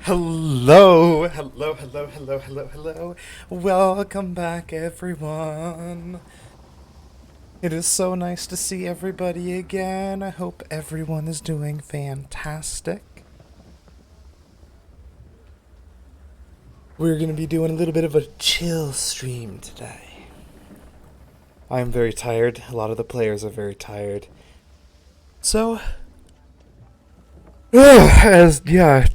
Hello, hello, hello, hello, hello, hello. Welcome back, everyone. It is so nice to see everybody again. I hope everyone is doing fantastic. We're going to be doing a little bit of a chill stream today. I'm very tired. A lot of the players are very tired. So, yeah.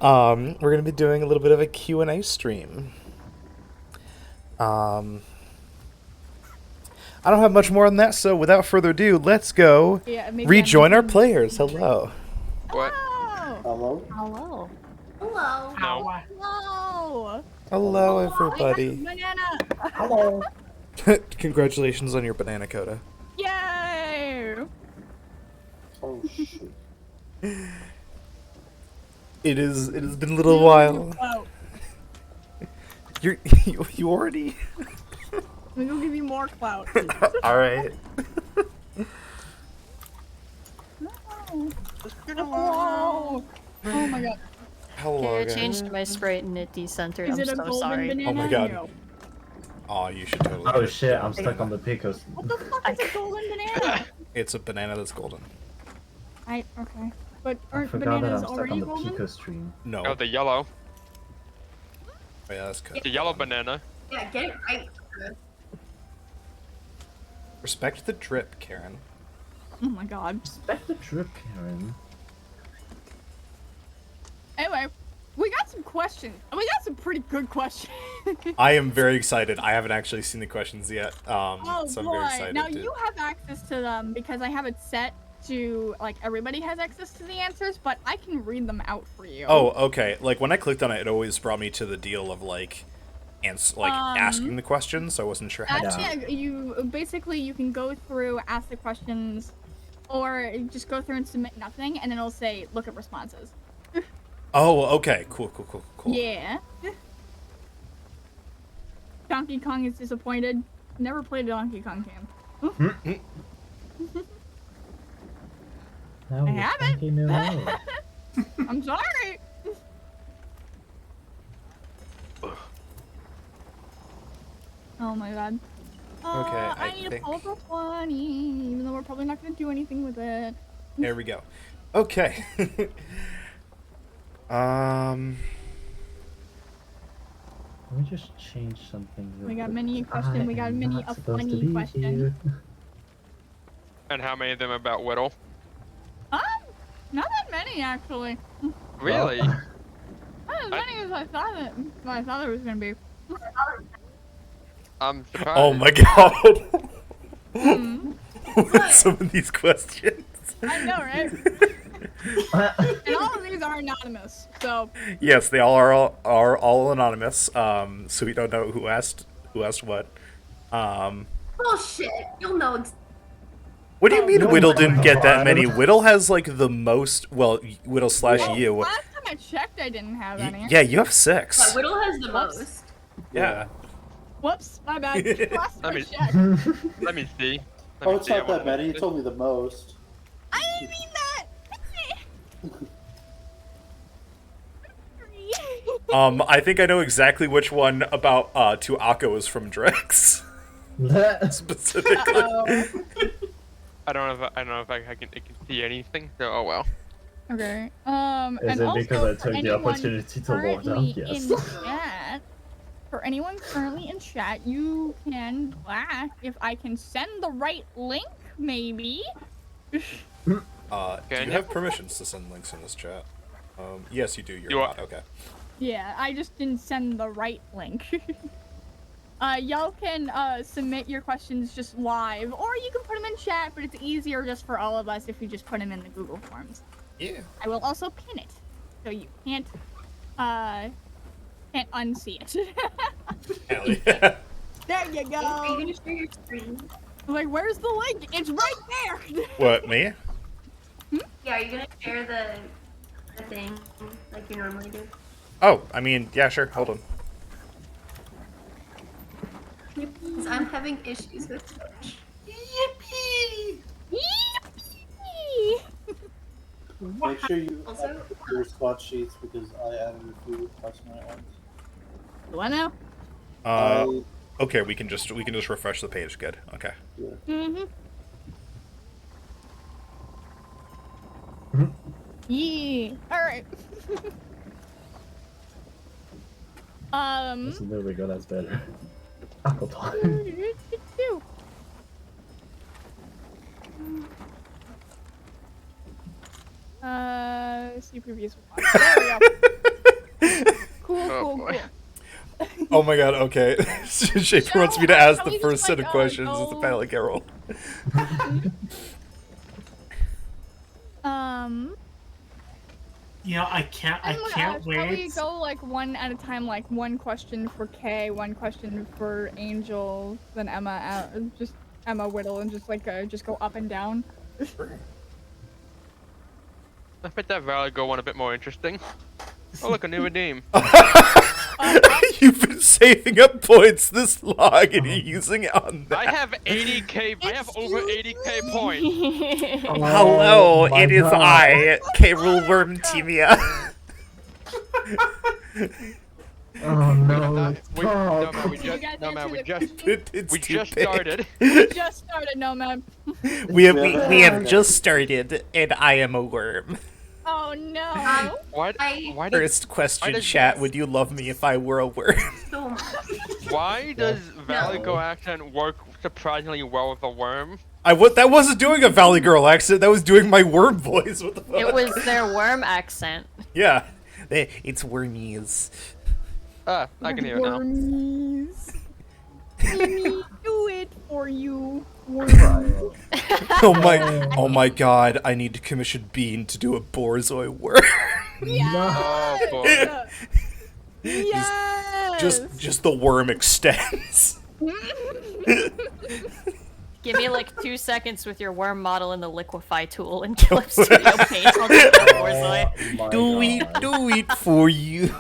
We're gonna be doing a little bit of a Q&A stream. I don't have much more than that, so without further ado, let's go rejoin our players. Hello. What? Hello? Hello. Hello. No. Hello. Hello, everybody. Banana. Hello. Congratulations on your banana coda. Yay. Oh shoot. It has been a little while. Oh, You already. we will give you more clout. All right. Oh. Oh my god. Hello, Okay, I guys. changed my sprite and it decentered. Is I'm it a so golden sorry. banana? Oh my god. No. Oh, you should totally. Oh get shit, a I'm stuck on the picos. What the fuck is a golden banana? It's a banana that's golden. Okay. But I aren't forgot that bananas I'm stuck already on the golden? pico stream. No. Oh, the yellow. Oh, yeah, that's good. The yellow banana. Yeah, get it right. Respect the drip, Karen. Oh my god. Respect the drip, Karen. Anyway, we got some questions. And we got some pretty good questions. I am very excited. I haven't actually seen the questions yet, Oh so I'm boy. very excited. Now to... you have access to them because I have it set to like everybody has access to the answers, but I can read them out for you. Oh, okay. Like when I clicked on it, it always brought me to the deal of like, asking the questions. So I wasn't sure how to. Yeah, you can go through, ask the questions, or just go through and submit nothing, and then it'll say look at responses. Oh, okay. Cool. Yeah. Donkey Kong is disappointed. Never played a Donkey Kong game. Now I we're haven't. talking now. I'm sorry. Oh my god. Okay, I need a pull for 20, even though we're probably not going to do anything with it. There we go. Okay. Let me just change something. We got many a question. We got many a funny question. And how many of them about Whittle? Not that many actually. Really? Not as many as I thought it was gonna be. I'm surprised. Oh my god. Hmm. What are some of these questions? I know, right? And all of these are anonymous, so. Yes, they all are all anonymous. So we don't know who asked what. Bullshit. You'll know. What do you mean no, Whittle no, didn't no, get that no. many? Whittle has like the most. Well, Whittle slash Well, you. last time I checked, I didn't have any. Yeah, you have 6. Yeah, Whittle has the Whoops. most. Yeah. Whoops, my bad. Last time I me- checked. Let me see. Let Oh, me it's see. not I that wanna many. You see. told me the most. I didn't mean that. I think I know exactly which one about Tuako is from Drex. Specifically. Uh-oh. I don't know if I can see anything. So oh well. Okay. Is And it also because I for took the anyone opportunity to log currently down? Yes. in chat, for anyone currently in chat, you can if I can send the right link, maybe. Do you Can you? have permissions to send links in this chat? Yes, you do. You're You are- not. Okay. Yeah, I just didn't send the right link. Y'all can submit your questions just live, or you can put them in chat, but it's easier just for all of us if you just put them in the Google Forms. Yeah. I will also pin it, so you can't unsee it. Hell yeah. There you go. Are you gonna share your screen? Like, where's the link? It's right there. What, me? Yeah, are you gonna share the thing like you normally do? Oh, I mean, yeah, sure. Hold on. Because I'm having issues with Twitch. Yippee! Yippee! Make sure you Also- update your squad sheets because I added a few last night ones. What now? Uh, okay, we can just refresh the page. Good. Okay. Yeah. Mm-hmm. Mhm. Yeah. All right. There we go, that's better. Apple time. See previous one. There we go. Cool, Oh, cool, boy. cool. Oh my god. Okay. Shaper wants me to ask Shall the we first just, set like, of questions as the go- Pallet Carol. You know, I can't Shall we wait. go like one at a time, like one question for Kay, one question for Angel, then Emma, just Emma Whittle, and just like just go up and down. I bet that Valley Girl one a bit more interesting. Oh look, a new redeem. You've been saving up points this long and you're using it on that. I have 80k. I have over 80k points. Hello, Oh my it is God. I, K-Rule Worm Timia. Oh no, No, it's we, no Bob. man, we You just, guys no man, answer we the just, question? It's we too just big. started. We just started, no man. We have just started, and I am a worm. Oh no. Why? I- Why does? First question, does chat: this- would you love me if I were a worm? So much. Why does Valley No. Girl accent work surprisingly well with a worm? That wasn't doing a Valley Girl accent. That was doing my worm voice. What the fuck? It was their worm accent. Yeah, it's wormies. Ah, I can hear it now. Wormies. Let me do it for you. Wormies. Oh my god! I need to commission Bean to do a Borzoi worm. Oh boy. Yes. just the worm extends. Give me like 2 seconds with your worm model and the liquefy tool and Clip Studio Paint. I'll do that for Oh my Do God. it for you.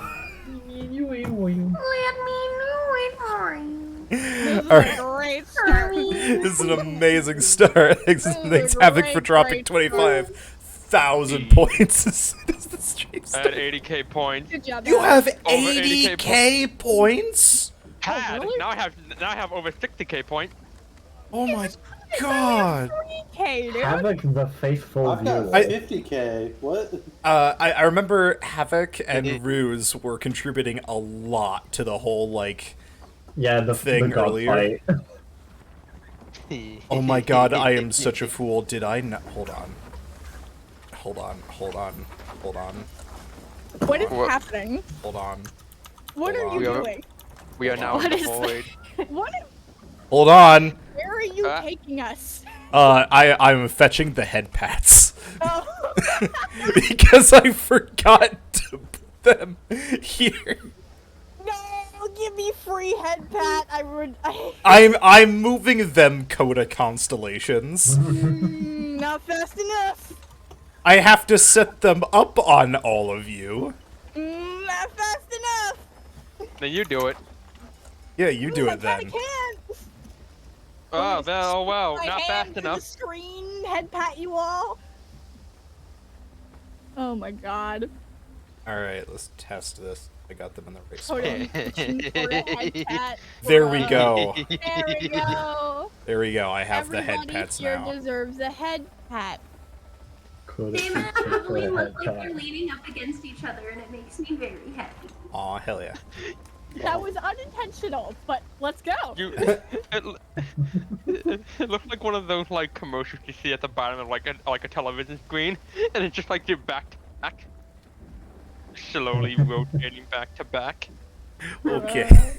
Let me do it for you. This is All a right. great start. This is an amazing start. Thanks, is thanks a Havoc great, for dropping great 25,000 points as soon as the stream I had started. 80k points. Good job. You guys. have Over 80K 80k points? Had. really? Now I have over 60k points. Oh my god. Okay, dude. Havoc the faithful I've got viewer. 50k. What? I remember Havoc and Ruse were contributing a lot to the whole, like, Yeah, the thing god earlier. fight. oh my god, I am such a fool. Did I not? Hold on. Hold on. What is What? happening? Hold on. What are Hold you on. doing? We are now in What the is void. What? Hold on. Where are you Ah. taking us? I'm fetching the head pats. Oh. because I forgot to put them here. No, give me free head pat. I'm moving them, Coda Constellations. Not fast enough. I have to set them up on all of you. Not fast enough. Then you do it. Yeah, you do I it then. can't. Oh, oh wow, My not hand fast to the enough. screen, head pat you all. Oh my god. Alright, let's test this. I got them in the right spot. Hold on. For a head pat. There we go. There we go. There we go. I have the Everybody head pats here now. deserves a head pat. Could They have probably head look like pat. they're leaning up against each other, and it makes me very happy. Aw, hell yeah. That was unintentional, but let's go. You, it looked like one of those like commercials you see at the bottom of like a television screen, and it's just like you're back to back, slowly rotating back to back. Okay.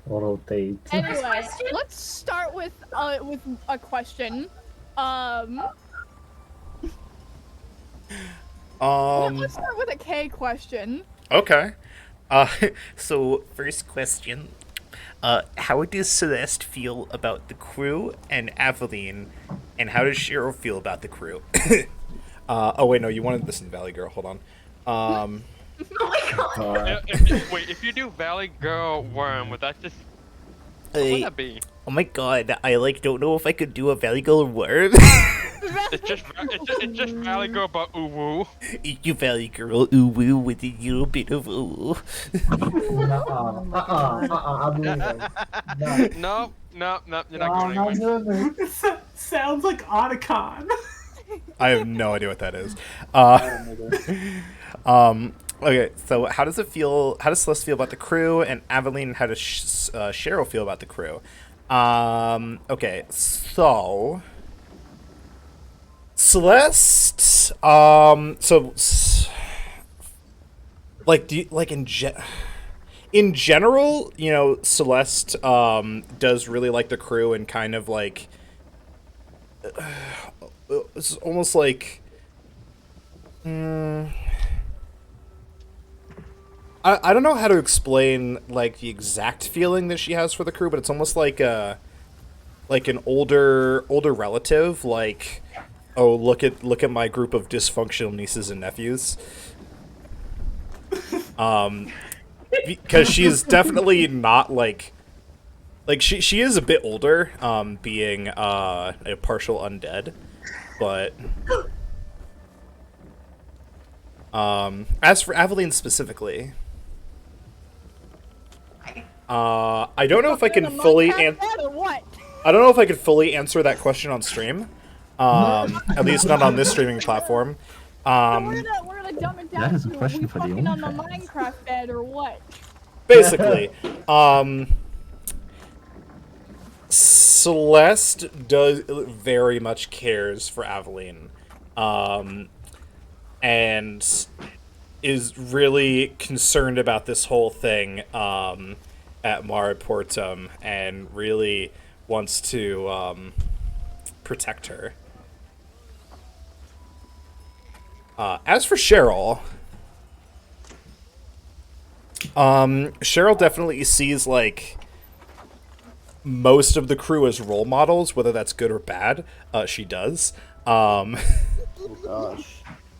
Rotate. Anyway, question? let's start with a question. Let's start with a K question. Okay. So first question. How does Celeste feel about the crew and Aveline? And how does Cheryl feel about the crew? Oh wait, no, you wanted this in Valley Girl, hold on. Oh my god. Wait, if you do Valley Girl Worm, would that just what would that be? Oh my god, I don't know if I could do a Valley Girl worm. It's just Valley Girl about ooh woo. You valley girl, ooh woo with a little bit of ooh. I'm leaving. No. No, you're not going anywhere. not doing this. Sounds like Otacon. I have no idea what that is. I don't know. Okay, so how does it feel? How does Celeste feel about the crew? And Aveline, how does Cheryl feel about the crew? Okay, so Celeste, like, in general, you know, Celeste does really like the crew and kind of like it's almost like I don't know how to explain like the exact feeling that she has for the crew, but it's almost like an older relative, like, oh, look at my group of dysfunctional nieces and nephews. Because she is definitely not like she is a bit older, being a partial undead, but as for Aveline specifically, I don't know if I can fully or what? I don't know if I could fully answer that question on stream. At least not on this streaming platform. We're gonna dumb it down. That is a to, question we for the fucking on the OnlyFans. Minecraft bed or what? Basically, Celeste does very much cares for Aveline, and is really concerned about this whole thing at Mare Portum, and really wants to protect her. As for Cheryl, Cheryl definitely sees like most of the crew as role models, whether that's good or bad. She does. Oh gosh.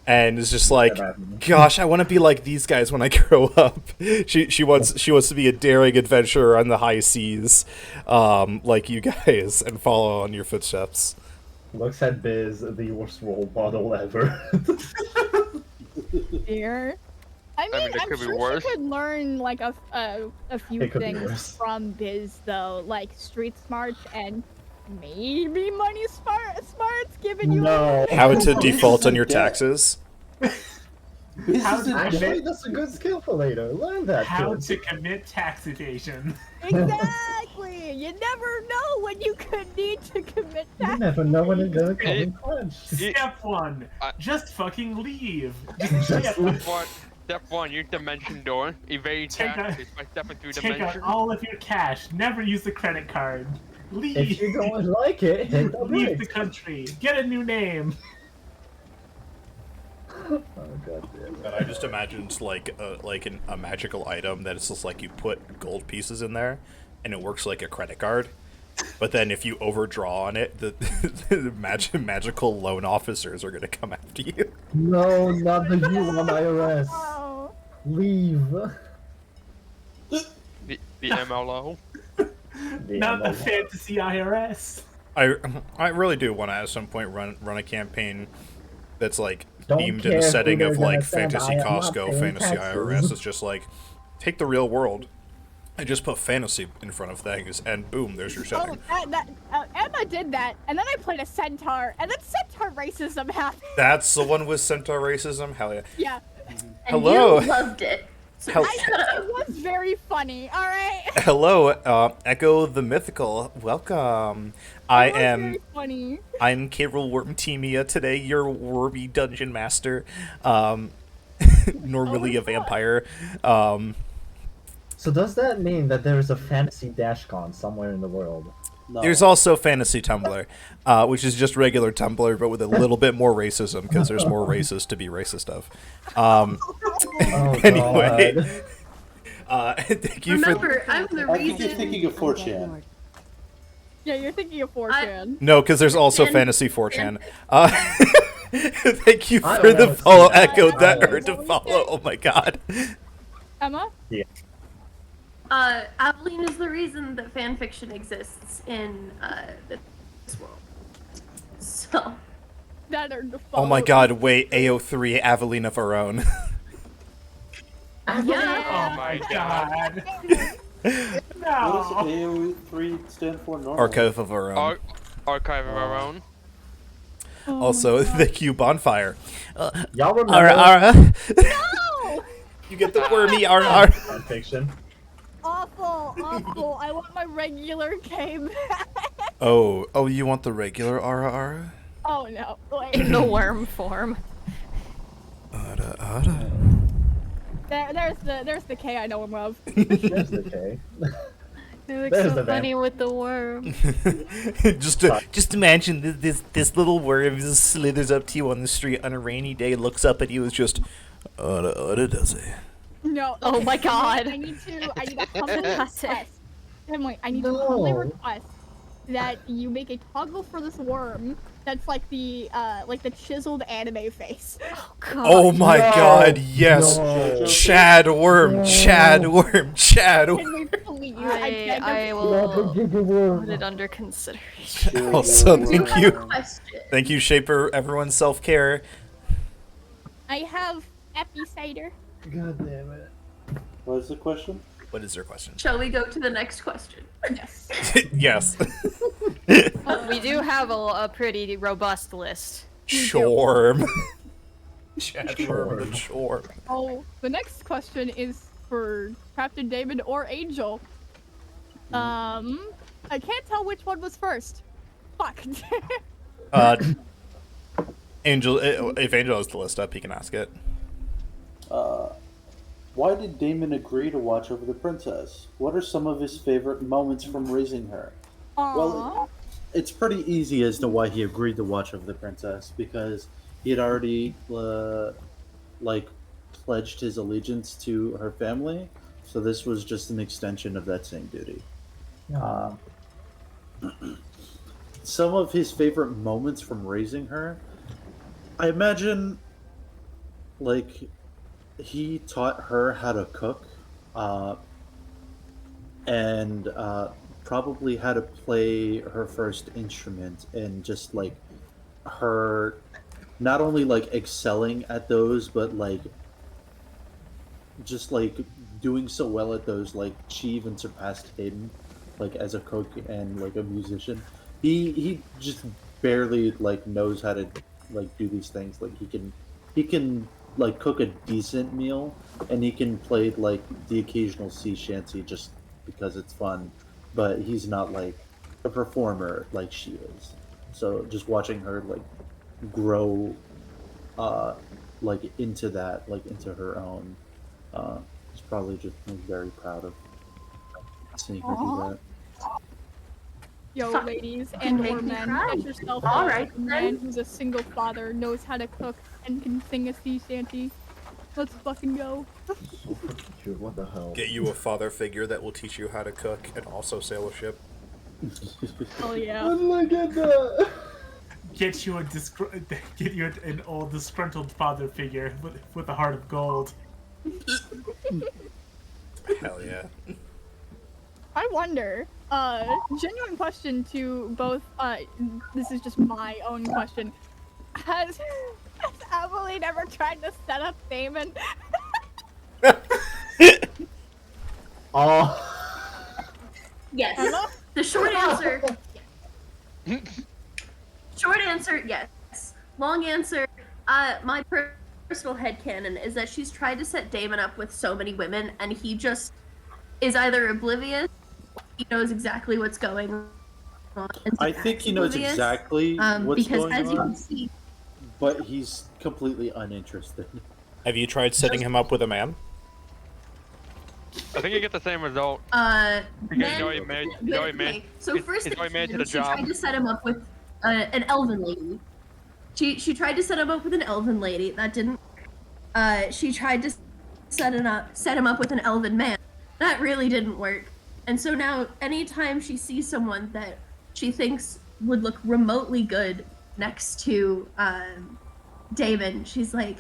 And is just like, gosh, I want to be like these guys when I grow up. She wants to be a daring adventurer on the high seas, like you guys, and follow on your footsteps. Looks at Biz, the worst role model ever. Dear. I mean, it I'm could be sure worse. she could learn like a few It could be things worse. from Biz though, like street smarts and maybe money smarts giving you. No. How to default on your taxes. How to Actually, commit, that's a good skill for later. Learn that. how kid. to commit tax evasion. Exactly. You never know when you could need to commit You tax. never know when it's gonna come in clutch. Step 1, I- just fucking leave. Step one, use dimension door. Evade Take a- taxes by stepping through Take dimension. out all of your cash. Never use the credit card. Leave. If you don't like it, hit the Leave the brakes. country. Get a new name. Oh god damn it. But I just imagined like a magical item that is just like you put gold pieces in there, and it works like a credit card. But then if you overdraw on it, the magical loan officers are gonna come after you. No, not the Yulon IRS. Oh. Leave. The MLO. Not the fantasy IRS. I really do want to at some point run a campaign that's like Don't themed in care a who setting they're of gonna like send, fantasy I am not Costco, paying fantasy taxes. IRS. It's just like take the real world and just put fantasy in front of things, and boom, there's your setting. Emma did that, and then I played a centaur, and then centaur racism happened. That's the one with centaur racism. Hell yeah. Yeah, And Hello. you loved it. So Hel- it was very funny. All right. Hello, Echo the Mythical. Welcome. I It was am. very funny. I'm Carol Wormtemia today, your Wormy Dungeon Master. Normally a vampire. So does that mean that there is a fantasy dashcon somewhere in the world? No. There's also Fantasy Tumblr, which is just regular Tumblr, but with a little bit more racism, because there's more races to be racist of. Oh, Anyway, God. thank you Remember, I'm the I think you're reason. thinking of 4chan. Yeah, you're thinking of 4chan. No, because there's also And- Fantasy 4chan. Thank you I for don't the know, follow, see, Echo. That I- hurt to follow. Oh my god. Emma? Aveline is the reason that fanfiction exists in this world. So, that are Oh my god, wait, AO3, Avelina Varone. Yeah. Oh my god. What does No. AO3 stand for normally? Archive of Varone. Archive of our own. Oh Also, my God. thank you, Bonfire. Y'all remember Ara. No! You get the wormy Ara. fanfiction? Awful, awful. I want my regular K back. Oh, you want the regular Ara? Oh no, wait. In the worm form. Ara. There's the K I know him of. There's the K. It looks There's so the funny with the worm. just imagine this little worm just slithers up to you on the street on a rainy day, looks up at you, is just, does it? No. Oh my god. I need a humble That's it. request. Emily, I need to No. humbly request that you make a toggle for this worm that's like the chiseled anime face. Oh god. Oh my No. god, yes! No. Chad Worm, No. Chad Worm, Chad Worm. Can we please? beg I of will Worm. put it under consideration. Sure, Also, yeah, thank yeah. you. Question. Thank you, Shaper, everyone's self-care. I have epi cider. God damn it. What is the question? What is your question? Shall we go to the next question? Yes. Yes. We do have a pretty robust list. Shorm. Chad Worm, the Shorm. Oh, the next question is for Captain David or Angel. I can't tell which one was first. Fuck. Angel, if Angel has the list up, he can ask it. Why did Damon agree to watch over the princess? What are some of his favorite moments from raising her? Aww. Well, it's pretty easy as to why he agreed to watch over the princess, because he had already pledged his allegiance to her family, so this was just an extension of that same duty. Some of his favorite moments from raising her, I imagine, he taught her how to cook, and probably how to play her first instrument, and just her not only excelling at those, but just doing so well at those, she even surpassed him as a cook and a musician. He just barely knows how to do these things. He can cook a decent meal, and he can play the occasional sea shanty just because it's fun, but he's not a performer like she is. So just watching her grow into that, into her own, is probably just very proud of seeing her do that. Yo, Fuck. ladies and Make or me men, cry. get yourself All a right, man then. who's a single father, knows how to cook, and can sing a sea shanty. Let's fucking go. Dude, what the hell? Get you a father figure that will teach you how to cook and also sail a ship. Oh yeah. Look at that! Get you an old disgruntled father figure with a heart of gold. Hell yeah. I wonder, genuine question to both, this is just my own question. Has Emily ever tried to set up Damon? Oh. Yes. Emma? The short answer. Short answer, yes. Long answer, my personal headcanon is that she's tried to set Damon up with so many women, and he just is either oblivious, he knows exactly what's going on. and I think he knows oblivious, exactly what's because going as you on, can see, but he's completely uninterested. Have you tried setting him up with a man? I think you get the same result. then, Because he made okay, so first he's already made it to the she job. tried to set him up with an elven lady. She tried to set him up with an elven lady. That didn't. She tried to set him up with an elven man. That really didn't work. And so now, anytime she sees someone that she thinks would look remotely good next to Damon, she's like,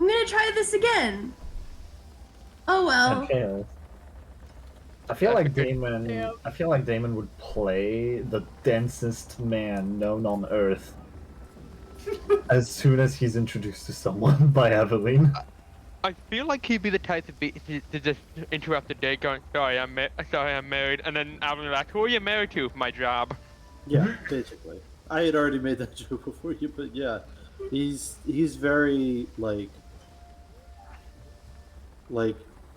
"I'm gonna try this again." Oh well. Okay. I feel like Damon. Yeah. I feel like Damon would play the densest man known on Earth. as soon as he's introduced to someone by Evelyn. I feel like he'd be the type to just interrupt the date, going, "Sorry, I'm married," and then I'll be like, "Who are you married to?" "My job." Yeah, basically. I had already made that joke before you, but yeah, he's very like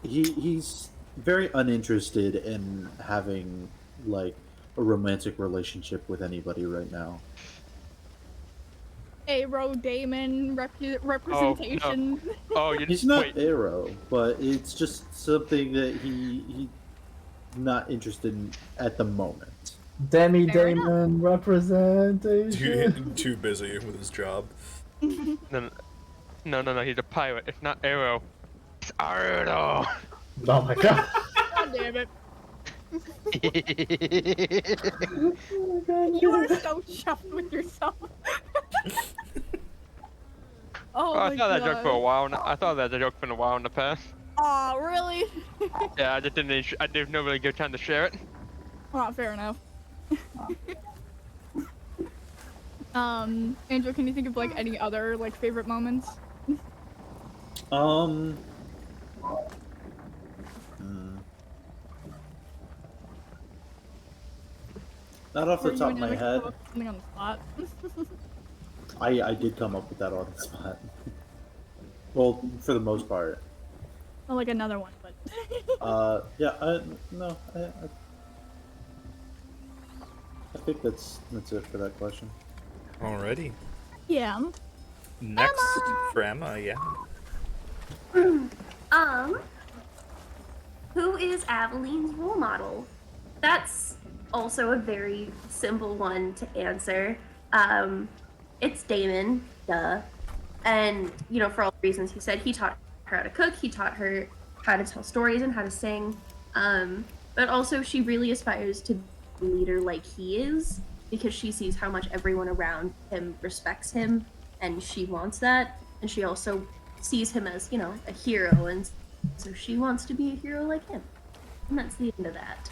he's very uninterested in having like a romantic relationship with anybody right now. Aero Damon representation. Oh, you He's not Arrow, but it's just something that he's not interested in at the moment. Demi Fair Damon representation. Too busy with his job. No, he's a pirate. It's not Arrow. It's Arrow. Oh my god. God damn it. Oh my god. You are so chuffed with yourself. Oh I my thought that joke for a god. while. I thought that joke for a while in the past. Aw, really? Yeah, I just didn't. I didn't know really good time to share it. Oh, fair enough. Angel, can you think of like any other like favorite moments? Hmm. Not off the Or you top of and my Alex head. come up with something on the spot. I did come up with that on the spot. Well, for the most part. Well, like another one, but. Yeah. No. I think that's it for that question. Alrighty. Yeah. Next Emma! for Emma, yeah. Who is Aveline's role model? That's also a very simple one to answer. It's Damon, duh. And, you know, for all the reasons he said, he taught her how to cook, he taught her how to tell stories and how to sing. But also she really aspires to be a leader like he is, because she sees how much everyone around him respects him, and she wants that. And she also sees him as, you know, a hero, and so she wants to be a hero like him. And that's the end of that.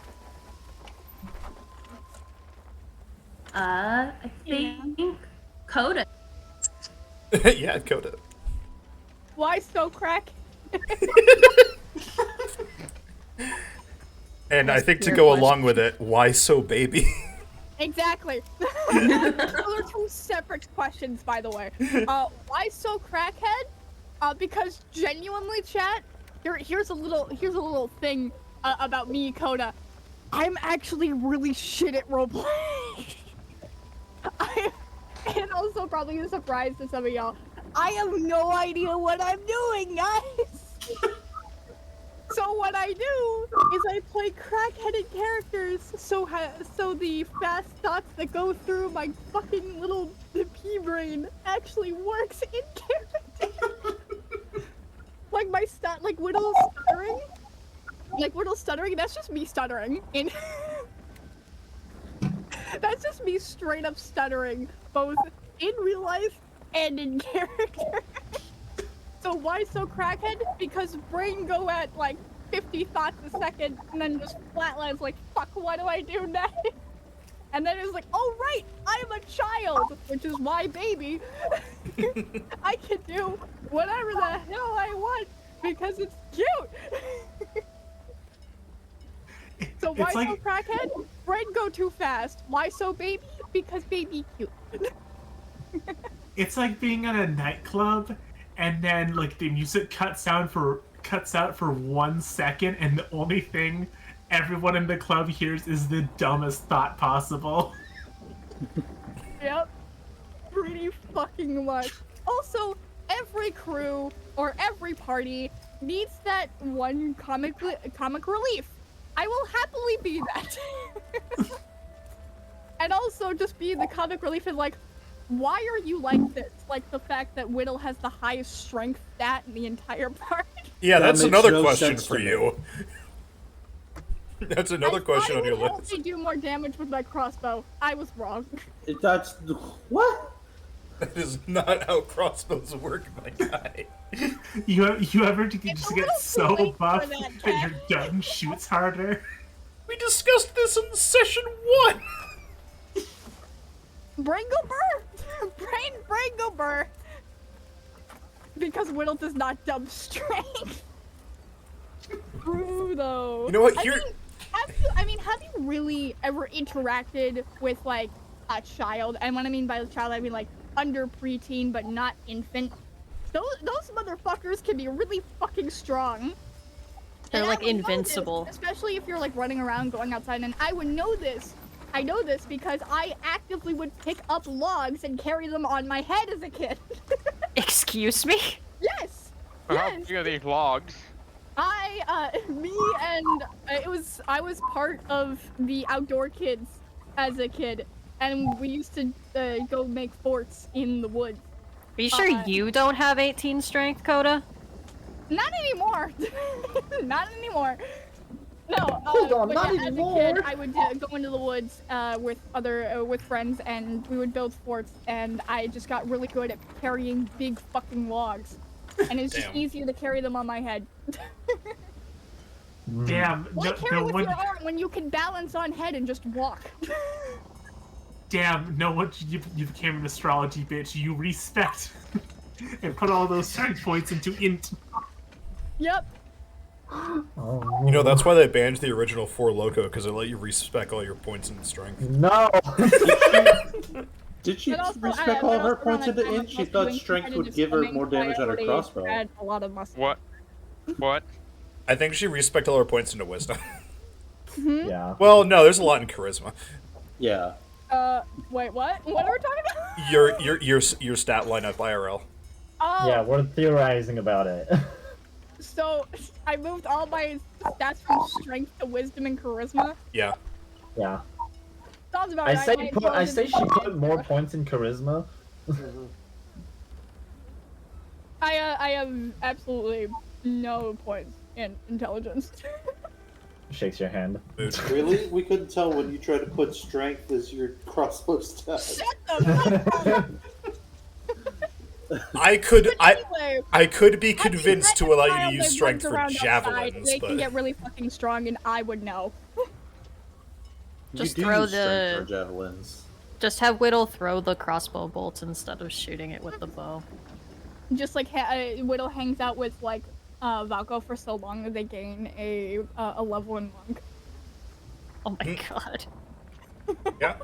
I think Coda. Yeah, Coda. Why so crack? And I think to your go question. along with it, why so baby? Exactly. Those are two separate questions, by the way. Why so crackhead? Because genuinely, chat. Here's a little thing about me, Coda. I'm actually really shit at roleplaying. And also probably a surprise to some of y'all. I have no idea what I'm doing, guys. So what I do is I play crackheaded characters, so the fast thoughts that go through my fucking little pea brain actually works in character. Like like Whittle's stuttering, that's just me stuttering. That's just me straight up stuttering, both in real life and in character. So why so crackhead? Because brain go at like 50 thoughts a second and then just flatlines like, fuck, what do I do next? And then it's like, oh right, I'm a child, which is my baby. I can do whatever the hell I want because it's cute. So why It's like- so crackhead? Brain go too fast. Why so baby? Because baby cute. It's like being at a nightclub, and then like the music cuts out for 1 second, and the only thing everyone in the club hears is the dumbest thought possible. Yep. Pretty fucking much. Also, every crew or every party needs that one comic relief. I will happily be that. And also just be the comic relief and like, why are you like this? Like the fact that Whittle has the highest strength stat in the entire party. Yeah, That that's makes another no question sense for to me. you. That's another question on your I list. would do more damage with my crossbow. I was wrong. That's what? That is not how crossbows work, my guy. You ever just It's a get little so too late for buff that, that your gun shoots harder? We discussed this in session 1! Bringle Burr! brain go burr. Because Whittle does not dub strength. True though. You know what? Here. Have you really ever interacted with like a child? And when I mean by child, I mean like under preteen but not infant. Those motherfuckers can be really fucking strong. They're And like I would know invincible. this, especially if you're like running around, going outside, and I would know this. I know this because I actively would pick up logs and carry them on my head as a kid. Excuse me? Yes. How Yes. big are these logs? I was part of the outdoor kids as a kid, and we used to go make forts in the woods. Are you sure you don't have 18 strength, Coda? Not anymore. Not anymore. No. Hold on, but not yeah, anymore. As a kid, I would go into the woods with friends, and we would build forts. And I just got really good at carrying big fucking logs, and it's just Damn. easier to carry them on my head. Damn, Why carry with one, your arm when you can balance on head and just walk? damn, no one, you became an astrology bitch. You respect and put all those strength points into int. Yep. Oh, You know, that's why they banned the original 4 Loco, because they let you respec all your points and strength. no. Did she But also, respect but all her also points around into that time, int? She I was thought doing strength would competitive give her swimming, more so I damage on her already crossbow. had a lot of muscle. What? What? I think she respect all her points into wisdom. Yeah. Well, no, there's a lot in charisma. Yeah. Wait, what? What are we talking about? Your stat line up IRL. Oh, Yeah, we're theorizing about it. so I moved all my stats from strength to wisdom and charisma. Yeah. Yeah. Sounds about I right. say My I say she intelligence- put more points in charisma. I have absolutely no points in intelligence. Shakes your hand. Really? We couldn't tell when you tried to put strength as your crossbow stat. Shut the fuck up. I could Anyway, I could be I mean, convinced to that allow you child to use that strength runs for around outside, javelins, they can but get really fucking strong, and I would know. Just you do throw use strength the- for javelins. Just have Whittle throw the crossbow bolts instead of shooting it with the bow. Just like Whittle hangs out with like Valko for so long that they gain a level in monk. Oh my god. yeah.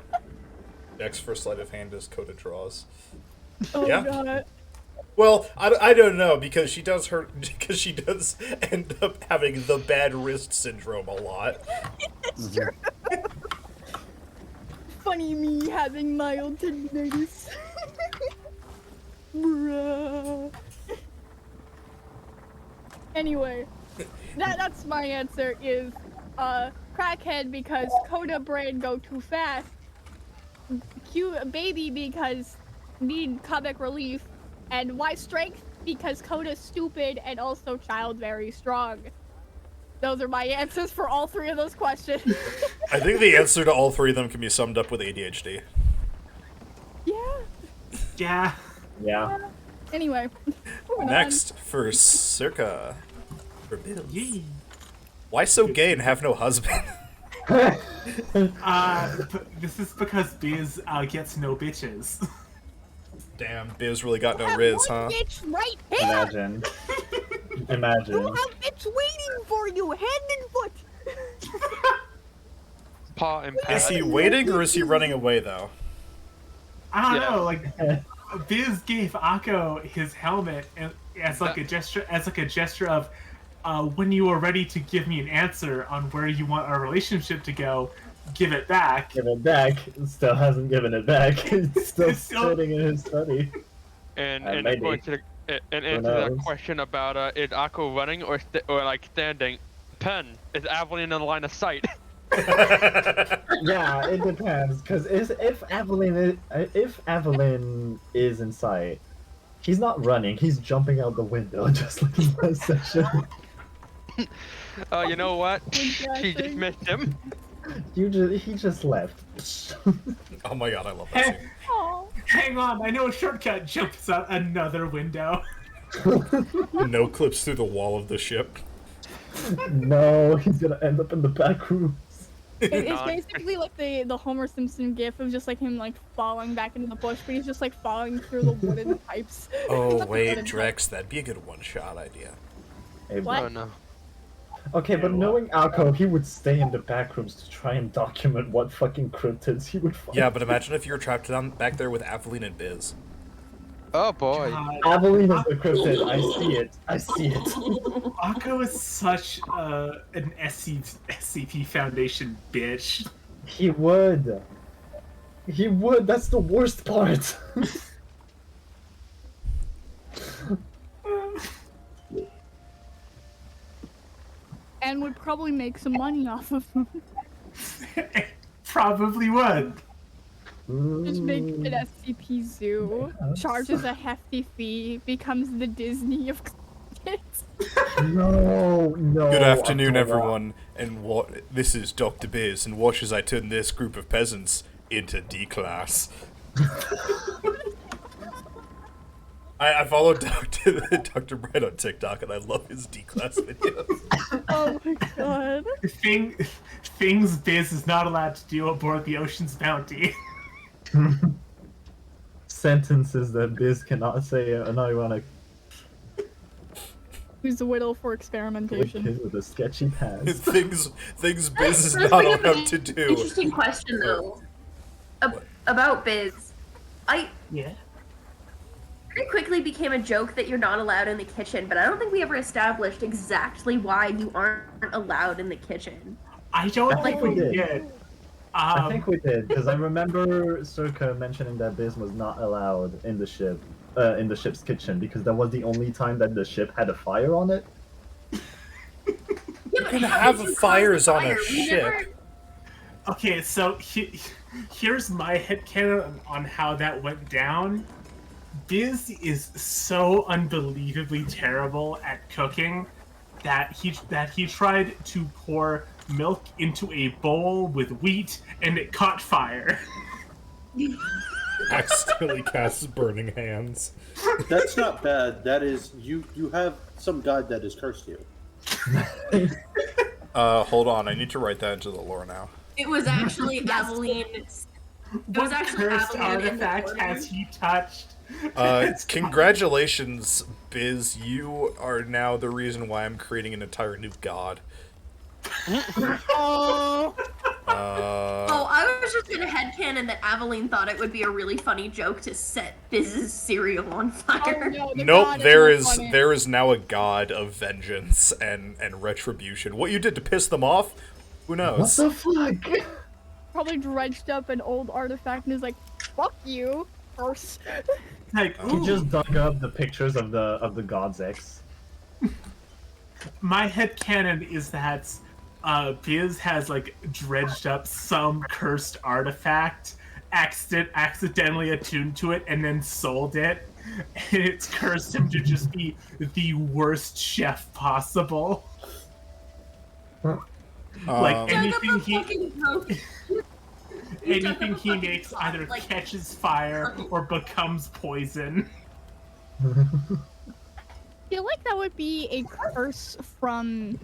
Dex for sleight of hand is Coda draws. Oh Yeah. god. Well, I don't know because she does end up having the bad wrist syndrome a lot. It's true. Funny me having mild tendinitis. Bruh. Anyway, that's my answer is crackhead because Coda brain go too fast. Cute baby because need comic relief, and why strength because Coda's stupid and also child very strong. Those are my answers for all 3 of those questions. I think the answer to all 3 of them can be summed up with ADHD. Yeah. Yeah. Yeah. Anyway. moving Next, for Circa. For Bills. Yay. Why so gay and have no husband? This is because Biz gets no bitches. Damn, Biz really got on. no riz, One huh? bitch right here. Imagine. Imagine. You have bitch waiting for you, hand and foot. Paw and Is pad. he waiting or is he running away, though? I don't Yeah. know, like Biz gave Akko his helmet as like a gesture of when you are ready to give me an answer on where you want our relationship to go, give it back. Give it back. Still hasn't given it back. It's still It's still- sitting in his study. And maybe. going to answer that knows? question about is Akko running or like standing. Pen, is Aveline in the line of sight? Yeah, it depends. Because if Evelyn is in sight, he's not running. He's jumping out the window, just like in that section. You know what? She just missed him. He just left. Oh my god, I love that scene. Oh. Hang on, I know a shortcut jumps out another window. No clips through the wall of the ship. No, he's gonna end up in the back rooms. It's Not- basically like the Homer Simpson gif of just like him like falling back into the bush, but he's just like falling through the wooden pipes. Oh, Not the wait, wooden Drex, that'd be a good one-shot idea. Hey, What? Oh no. Okay, but knowing Akko, he would stay in the back rooms to try and document what fucking cryptids he would find. Yeah, but imagine if you were trapped down back there with Aveline and Biz. Oh boy. God. Aveline is the cryptid. I see it. I see it. Akko is such an SCP Foundation bitch. He would. He would. That's the worst part. And would probably make some money off of them. Probably would. Just make an SCP zoo, charges a hefty fee, becomes the Disney of kids. No, no. Good afternoon, Akko, everyone, and this is Dr. Biz, and watch as I turn this group of peasants into D-class. I follow Dr. Brett on TikTok, and I love his D-class videos. Oh my god. Things Biz is not allowed to do aboard the Ocean's Bounty. Sentences that Biz cannot say unironic. Who's the whittle for experimentation? Kid with a sketchy past. things Biz is Let's not bring up allowed an to do. Interesting question though. About Biz. Yeah. Very quickly became a joke that you're not allowed in the kitchen, but I don't think we ever established exactly why you aren't allowed in the kitchen. I don't I think think we we did. I think we did, because I remember Circa mentioning that Biz was not allowed in the ship's kitchen, because that was the only time that the ship had a fire on it. Yeah, but can how have did you cause fires the on a fire? We ship. never- Okay, so here's my headcanon on how that went down. Biz is so unbelievably terrible at cooking that he tried to pour milk into a bowl with wheat and it caught fire. Accidentally casts burning hands. That's not bad. That is, you have some god that has cursed you. Hold on, I need to write that into the lore now. It was actually Aveline. What actually cursed Aveline in the artifact corner. has he touched? Congratulations, Biz. You are now the reason why I'm creating an entire new god. Oh. Oh, I was just in a headcanon that Aveline thought it would be a really funny joke to set Biz's cereal on fire. Oh, no, the Nope, god there not is funny. there is now a god of vengeance and retribution. What you did to piss them off, who What knows? the fuck? Probably dredged up an old artifact and is like, fuck you, first. Like, He ooh, just dug up the pictures of the god's ex. my headcanon is that Biz has like dredged up some cursed artifact, accidentally attuned to it, and then sold it. And it's cursed him to just be the worst chef possible. Like Um, anything he He dug up anything a he fucking makes pot, either like- catches fire or becomes poison. I feel like that would be a curse from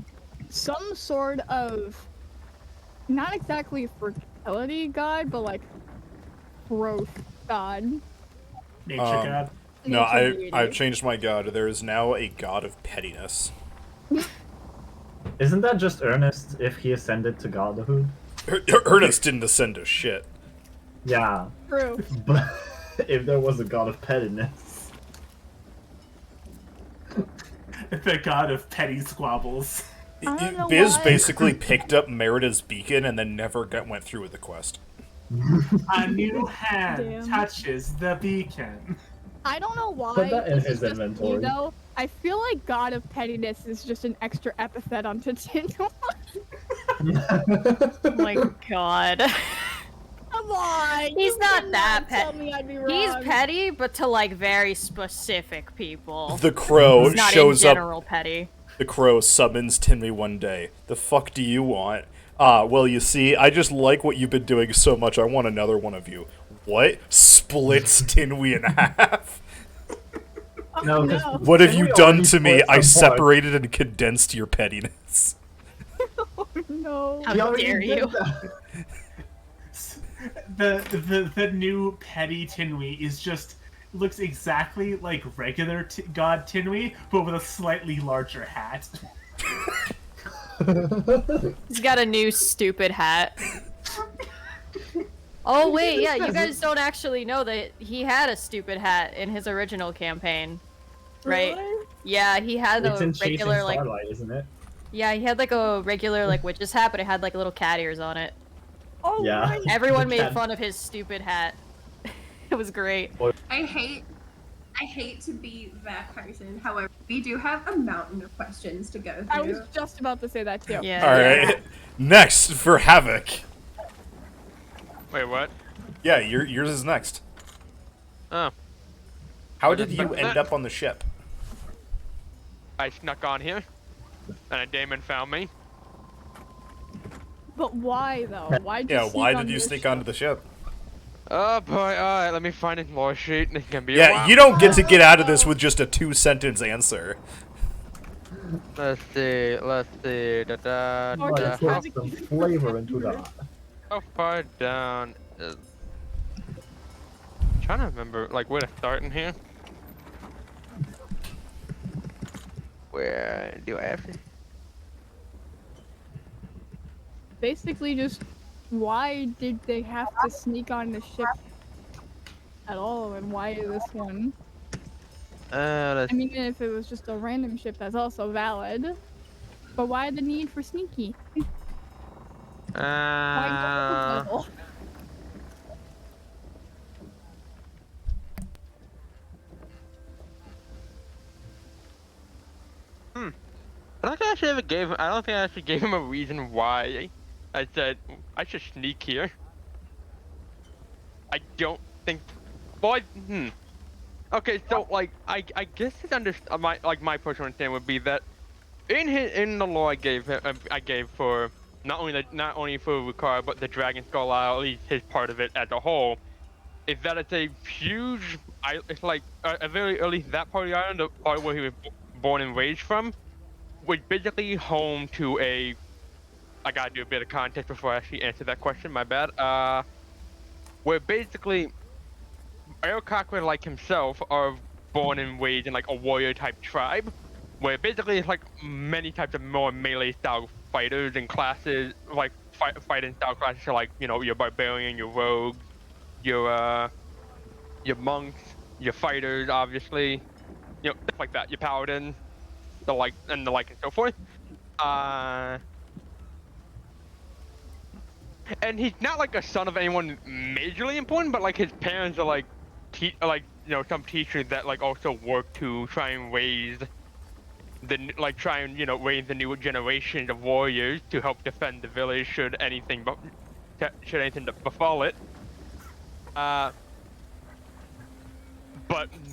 some sort of, not exactly fertility god, but like growth god. Nature Um, god. no, Nature deity. I've changed my god. There is now a god of pettiness. Isn't that just Ernest if he ascended to godhood? Ernest didn't ascend to shit. Yeah, True. but if there was a god of pettiness. The god of petty squabbles. I don't know Biz why. basically picked up Merida's beacon and then never went through with the quest. A new hand Damn. touches the beacon. I don't know why. Put that in this his is just me, inventory. though. I feel like God of Pettiness is just an extra epithet on Tintino. Oh my god. Come on. He's you not cannot that tell petty. me I'd be wrong. He's petty, but to like very specific people. The crow He's not shows in up. general petty. The crow summons Tinwy one day. The fuck do you want? Ah, well, you see, I just like what you've been doing so much, I want another one of you. What? Splits Tinwy in half? Oh, No, 'cause no. What have Tinwy you done already to me? split I them apart. separated and condensed your pettiness. Oh, no. How He already dare did you. that. The new petty Tinwee is just looks exactly like regular God Tinwee, but with a slightly larger hat. He's got a new stupid hat. Oh wait, yeah, you guys don't actually know that he had a stupid hat in his original campaign, right? Really? Yeah, he had It's a in Chasing regular like Starlight, isn't it? yeah, he had like a regular like witch's hat, but it had like little cat ears on it. Oh, Yeah. right. Everyone The made cat- fun of his stupid hat. It was great. I hate to be that person. However, we do have a mountain of questions to go through. I was just about to say that too. Yeah. All right. Next for Havoc. Wait, what? Yeah, yours is next. Oh, How I did didn't you expect end that. up on the ship? I snuck on here, and a Damon found me. But why though? Why? Yeah, why did you sneak onto the ship? Oh boy, alright, let me find his lore sheet. It can be a Yeah, while. you don't get to get out of this with just a 2-sentence answer. Let's see. Da, da, Or But da. just put have some it- flavor into that. How far down is... trying to remember, like, where to start in here. Where do I have to... Basically, just why did they have to sneak on the ship at all, and why this one? let's... I mean, if it was just a random ship, that's also valid. But why the need for sneaky? Why double? I don't think I actually ever gave him... I don't think I actually gave him a reason why I said I should sneak here. I don't think... Well, Okay, so, like, I guess his my personal understanding would be that in the lore I gave for not only for Rukar but the Dragon Skull Isle, at least his part of it as a whole, is that it's a huge it's like a very early that part of the island, the part where he was born and raised from, was basically home to a... I gotta do a bit of context before I actually answer that question, my bad. Where basically Aerokakra, like himself, are born and raised in like a warrior type tribe, where basically it's like many types of more melee style fighters and classes, like fighting style classes, so like, you know, your barbarian, your rogue, your monks, your fighters, obviously, you know, stuff like that, your paladin, the like and so forth. And he's not like a son of anyone majorly important, but like his parents are like, you know, some teachers that like also work to try and raise raise the new generations of warriors to help defend the village should anything befall it. But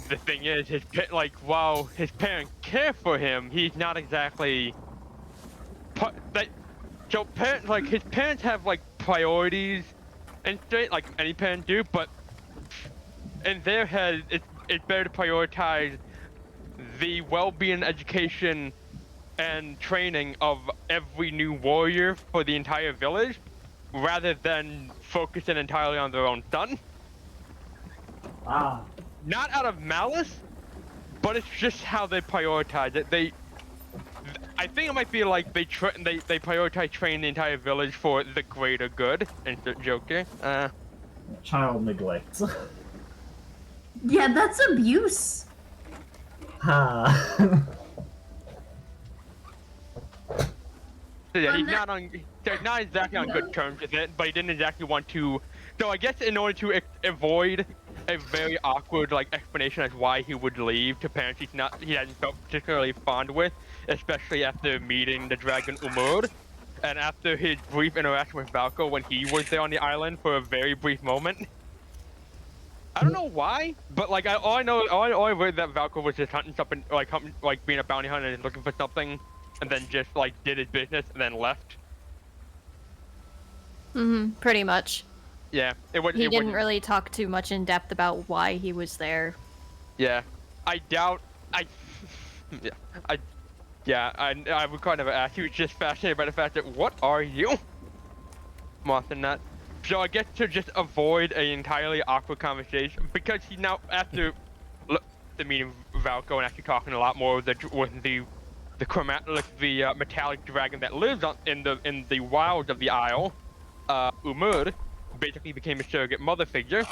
the thing is, while his parents care for him, he's not exactly. So his parents have like priorities and shit, like any parent do, but in their head, it's better to prioritize the well-being, education, and training of every new warrior for the entire village, rather than focusing entirely on their own son. Ah. Not out of malice, but it's just how they prioritize it. I think it might be like they prioritize training the entire village for the greater good. Insert Joker. Child neglect. Yeah, that's abuse. Ha. So yeah, he's not exactly on good terms with it, but he didn't exactly want to. So I guess in order to avoid a very awkward like explanation as why he would leave to parents he hasn't felt particularly fond with, especially after meeting the dragon Umur, and after his brief interaction with Valko when he was there on the island for a very brief moment. I don't know why, but like all I read that Valko was just hunting something, like being a bounty hunter and looking for something, and then just like did his business and then left. Pretty much. Yeah, He didn't really talk too much in depth about why he was there. Yeah, I doubt. Yeah, I would kind of ask. He was just fascinated by the fact that what are you? More than that. So I guess to just avoid an entirely awkward conversation, because he now after the meeting with Valko and actually talking a lot more with the metallic dragon that lives in the wilds of the Isle, Umur, basically became a surrogate mother figure.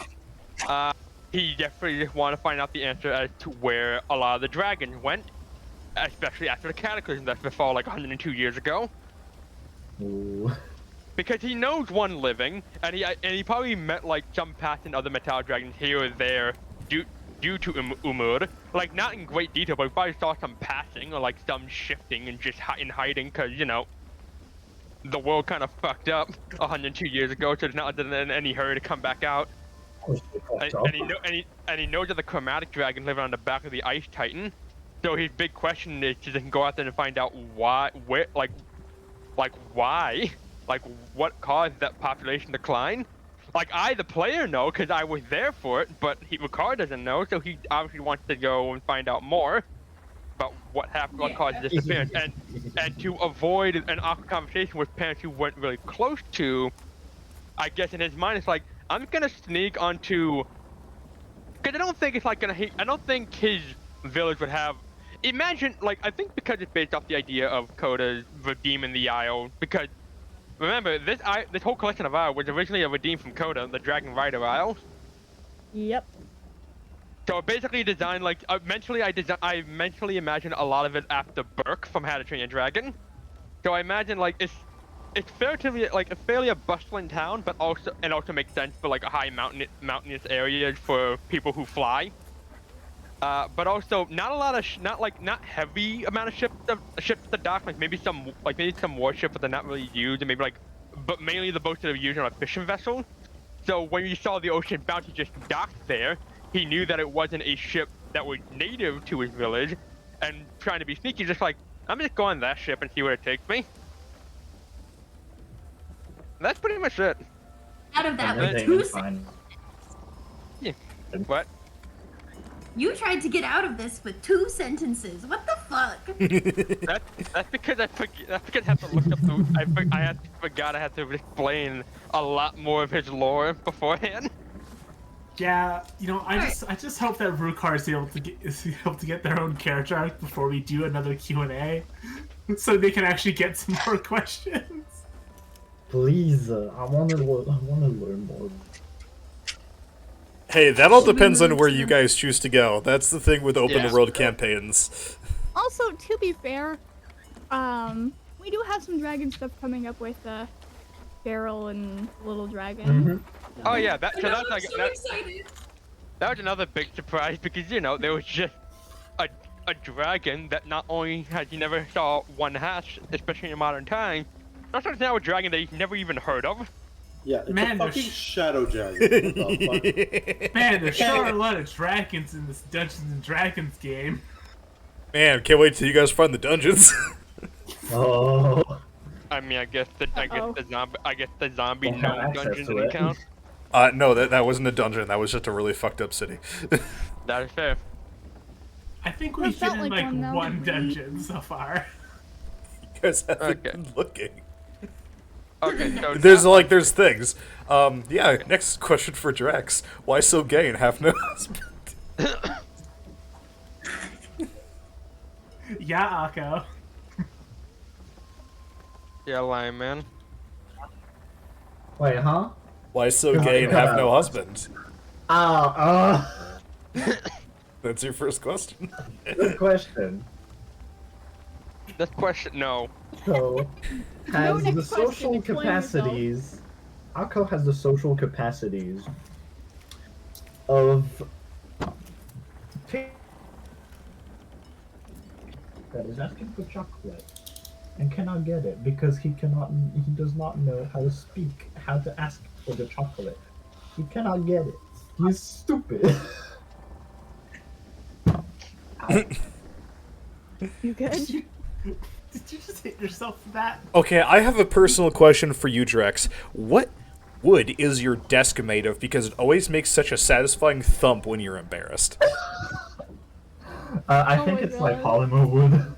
He definitely just wanted to find out the answer as to where a lot of the dragons went, especially after the cataclysm that befell like 102 years ago. Ooh. Because he knows one living, and he probably met like some passing other metallic dragons here or there due to Umur. Like not in great detail, but we probably saw some passing or like some shifting and just in hiding, because you know the world kind of fucked up 102 years ago, so there's not in any hurry to come back out. And he knows that the chromatic dragon living on the back of the ice titan. So his big question is to just go out there and find out why, why, like what caused that population decline. Like I, the player, know because I was there for it, but Ricard doesn't know, so he obviously wants to go and find out more about what happened, what caused the disappearance, and to avoid an awkward conversation with parents who weren't really close to. I guess in his mind, it's like I'm gonna sneak onto, because I don't think it's like I don't think his village would have. Imagine, like, I think because it's based off the idea of Coda's redeeming the Isle, because remember this whole collection of Isle was originally a redeem from Coda, the Dragon Rider Isle. Yep. So basically designed like I mentally imagine a lot of it after Burke from How to Train Your Dragon. So I imagine like it's fairly like a fairly bustling town, but also makes sense for like a high mountainous area for people who fly. But also not a lot of not heavy amount of ships to dock, like maybe some warships that they're not really used, and maybe but mainly the boats that are used on a fishing vessel. So when you saw the Ocean Bounty just docked there, he knew that it wasn't a ship that was native to his village, and trying to be sneaky, just like I'm just going on that ship and see where it takes me. That's pretty much it. Out of that, with Everything 2 is fine. Yeah. What? You tried to get out of this with 2 sentences. What the fuck? That's because I had to look up I forgot I had to explain a lot more of his lore beforehand. Yeah, you know, I just hope that Rukar is able to get their own character arc before we do another Q&A, so they can actually get some more questions. Please, I want to learn more. Hey, that all depends on where you guys choose to go. That's the thing with open Yeah. world campaigns. Also, to be fair, we do have some dragon stuff coming up with Feral and Little Dragon. Oh yeah, that's I'm like so excited. that was another big surprise, because you know there was just a dragon that not only had you never saw one hatch, especially in modern times, also it's now a dragon that you've never even heard of. Yeah, it's Man, a fucking shadow dragon. What the fuck? Man, there's sure a lot of dragons in this Dungeons and Dragons game. Man, can't wait till you guys find the dungeons. Oh. I mean, I guess the zombie Don't have gnome access dungeon to didn't it. count. No, that wasn't a dungeon. That was just a really fucked up city. That is fair. I think Well, we've it felt been in like like one now. one dungeon so far. You guys haven't Okay. been looking. Okay, so There's things. Yeah, next question for Drax. Why so gay and have no husband? Yeah, Akko. yeah, Lion Man. Wait, huh? Why so gay and have no husband? That's your first question. Good question. This question, no. So, has next the social question, explain yourself. capacities... Akko has the social capacities of... that is asking for chocolate and cannot get it because he does not know how to speak, how to ask for the chocolate. He cannot get it. He's stupid. You good? Did you just hit yourself with that? Okay, I have a personal question for you, Drax. What wood is your desk made of? Because it always makes such a satisfying thump when you're embarrassed. I Oh think my it's like God. polymer wood.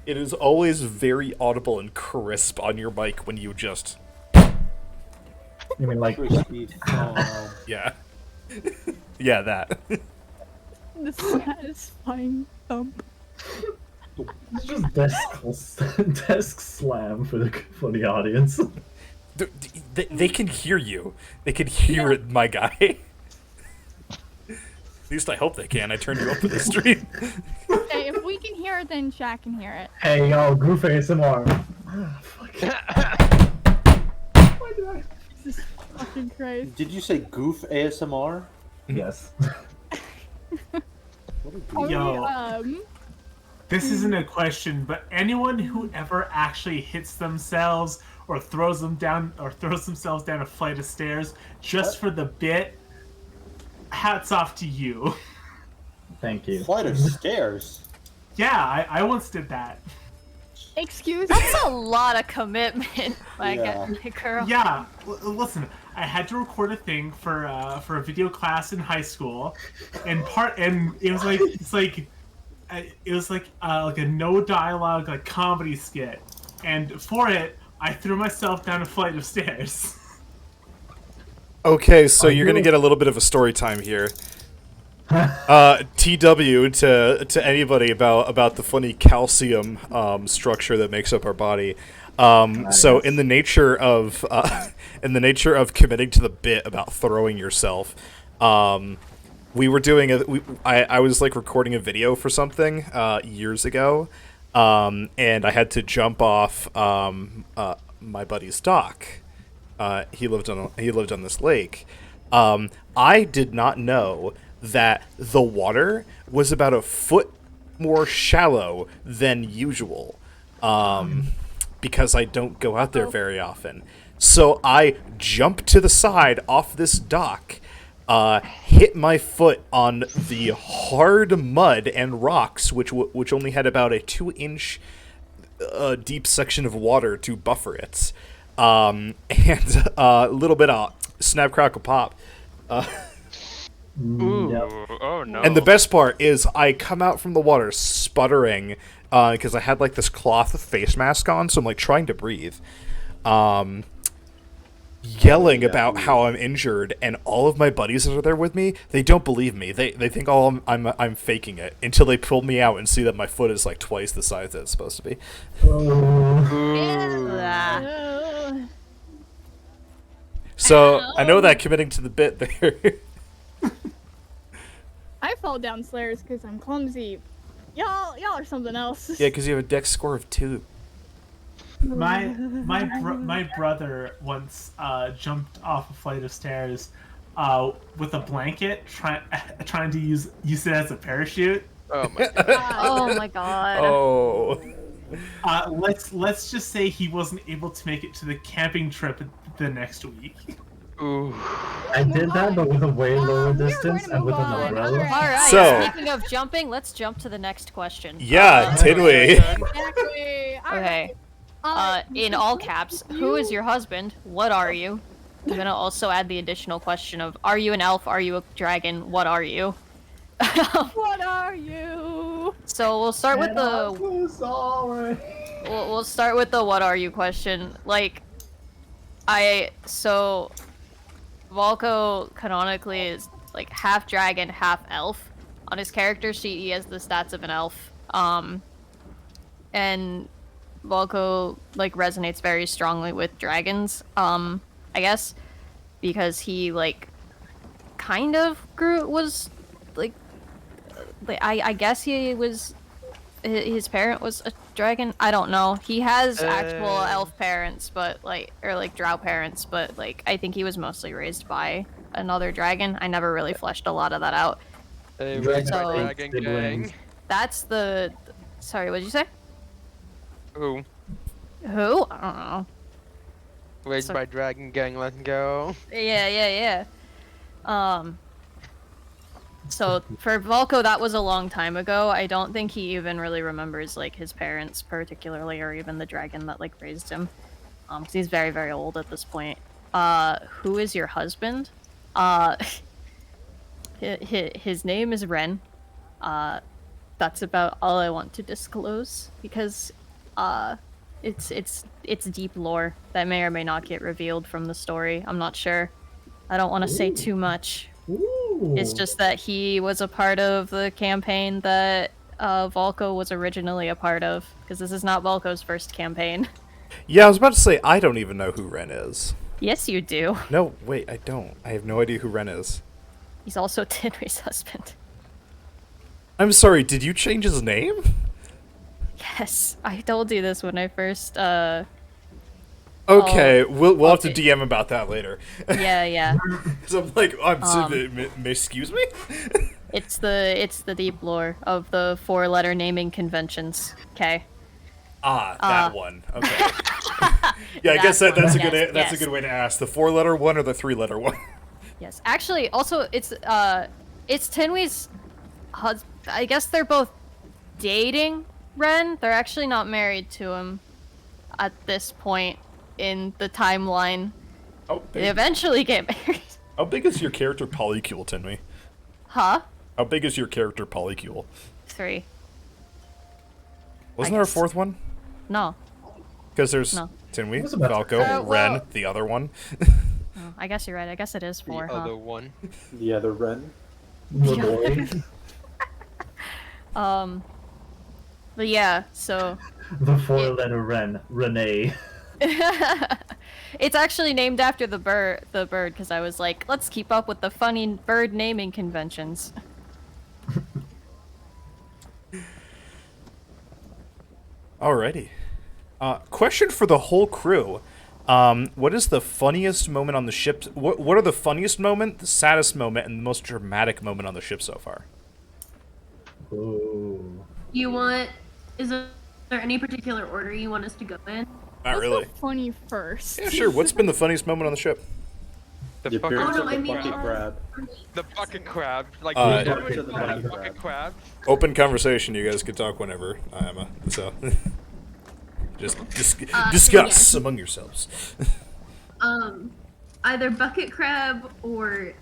It is always very audible and crisp on your mic when you just... You mean like Crispy foam. Yeah. Yeah, that. The satisfying thump. it's just desk slam for the audience. They can hear you. They can hear it, my guy. At least I hope they can. I turned you up for the stream. Hey, if we can hear it, then Shaq can hear it. Hey yo, goof ASMR. Fuck. Why did I? Jesus fucking Christ. Did you say goof ASMR? Yes. Yo. This isn't a question, but anyone who ever actually hits themselves or throws themselves down a flight of stairs just for the bit, hats off to you. Thank you. Flight of stairs. Yeah, I once did that. Excuse me. That's a lot of commitment, like Yeah. girl. Yeah, listen, I had to record a thing for a video class in high school, and it was like a no dialogue like comedy skit, and for it I threw myself down a flight of stairs. Okay, so you're gonna get a little bit of a story time here. TW to anybody about the funny calcium structure that makes up our body. So in the nature of committing to the bit about throwing yourself, we were doing I was like recording a video for something years ago, and I had to jump off my buddy's dock. He lived on this lake. I did not know that the water was about a foot more shallow than usual, because I don't go out there very often. So I jumped to the side off this dock, hit my foot on the hard mud and rocks, which only had about a 2-inch deep section of water to buffer it, and a little bit of snap, crackle, pop. Ooh. Yep. Oh no. And the best part is I come out from the water sputtering, because I had like this cloth face mask on, so I'm like trying to breathe, yelling about how I'm injured, and all of my buddies that are there with me, they don't believe me. They think I'm faking it until they pull me out and see that my foot is like twice the size that it's supposed to be. Ugh. So I know that committing to the bit there. I fall downstairs because I'm clumsy. Y'all are something else. Yeah, because you have a dex score of 2. My brother once jumped off a flight of stairs with a blanket, trying to use it as a parachute. Oh my god. Oh my god. Oh. Let's just say he wasn't able to make it to the camping trip the next week. Ooh. I did that, but with a way lower we are distance going to and with an move on. umbrella. Alright. Alright, So- speaking of jumping, let's jump to the next question. Yeah, did we? Exactly. Okay. In all caps, who is your husband? What are you? I'm gonna also add the additional question of, are you an elf? Are you a dragon? What are you? What are you? So we'll start with the we'll start with the what are you question. Like, Volko canonically is like half dragon, half elf. On his character sheet, he has the stats of an elf. And Volko like resonates very strongly with dragons. I guess because he like kind of was like I guess he was his parent was a dragon. I don't know. He has actual elf parents, but like drow parents, but like I think he was mostly raised by another dragon. I never really fleshed a lot of that out. Hey, Dragon so, siblings. Dragon Gang. That's the sorry, what'd you say? Ooh. Who? I don't know. Raised So- by Dragon Gang, let's go. Yeah. So for Volko, that was a long time ago. I don't think he even really remembers like his parents particularly, or even the dragon that like raised him. 'Cause he's very, very old at this point. Who is your husband? His name is Ren. That's about all I want to disclose because It's deep lore that may or may not get revealed from the story. I'm not sure. I don't want to say too much. Ooh. It's just that he was a part of the campaign that Volko was originally a part of, because this is not Volko's first campaign. Yeah, I was about to say, I don't even know who Ren is. Yes, you do. No, wait, I don't. I have no idea who Ren is. He's also Tinry's husband. I'm sorry, did you change his name? Yes, I told you this when I first, Okay, we'll have to okay. DM about that later. Yeah. So I'm like, excuse me? It's the deep lore of the 4-letter naming conventions. Okay. That one. Okay. Yeah, I guess that's a good that's a good way to ask. The 4-letter one or the 3-letter one? Yes. Actually, also it's Tinwy's husband. I guess they're both dating Ren. They're actually not married to him at this point in the timeline. Oh, They eventually get married. How big is your character polycule, Tinwy? Huh? How big is your character polycule? 3. Wasn't there a 4th one? No. Because there's No. Tinwy, was about Falco, well- Ren, the other one. Oh, I guess you're right. I guess it is 4, The huh? other one. The other Ren. The boy. But yeah, so The 4-letter Ren. Renee. it's actually named after the bird because I was like, let's keep up with the funny bird naming conventions. Alrighty. Question for the whole crew. What is the funniest moment on the ship? What are the funniest moment, the saddest moment, and the most dramatic moment on the ship so far? Ooh. Is there any particular order you want us to go in? Not Let's really. go funny first. Yeah, sure. What's been the funniest moment on the ship? The The fucking appearance Oh, of no, the I mean, bucket crab. the bucket crabs. Like Uh, the Appearance of the bucket bucket crab. crabs. Open conversation. You guys can talk whenever, Emma. So, just discuss yes. among yourselves. Either bucket crab or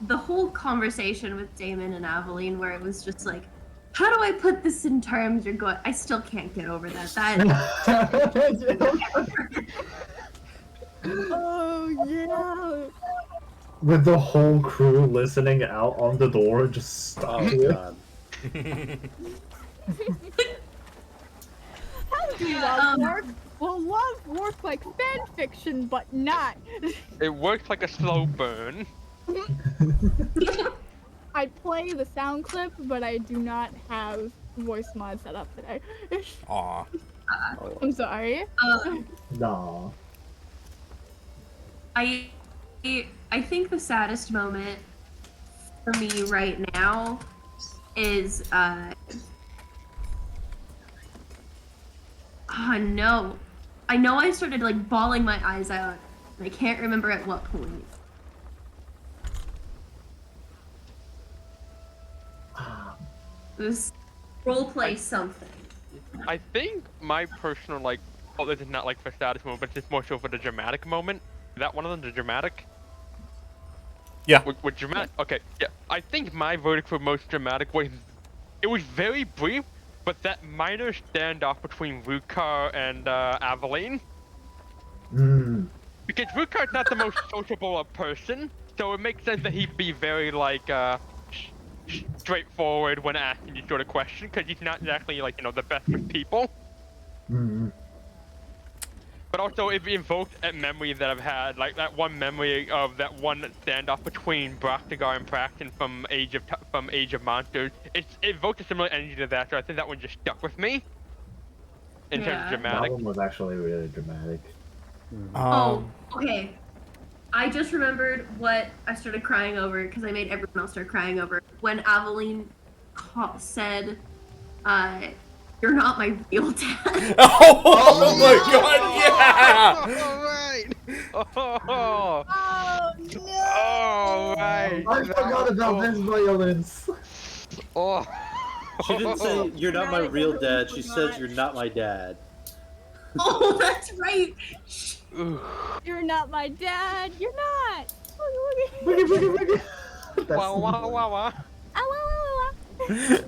the whole conversation with Damon and Aveline, where it was just like, how do I put this in terms? You're going. I still can't get over that. Oh yeah. With the whole crew listening out on the door, just stop Oh it. god. How do love work? Well, love works like fan fiction, but not. It works like a slow burn. I play the sound clip, but I do not have voice mod set up today. Aw. I'm sorry. Nah. I think the saddest moment for me right now is oh no. I know I started like bawling my eyes out. I can't remember at what point. This roleplay something. I think my personal this is not like for saddest moment, but it's more so for the dramatic moment. Is that one of them, the dramatic? Yeah. With dramatic? Okay, yeah. I think my verdict for most dramatic was, it was very brief, but that minor standoff between Rukar and Aveline. Mm. Because Rukar's not the most sociable person, so it makes sense that he'd be very straightforward when asking you sort of question, because he's not exactly the best with people. Mm. But also, it invoked a memory that I've had, like that one memory of that one standoff between Broctigar and Praxton from Age of Monsters. It evoked a similar energy to that, so I think that one just stuck with me. In terms of Yeah. dramatic. That one was actually really dramatic. Oh, okay. I just remembered what I started crying over because I made everyone else start crying over when Aveline said, "You're not my real dad." Oh my god, yeah! Alright! Oh, Oh no! alright! I forgot about this violence. Oh. She didn't say you're not my real dad. She says you're not my dad. Oh, that's right. You're not my dad. You're not. That's Wow, wow, wow, wow. Ah, wah, wah, wah, wah.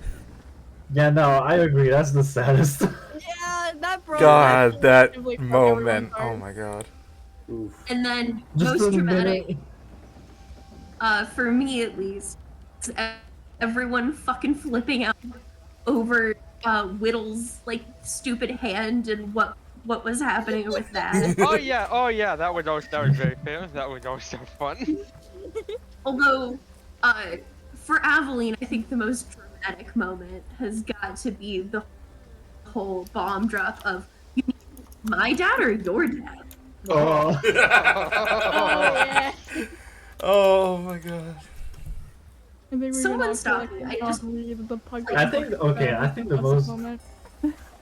Yeah, no, I agree. That's the saddest. Yeah, that Bro, God, that collectively broke moment. everyone's Oh heart. my god. Oof. And then Just most a dramatic, minute. for me at least, is everyone fucking flipping out over Whittle's like stupid hand and what was happening with that. Oh yeah, that was very famous. That was also fun. Although, for Aveline, I think the most dramatic moment has got to be the whole bomb drop of "You mean my dad or your dad?" Oh. Oh yeah. Oh my god. I think we're Someone gonna stop have to, me. like, I just- read the pug. I think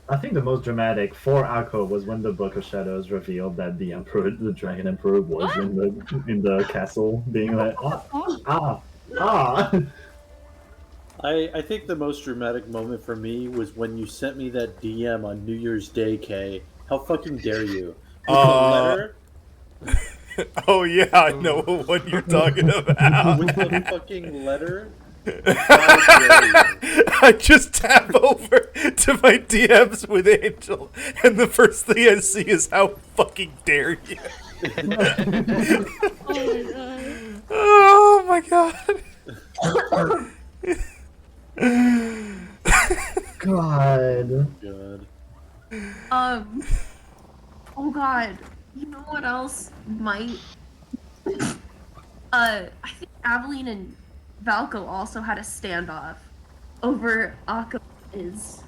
I think the most dramatic for Akko was when the Book of Shadows revealed that the Emperor, the Dragon Emperor, was in the castle, being like, ah. I think the most dramatic moment for me was when you sent me that DM on New Year's Day, Kay. How fucking dare you? With the letter, Oh yeah, I know what you're talking about. with the fucking letter. How dare you? I just tap over to my DMs with Angel, and the first thing I see is how fucking dare you. Oh my god. Oh my god. God. God. Oh god. You know what else might? I think Aveline and Valko also had a standoff over Akko is.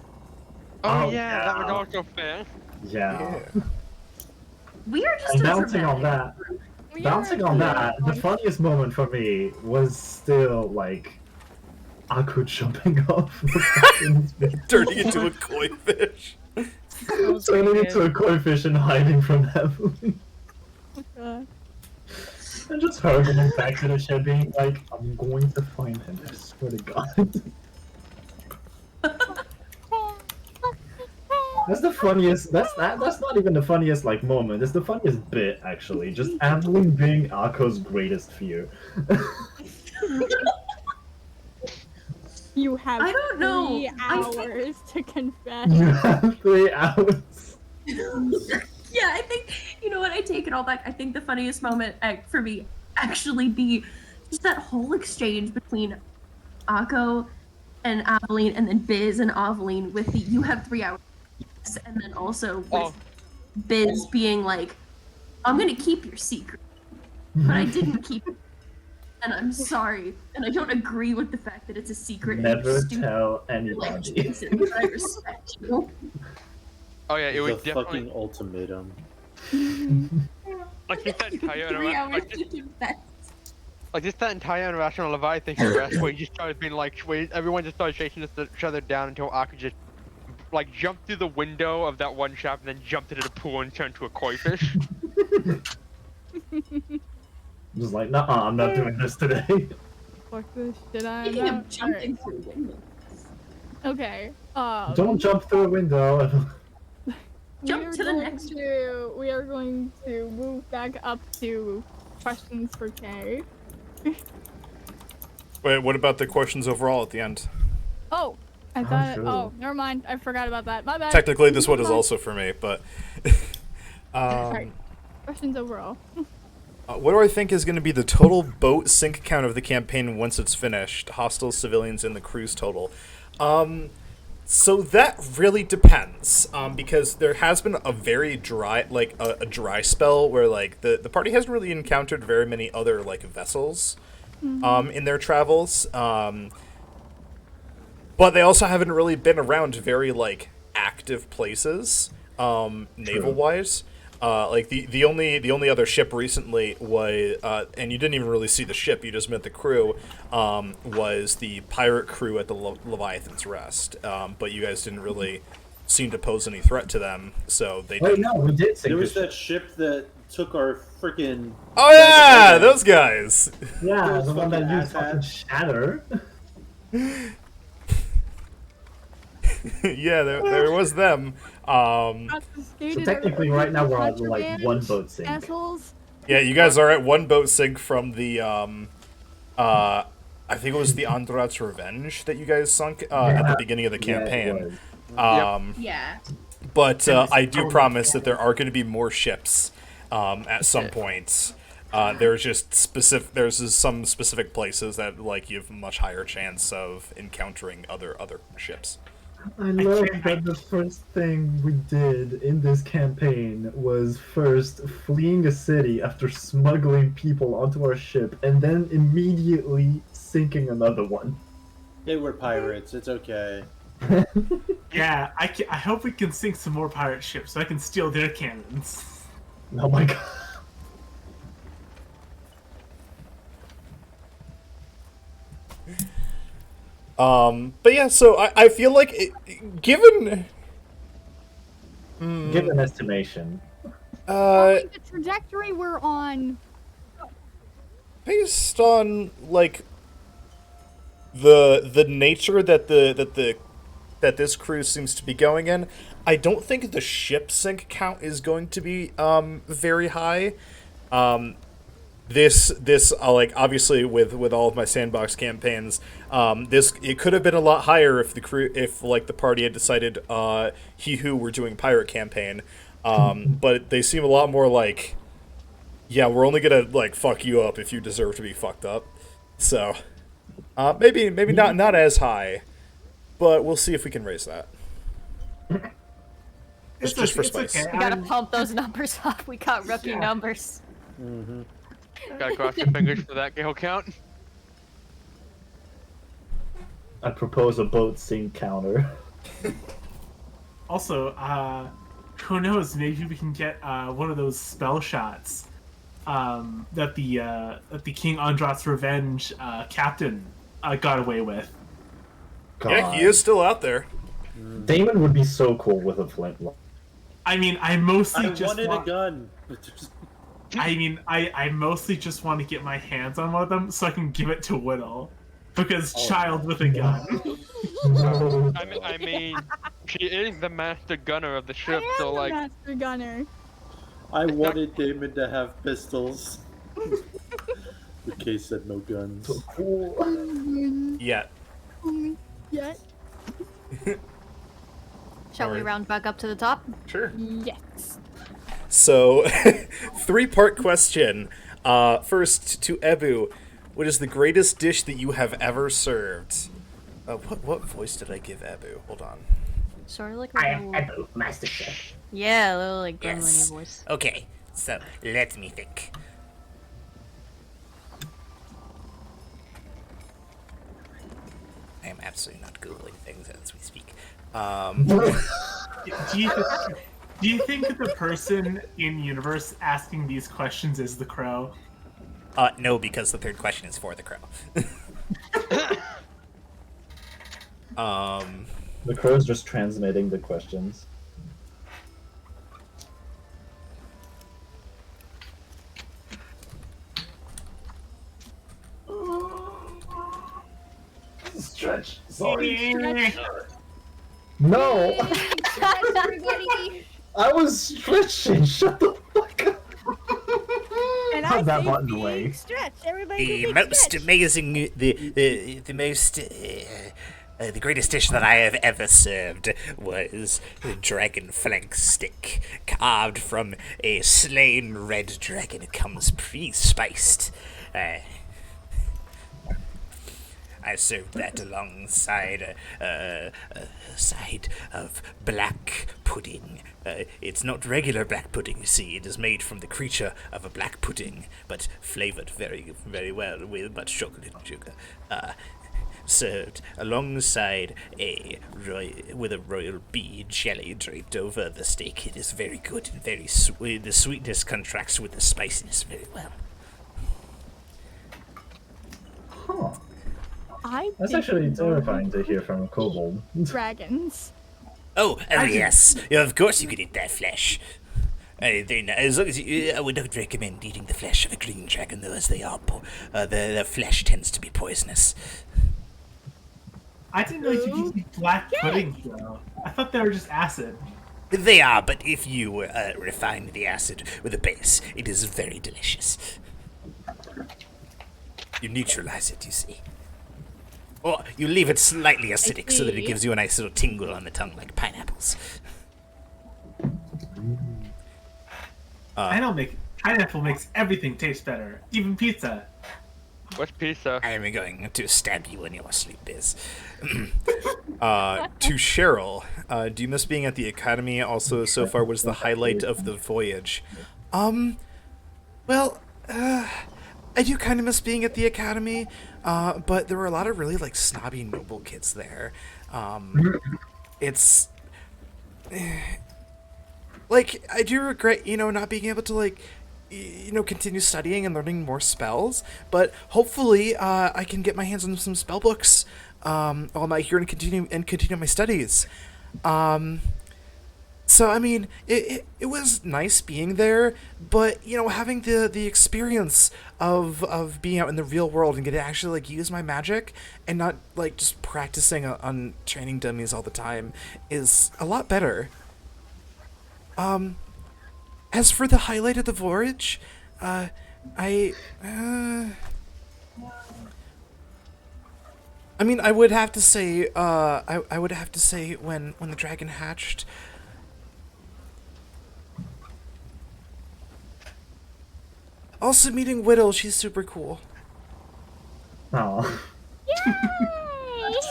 Oh, Oh, yeah, that was yeah. also fair. Yeah. We are just And a bouncing on dramatic that, group. We bouncing are on actually that, the going- funniest moment for me was still like Akko jumping off the fucking Turning into a koi fish. was turning pretty into a koi fish and hiding from Evelyn. God. And just her going back to the shed being like, I'm going to find him, I swear to God. That's the funniest, that's not even the funniest like moment, it's the funniest bit actually. Just Evelyn being Akko's greatest fear. You have I don't know. 3 I think- hours to confess. You have 3 hours. Yeah, I think you know what. I take it all back. I think the funniest moment for me actually be just that whole exchange between Akko and Aveline, and then Biz and Aveline with the "you have 3 hours," and then also with Oh. Biz being like, "I'm gonna keep your secret, but I didn't keep it, and I'm sorry, and I don't agree with the fact that it's a secret." Never and stupid tell like anybody. reasons, but I respect you. Oh yeah, it was The definitely fucking ultimatum. like just that entire 3 hours like, to confess. like just that entire irrational Leviathan arrest where you just started being like, where everyone just started chasing each other down until Aku just like jumped through the window of that one shop and then jumped into the pool and turned to a koi fish. Just like, nah, I'm not doing this today. Fuck this shit. I'm Speaking out. of jumping through windows. Okay. Don't jump through a window. Jump we are to the going next We are going to move back up to questions for Kay. Wait, what about the questions overall at the end? Oh, I thought. true. Oh, never mind. I forgot about that. My bad. Technically, this one is Never mind. also for me, but Sorry. Questions overall. what do I think is going to be the total boat sink count of the campaign once it's finished? Hostile, civilians, and the crew's total. So that really depends, because there has been a very dry, like a dry spell where like the party hasn't really encountered very many other like vessels, in their travels. But they also haven't really been around very like active places, naval wise. Like the only other ship recently was, and you didn't even really see the ship, you just met the crew, was the pirate crew at the Leviathan's Rest. But you guys didn't really seem to pose any threat to them, so they Wait, didn't. no, we did sink There was the that ship that took our freaking. Oh yeah, those guys. Yeah, Those the one that fucking used fucking asshats. shatter. Yeah, there was them. So technically, right now we're on like one boat sink. Assholes. Yeah, you guys are at one boat sink from the I think it was the Andrat's Revenge that you guys sunk at the beginning of the Yeah, it campaign. was. Yeah. but And I do it's promise that there are going to be more ships at some point. There's just some specific places that like you have a much higher chance of encountering other ships. I love that the first thing we did in this campaign was first fleeing a city after smuggling people onto our ship and then immediately sinking another one. They were pirates. It's okay. Yeah, I hope we can sink some more pirate ships so I can steal their cannons. Oh my god. But yeah, so I feel like given Give an estimation. The trajectory we're on. based on like the nature that this cruise seems to be going in, I don't think the ship sink count is going to be very high. This like obviously with all of my sandbox campaigns, it could have been a lot higher if like the party had decided he who were doing pirate campaign, but they seem a lot more like, yeah, we're only gonna like fuck you up if you deserve to be fucked up. So maybe not as high, but we'll see if we can raise that. It's just for it's spice. okay. We gotta pump those numbers up. We got rookie numbers. Gotta cross your fingers for that kill count. I propose a boat sink counter. Also, who knows? Maybe we can get one of those spell shots that the King Andrat's Revenge captain got away with. God. Yeah, he is still out there. Damon would be so cool with a flintlock. I mean, I mostly just wanted want... a gun. I mean, I mostly just want to get my hands on one of them so I can give it to Whittle. Because child with a gun. No. I mean, she is the master gunner of the ship, I am so the like, master gunner. I wanted Damon to have pistols. The case said no guns. Yeah. Yes. Shall we round back up to the top? Sure. Yes. So, 3-part question. First, to Ebu, what is the greatest dish that you have ever served? What voice did I give Ebu? Hold on. Sort of like a little... Ebu, Master Chef. Yeah, a little like gremlin Yes. voice. Okay, so let me think. I am absolutely not Googling things as we speak. Do you think that the person in universe asking these questions is the crow? No, because the third question is for the crow. The crow's just transmitting the questions. Stretch. Sorry. No! Everybody. I was stretching. Shut the fuck up. And Put I that say button big away. stretch. Everybody do The big most stretch. amazing, the greatest dish that I have ever served was a dragon flank stick, carved from a slain red dragon. It comes pre-spiced. I served that alongside a side of black pudding. It's not regular black pudding, you see. It is made from the creature of a black pudding, but flavored very, very well with much chocolate and sugar. Served alongside with a royal bee jelly draped over the steak. It is very good and very sweet. The sweetness contrasts with the spiciness very well. Huh. I That's think actually we terrifying to hear from a kobold. dragons. Oh yes. Yeah, of course you can eat that flesh. As long as I would not recommend eating the flesh of a green dragon, though, as they are their flesh tends to be poisonous. I didn't know you could eat black puddings, though. I thought they were just acid. They are, but if you refine the acid with a base, it is very delicious. You neutralize it, you see. Or you leave it slightly acidic so that it see. gives you a nice little tingle on the tongue like pineapples. Pineapple makes everything taste better, even pizza. What's pizza? I am going to stab you in your sleep, Biz. To Cheryl, do you miss being at the academy? Also, so far, what is the highlight of the voyage? Well, I do kind of miss being at the academy, but there were a lot of really, like, snobby noble kids there. It's... like, I do regret, not being able to, like, continue studying and learning more spells, but hopefully, I can get my hands on some spell books, while I'm out here and continue my studies. So, I mean, it was nice being there, but, having the experience of being out in the real world and getting to actually, like, use my magic and not, like, just practicing on training dummies all the time is a lot better. As for the highlight of the voyage, I mean, I would have to say, I would have to say when the dragon hatched. Also meeting Whittle, she's super cool. Oh.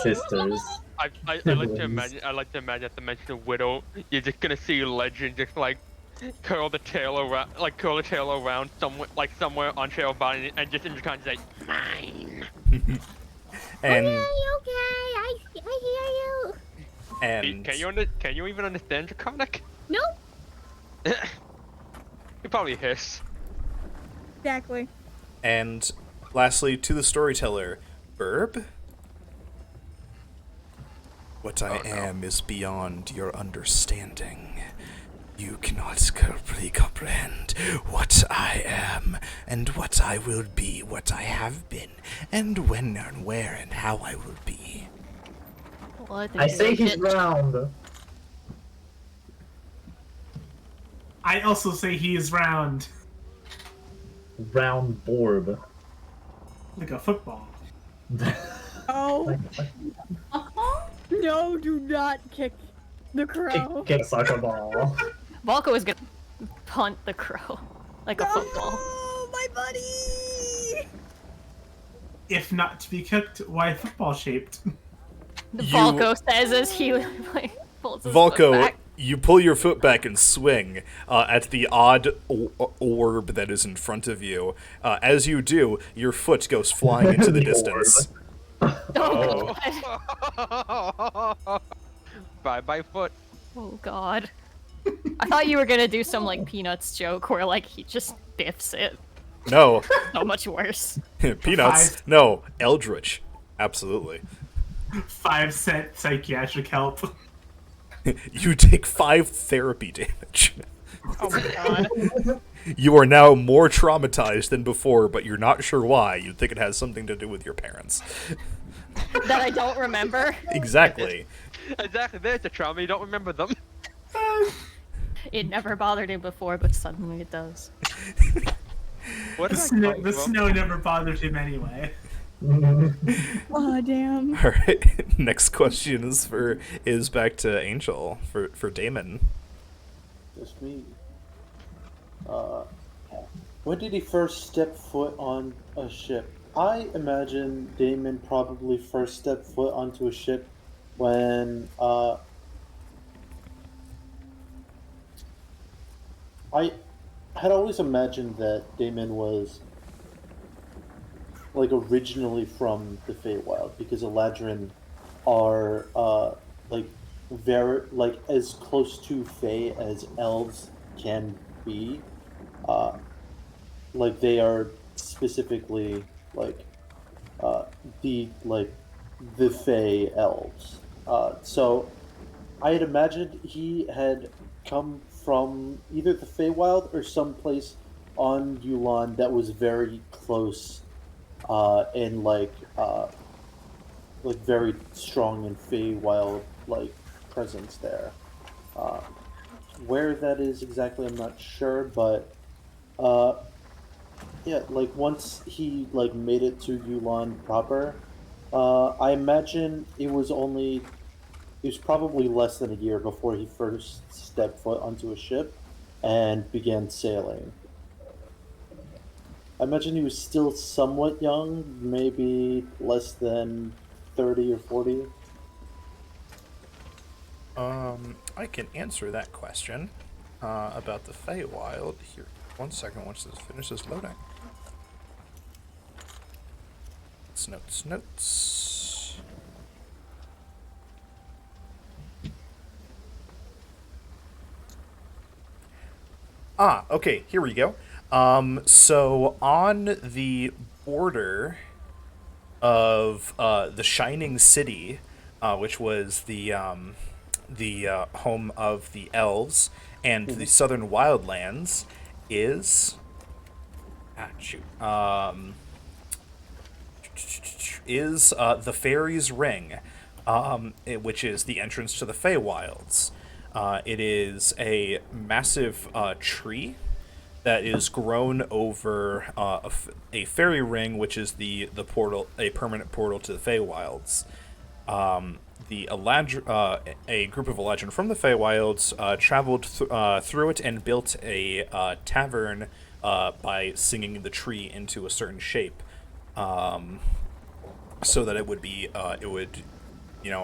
Sisters. I like to imagine. I like to imagine at the mention of Widow, you're just gonna see Legend just like curl the tail around somewhere on Cheryl's body and just in the kind of say mine. And okay, I hear you. and Can you even understand Draconic? Nope. You probably hiss. Exactly. and lastly, to the storyteller, Burb. What I am is beyond your understanding. You cannot fully comprehend what I am, and what I will be, what I have been, and when and where and how I will be. Well, I say he's round. I also say he is round. Round borb. Like a football. Oh. No, do not kick the crow. Kick a soccer ball. Volko is gonna punt the crow like a football. Oh, my buddy! If not to be cooked, why football shaped? Volko says as he like pulls his foot Volko, back. you pull your foot back and swing at the odd orb that is in front of you. As you do, your foot goes flying into the distance. Oh, God. Bye foot. Oh God. I thought you were gonna do some like Peanuts joke where like he just biffs it. No. So much worse. Peanuts? No. Eldritch. Absolutely. 5-cent psychiatric help. You take 5 therapy damage. Oh my God. You are now more traumatized than before, but you're not sure why. You think it has something to do with your parents. That I don't remember. Exactly. Exactly. There's a trauma. You don't remember them. It never bothered him before, but suddenly it does. What The snow never bothered him anyway. Oh, damn. All right. Next question is back to Angel for Damon. Just me. When did he first step foot on a ship? I imagine Damon probably first stepped foot onto a ship when I had always imagined that Damon was like originally from the Feywild because Eladrin are like very like as close to Fey as elves can be. Like they are specifically like the Fey elves. So I had imagined he had come from either the Feywild or someplace on Yulon that was very close and like very strong in Feywild like presence there. Where that is exactly, I'm not sure, but yeah, like once he like made it to Yulon proper, I imagine it was probably less than a year before he first stepped foot onto a ship. and began sailing. I imagine he was still somewhat young, maybe less than 30 or 40. I can answer that question about the Feywild. Here, 1 second, once this finishes loading. Notes. Okay, here we go. So on the border of the Shining City, which was the home of the elves and the Southern Wildlands, is the Fairies Ring, which is the entrance to the Feywilds. It is a massive tree that is grown over a fairy ring, which is the portal, a permanent portal to the Feywilds. A group of Eladrin from the Feywilds traveled through it and built a tavern by singing the tree into a certain shape, so that it would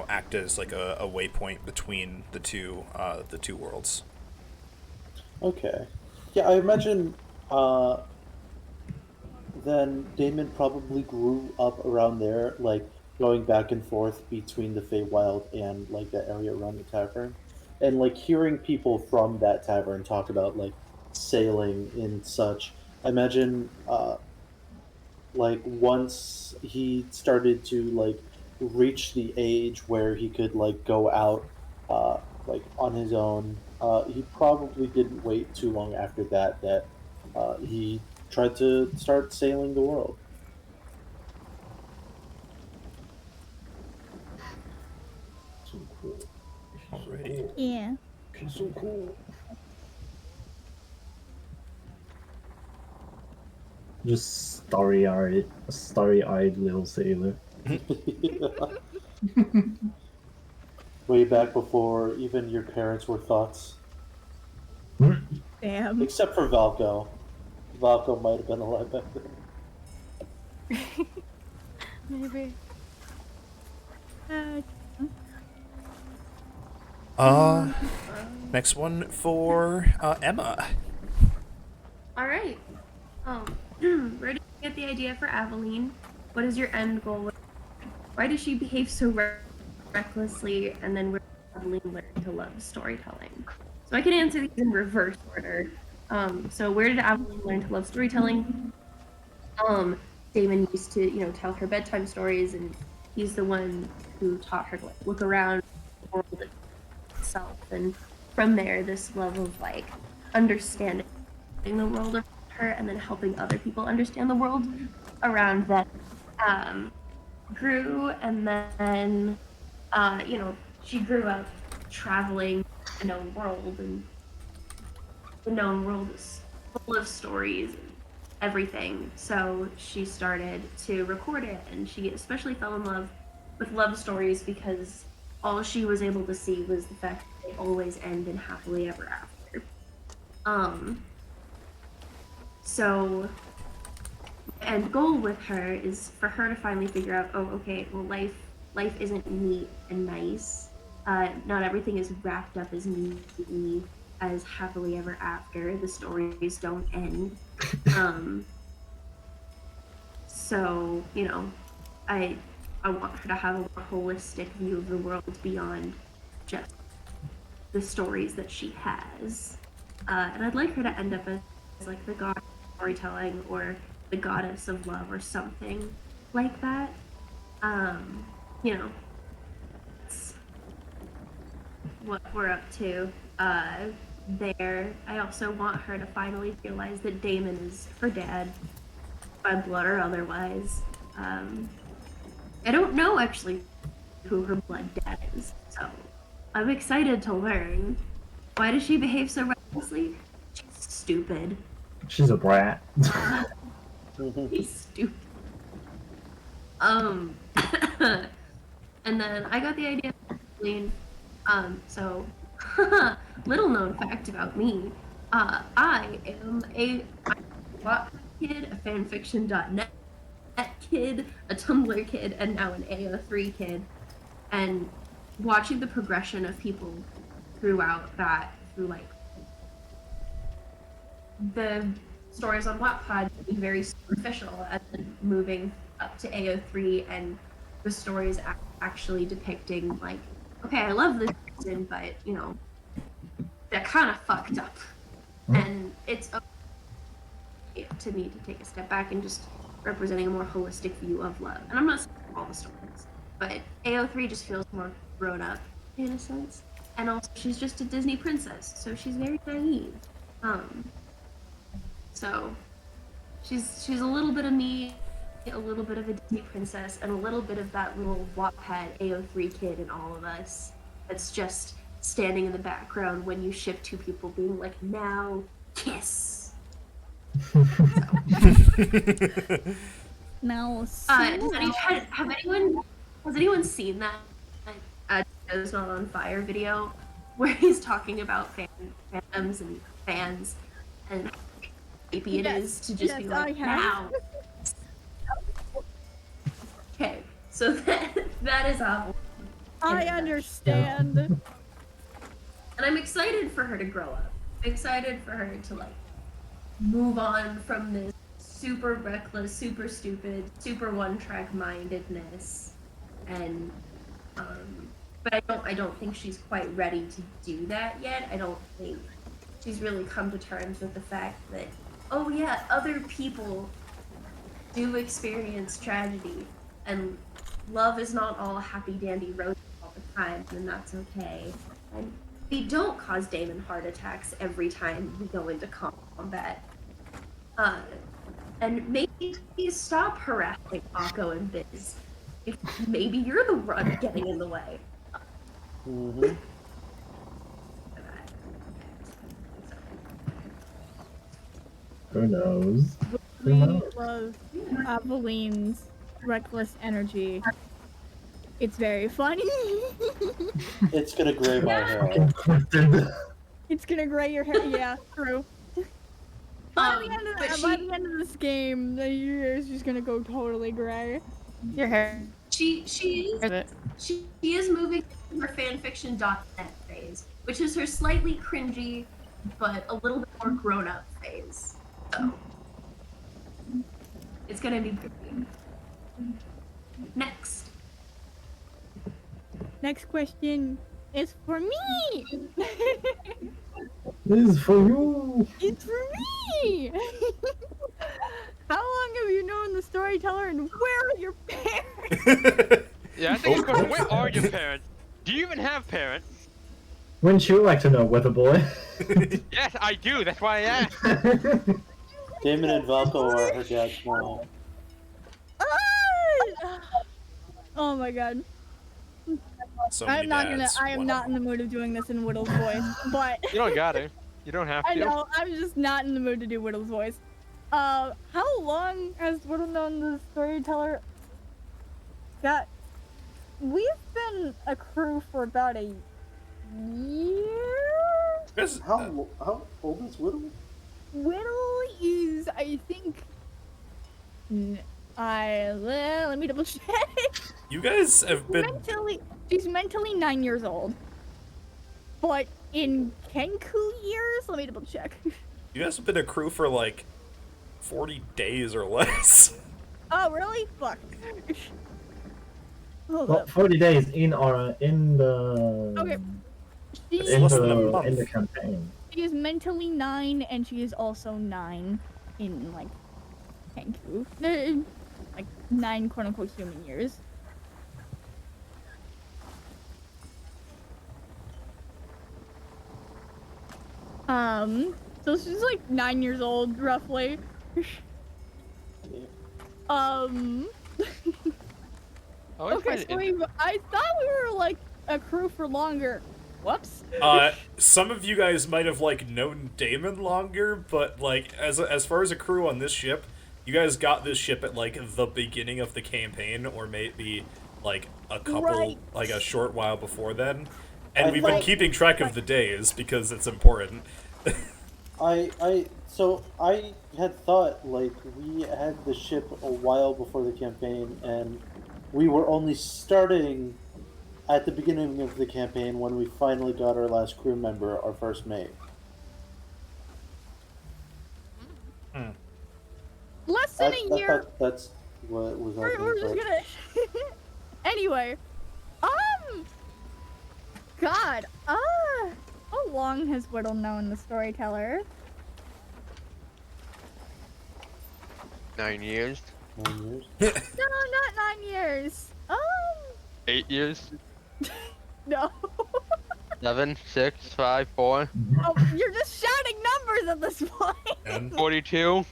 act as like a waypoint between the two worlds. Okay. Yeah, I imagine then Damon probably grew up around there, like going back and forth between the Feywild and like the area around the tavern. And like hearing people from that tavern talk about like sailing and such. I imagine like once he started to like reach the age where he could like go out like on his own, he probably didn't wait too long after that he tried to start sailing the world. So cool. She's so Alrighty. cool. Yeah. She's so cool. Just starry-eyed little sailor. Way back before even your parents were thoughts, Damn. except for Valko. Valko might have been alive back then. Maybe. Next one for Emma. All right. Where did you get the idea for Aveline? What is your end goal? Why does she behave so recklessly? And then where did Aveline learn to love storytelling? So I can answer these in reverse order. So where did Aveline learn to love storytelling? Damon used to, tell her bedtime stories, and he's the one who taught her to like look around the world itself. And from there, this love of like understanding the world around her and then helping other people understand the world around them grew. And then, she grew up traveling the known world, and the known world is full of stories and everything. So she started to record it, and she especially fell in love with love stories because all she was able to see was the fact that they always end in happily ever after. So the end goal with her is for her to finally figure out, oh, okay, well, life isn't neat and nice. Not everything is wrapped up as neatly as happily ever after. The stories don't end. So, I want her to have a more holistic view of the world beyond just the stories that she has. And I'd like her to end up as like the god of storytelling or the goddess of love or something like that. That's what we're up to there. I also want her to finally realize that Damon is her dad, by blood or otherwise. I don't know actually who her blood dad is, so I'm excited to learn. Why does she behave so recklessly? She's stupid. She's a brat. She's stupid. And then I got the idea of Lean. So little known fact about me. I am a Wattpad kid, a fanfiction.net kid, a Tumblr kid, and now an AO3 kid. And watching the progression of people throughout that, through like the stories on Wattpad being very superficial, and then moving up to AO3 and the stories actually depicting like, okay, I love this person, but you know, they're kind of fucked up, and it's okay to me to take a step back and just representing a more holistic view of love. And I'm not saying all the stories, but AO3 just feels more grown up in a sense, and also she's just a Disney princess, so she's very naive. So she's a little bit of me, a little bit of a Disney princess, and a little bit of that little Wattpad AO3 kid in all of us that's just standing in the background when you ship two people being like, now kiss. Now, has anyone seen that Joe's Not on Fire video where he's talking about fandoms and fans and how creepy it is to just be like, now. Okay, so that is awful. I understand. And I'm excited for her to grow up. I'm excited for her to like move on from this super reckless, super stupid, super one-track mindedness, and but I don't think she's quite ready to do that yet. I don't think she's really come to terms with the fact that, oh yeah, other people do experience tragedy, and love is not all happy dandy roses all the time, and that's okay. And we don't cause Damon heart attacks every time we go into combat. And maybe stop harassing Akko and Biz. If maybe you're the one getting in the way. Mm-hmm. Who knows? We love Aveline's reckless energy. It's very funny. It's gonna gray my hair. It's gonna gray your hair. Yeah, true. By the end of this game, the hair is just gonna go totally gray. Your hair. She is moving to her fanfiction.net phase, which is her slightly cringy, but a little bit more grown up phase. So it's gonna be pretty. Next question is for me. This is for you. It's for me. How long have you known the storyteller, and where are your parents? Yeah, I think it's question, where are your parents? Do you even have parents? Wouldn't you like to know, Weather Boy? Yes, I do. That's why I asked. Damon and Valko are her dad's mom. Oh my god. So I many am dads, one not of in the mood of doing this in Whittle's voice, but You don't got to. You don't have to. I know, I'm just not in the mood to do Whittle's voice. How long has Whittle known the storyteller? We've been a crew for about a year? How old is Whittle? Whittle is, I think... let me double check. You guys have been... She's mentally 9 years old. But in Kenku years, let me double check. You guys have been a crew for like 40 days or less. Oh, really? Fuck. Hold Well, up. 40 days in the Okay. in the campaign. She is mentally 9, and she is also 9 in like Kenku. Like 9 quote unquote human years. So she's like 9 years old, roughly. Oh, Okay, so I thought we were like a crew for longer. Whoops. Some of you guys might have like known Damon longer, but like as far as a crew on this ship, you guys got this ship at like the beginning of the campaign, or maybe like a couple, like a short while before then. And we've been keeping track of the days because it's important. So I had thought like we had the ship a while before the campaign, and we were only starting at the beginning of the campaign when we finally got our last crew member, our first mate. Less than a year. That's what was happening. We're just gonna. Anyway, God, how long has Whittle known the storyteller? 9 years. 9 years. No, not 9 years. 8 years. No. 7, 6, 5, 4. Oh, you're just shouting numbers at this point. 42.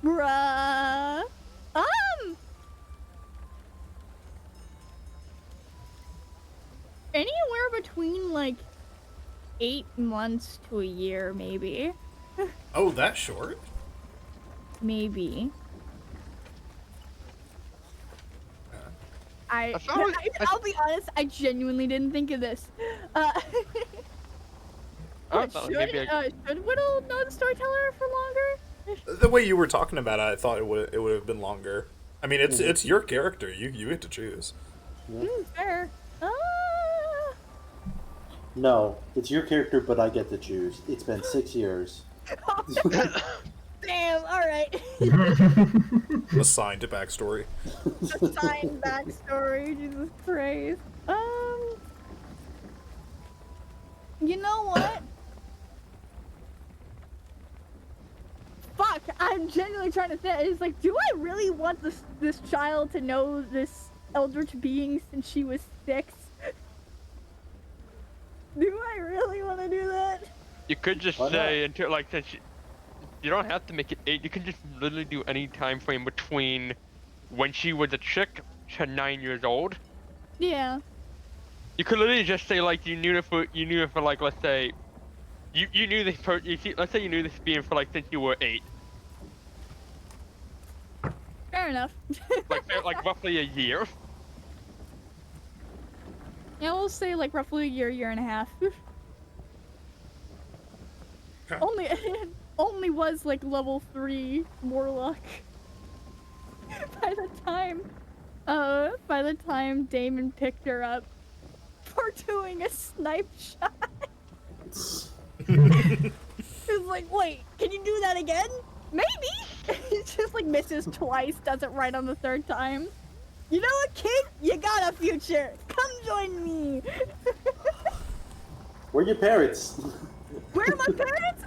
Bruh. Anywhere between like 8 months to a year, maybe. Oh, that short? Maybe. I'll be honest, I genuinely didn't think of this. Should Whittle know the storyteller for longer? The way you were talking about it, I thought it would have been longer. I mean, it's your character. You get to choose. Fair. No, it's your character, but I get to choose. It's been 6 years. Damn, alright. Assigned to backstory. Assigned backstory, Jesus Christ. You know what? Fuck, I'm genuinely trying to think. It's like, do I really want this child to know this eldritch being since she was 6? Do I really want to do that? You could just say until like since you don't have to make it 8. You can just literally do any time frame between when she was a chick to 9 years old. Yeah. You could literally just say like you knew it for like, let's say you knew this let's say you knew this being for like since you were 8. Fair enough. like roughly a year. Yeah, we'll say like roughly a year and a half. Only was like level 3 warlock. By the time Damon picked her up for doing a snipe shot. He was like, wait, can you do that again? Maybe! He just like misses twice, does it right on the 3rd time. You know what, kid? You got a future. Come join me. Where are your parents? Where are my parents?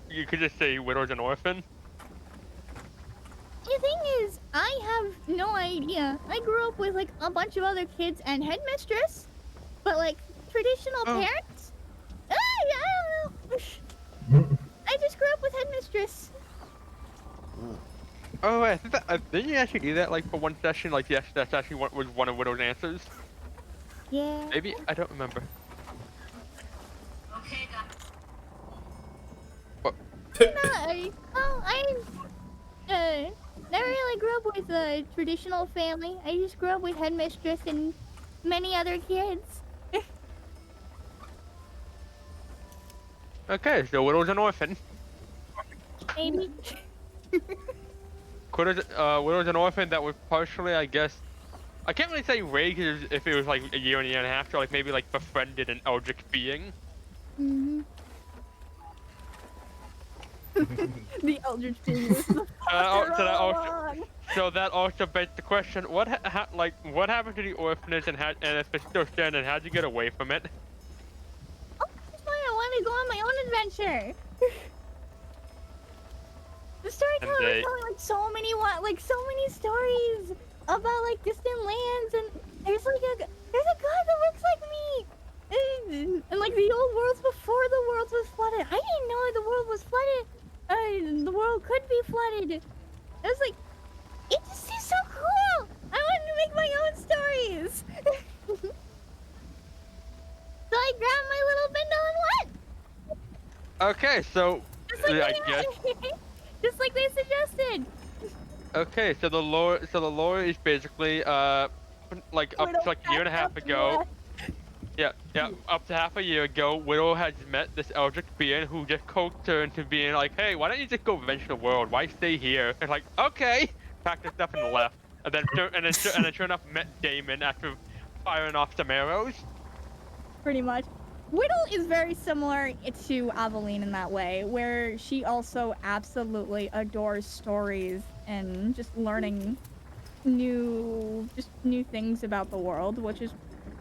You could just say widow's an orphan. The thing is, I have no idea. I grew up with like a bunch of other kids and headmistress, but like traditional parents? Yeah, I don't know. I just grew up with headmistress. Oh, I think that didn't you actually do that like for one session? Like yes, that's actually was one of Widow's answers. Yeah. Maybe I don't remember. Okay, guys. I never really grew up with a traditional family. I just grew up with headmistress and many other kids. Okay, so Widow's an orphan. Maybe. Widow's an orphan that was partially, I guess, I can't really say raised if it was like a year and a half, or like maybe like befriended an eldritch being. Mm-hmm. The eldritch being was the so that also begs the question: what what happened to the orphanage, and if it's still standing, how'd you get away from it? Oh, that's why I want to go on my own adventure. The storyteller was telling like so many stories about like distant lands, and there's a god that looks like me, and like the old worlds before the world was flooded. I didn't know the world was flooded. The world could be flooded. I was like, it just is so cool. I wanted to make my own stories. So I grabbed my little bindle and went. Okay, so I guess. Just like they suggested. Okay, so the lore is basically like up to like a year and a half ago. Yeah. Up to half a year ago, Widow has met this eldritch being who just coaxed her into being like, "Hey, why don't you just go avenge the world? Why stay here?" It's like, "Okay," packed her stuff and left. And then, sure enough, met Damon after firing off some arrows. Pretty much. Whittle is very similar to Aveline in that way, where she also absolutely adores stories and just learning new things about the world, which is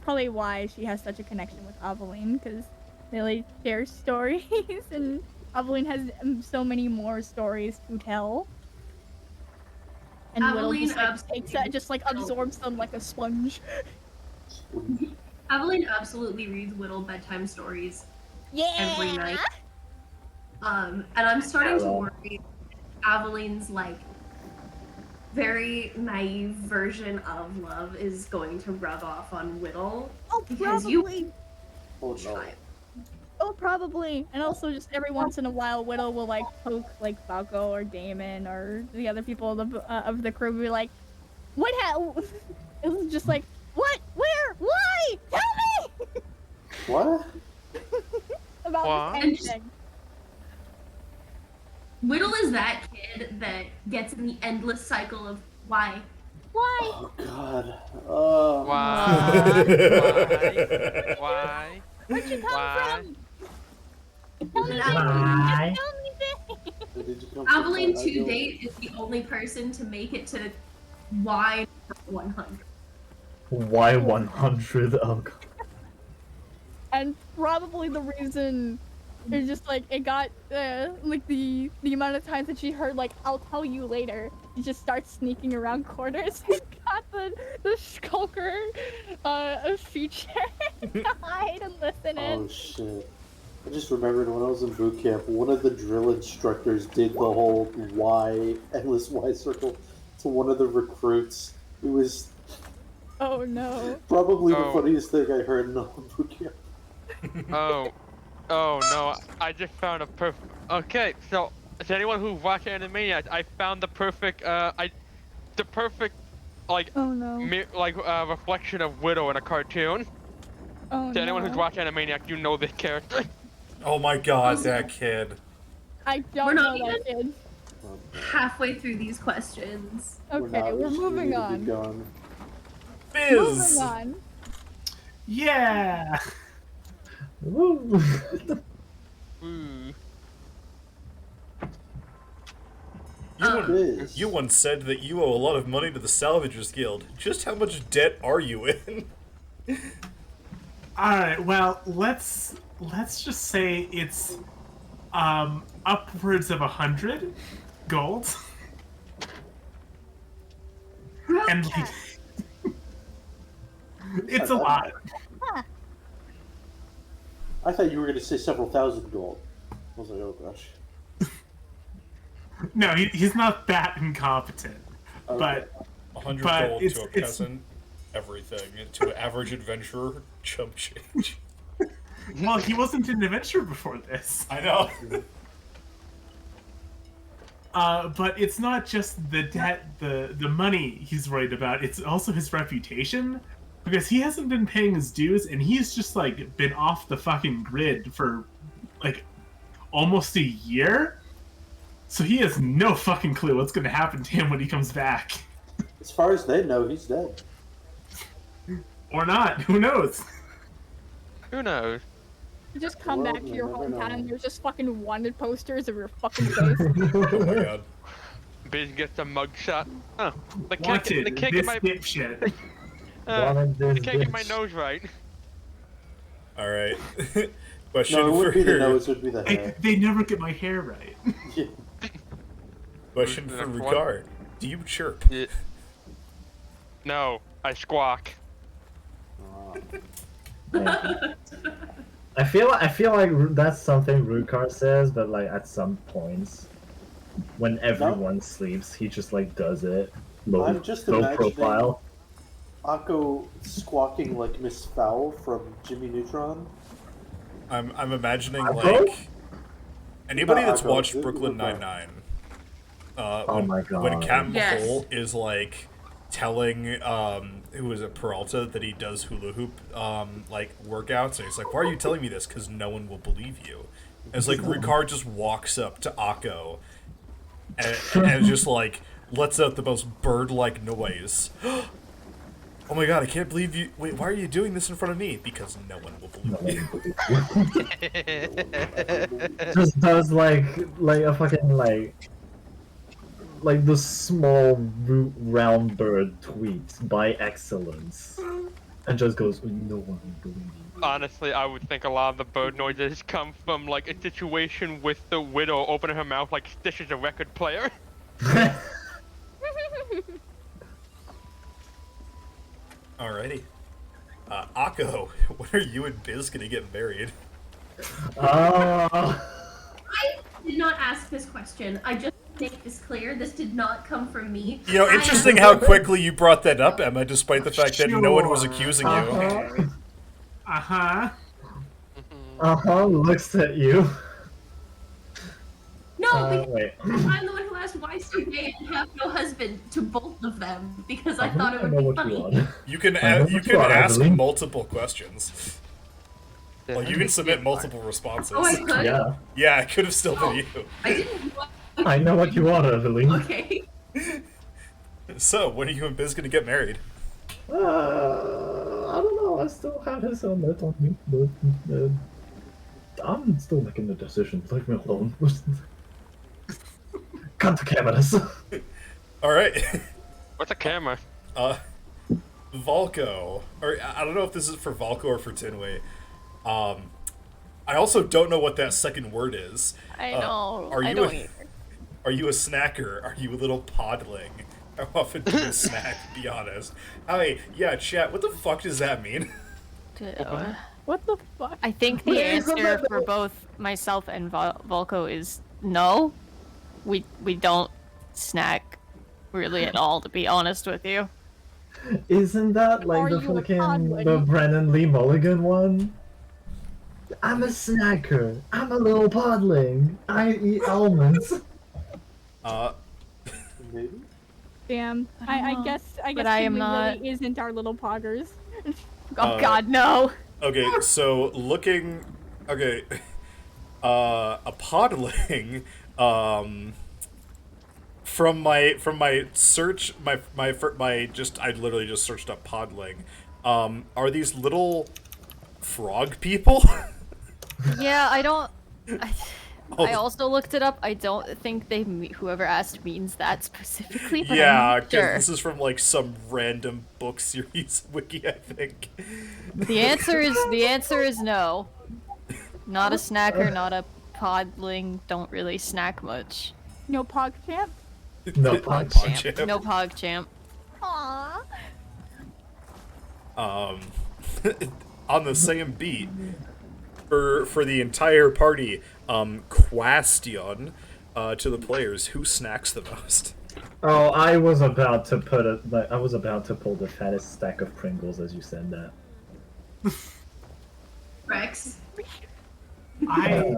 probably why she has such a connection with Aveline, because they like share stories, and Aveline has so many more stories to tell. And Whittle Aveline just like absolutely takes that, just like absorbs them like a sponge. Aveline absolutely reads Whittle bedtime stories every night. And I'm starting to worry Aveline's like very naive version of love is going to rub off on Whittle. Oh, because probably. Oh no. Oh, probably. And also, just every once in a while, Whittle will like poke like Falco or Damon or the other people of the crew. Be like, "What? It was just like, what? Where? Why? Tell me!" What? About What? anything. Whittle is that kid that gets in the endless cycle of why. Why? Oh god. Oh. Why? Where'd you come Why? from? Tell me Why? this. Just tell me this. Where did you come Aveline from? to date is the only person to make it to Y 100. Why 100? Oh god. And probably the reason is just like it got like the amount of times that she heard like "I'll tell you later," she just starts sneaking around corners and got the skulker feature to hide and listen in. Oh shit. I just remembered when I was in boot camp, one of the drill instructors did the whole Y, endless Y circle to one of the recruits. It was Oh no. probably the Oh. funniest thing I heard in all of boot camp. Oh no! I just found a perfect. Okay, so to anyone who watched Animaniacs, I found the perfect like Oh no. reflection of Widow in a cartoon. Oh To anyone who's no. watched Animaniacs, you know this character. Oh my god, that kid. I We're don't not know that kid. Halfway through these questions. Okay, we're moving on. Going. Moving Fizz! on. Yeah. Woo. Ooh. You once said that you owe a lot of money to the Salvagers Guild. Just how much debt are you in? All right. Well, let's just say it's upwards of 100 gold. And like, it's a lot. I thought you were going to say several thousand gold. I was like, oh gosh. No, he's not that incompetent. Okay. But 100 But gold it's- to a peasant, everything. To an average adventurer, chump change. well, he wasn't an adventurer before this. I know. But it's not just the debt, the money he's worried about. It's also his reputation, because he hasn't been paying his dues, and he's just like been off the fucking grid for like almost a year. So he has no fucking clue what's gonna happen to him when he comes back, As far as they know, he's dead. or not. Who knows? Who knows? You just come Well, back to you your never hometown know. and there's just fucking wanted posters of your fucking face. Oh my god. Biz gets a mugshot. Oh, the can't Wanted, get this my dipshit. Wanted I this can't get my bitch. nose right. Alright. Question No, it wouldn't be the for nose, it would be the hair. They never get my hair right. Yeah. question The for next one? Ricard. Do you chirp? Yeah. No, I squawk. I feel like that's something Rukar says, but like at some points, when everyone sleeps, he just like does it. Low, I'm just low imagining- profile. Akko squawking like Miss Fowl from Jimmy Neutron. I'm imagining Akko? like anybody Not that's Akko, watched the- Brooklyn Ricard. Nine-Nine. Oh my god. When Captain Yes. Hole is like telling who is it, Peralta, that he does hula hoop like workouts, and he's like, "Why are you telling me this? Because no one will believe you." And it's like Ricard just walks up to Akko and just like lets out the most bird-like noise. Oh my god, I can't believe you. Wait, why are you doing this in front of me? Because no one will believe you. Just does like a fucking like the small round bird tweet by excellence, and just goes, no one will believe you. Honestly, I would think a lot of the bird noises come from like a situation with the widow opening her mouth like Stitch is a record player. Alrighty. Akko, when are you and Biz gonna get married? I did not ask this question. I just make this clear. This did not come from me. You know, interesting how quickly you brought that up, Emma, despite the fact that no one was accusing you. Looks at you. No, Wait. I'm the one who asked why so gay and have no husband to both of them because I thought it I would know be what funny. you want. You can you are, ask Evelyn. multiple questions. Well, you can submit multiple responses. Oh, I could? Yeah. Yeah, it could have still been you. I didn't want... I know what you want, Evelyn. Okay. So, when are you and Biz gonna get married? I don't know. I still have his helmet on me, but I'm still making the decision. Leave me alone. Cut the cameras. Alright. What's a camera? Valko. Or, I don't know if this is for Valko or for Tinway. I also don't know what that second word is. I know. Are you I don't either. Are you a snacker? Are you a little podling? How often do you snack? Be honest. Hi, yeah, chat. What the fuck does that mean? What the fuck? I think the answer for both myself and Volko is no. We don't snack really at all, to be honest with you. Isn't that Are like the you a fucking podling? the Brennan Lee Mulligan one? I'm a snacker. I'm a little podling. I eat almonds. Maybe? Damn. I guess I am Tinway not. really isn't our little poggers. Oh god, no. Okay, so looking. Okay. A podling. From my search, I literally just searched up podling. Are these little frog people? Yeah, I don't. Oh. I also looked it up. I don't think whoever asked means that specifically. But Yeah, I'm not because sure. this is from like some random book series wiki, I think. The answer is no. Not a snacker, not a podling. Don't really snack much. No pog champ? No Pog pog champ. No pog champ. Aww. On the same beat, for the entire party, question to the players: who snacks the most? Oh, I was about to put it. Like, I was about to pull the fattest stack of Pringles as you said that. Rex, I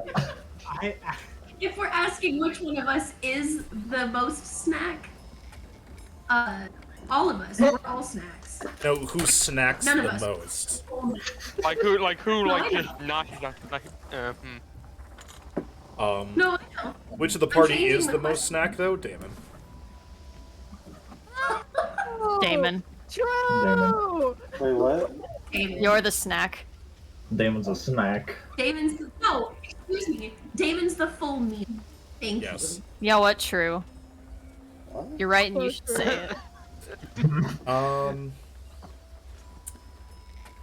if we're asking which one of us is the most snack, all of us. We're all snacks. No, who snacks None of the us. most? Like who No, I just know. not No, I know. Which of the party is the most snack, though? Damon. Damon. True! Wait, what? Damon. You're the snack. Damon's a snack. Damon's the, no, excuse me. Damon's the full meat. Thank Yes. you. Yeah, what? True. You're right, and you should say it.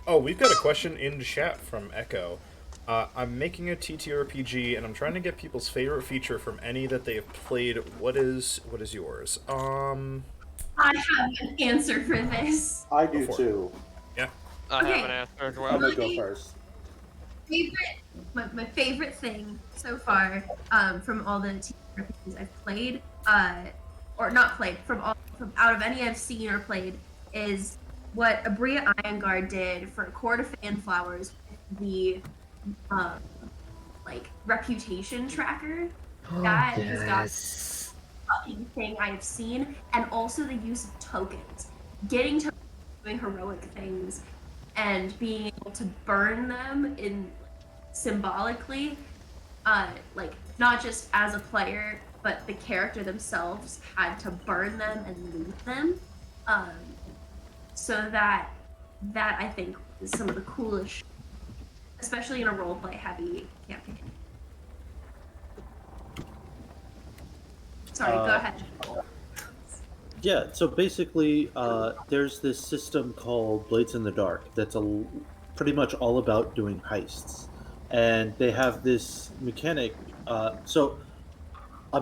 Oh, we've got a question in chat from Echo. I'm making a TTRPG and I'm trying to get people's favorite feature from any that they have played. What is yours? I have an answer for this. I do for it. too. Yeah. I Okay. have an answer as I'm well. gonna go first. My favorite thing so far, from all the TTRPGs I've played, or not played, from out of any I've seen or played, is what Abria Iyengar did for Court of Fanflowers with the like reputation tracker. That has got fucking thing I have seen, and also the use of tokens. Getting to doing heroic things and being able to burn them in symbolically, like not just as a player, but the character themselves had to burn them and loot them. Um, so that I think is some of the coolest, especially in a roleplay heavy campaign. Sorry, go ahead. Yeah, so basically, there's this system called Blades in the Dark that's pretty much all about doing heists. And they have this mechanic. So, a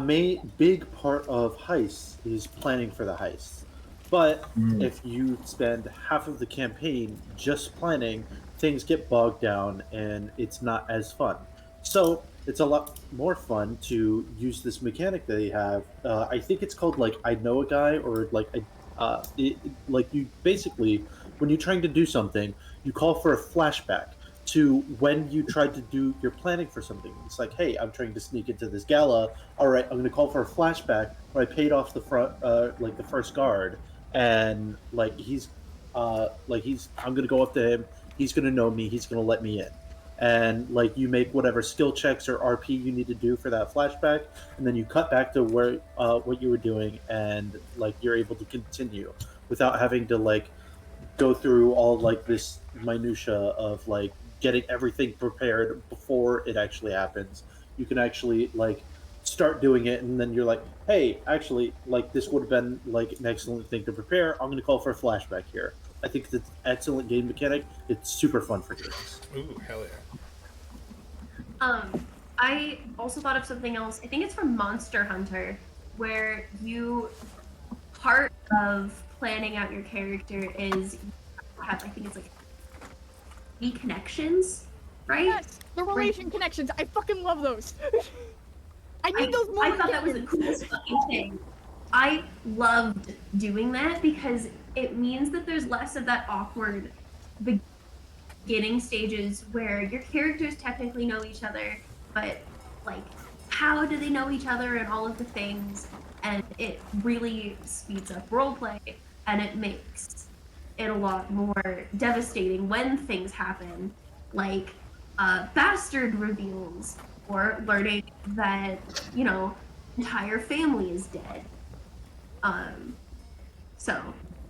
big part of heists is planning for the heists. But if you spend half of the campaign just planning, things get bogged down and it's not as fun. So it's a lot more fun to use this mechanic that they have. I think it's called like I know a guy or like like you basically when you're trying to do something, you call for a flashback to when you tried to do your planning for something. It's like, hey, I'm trying to sneak into this gala. All right, I'm going to call for a flashback where I paid off the front, like the first guard, and like I'm going to go up to him. He's going to know me. He's going to let me in. And like you make whatever skill checks or RP you need to do for that flashback, and then you cut back to where what you were doing, and like you're able to continue without having to like go through all like this minutia of like getting everything prepared before it actually happens. You can actually like start doing it and then you're like, hey, actually like this would have been like an excellent thing to prepare. I'm going to call for a flashback here. I think it's an excellent game mechanic. It's super fun for games. Ooh, hell yeah. I also thought of something else. I think it's from Monster Hunter, where part of planning out your character is you have, I think it's like connections, right? Yes, the relation connections. I fucking love those. I need those more. I thought that was the coolest fucking thing. I loved doing that because it means that there's less of that awkward beginning stages where your characters technically know each other, but like how do they know each other and all of the things, and it really speeds up roleplay and it makes it a lot more devastating when things happen, like bastard reveals or learning that entire family is dead. So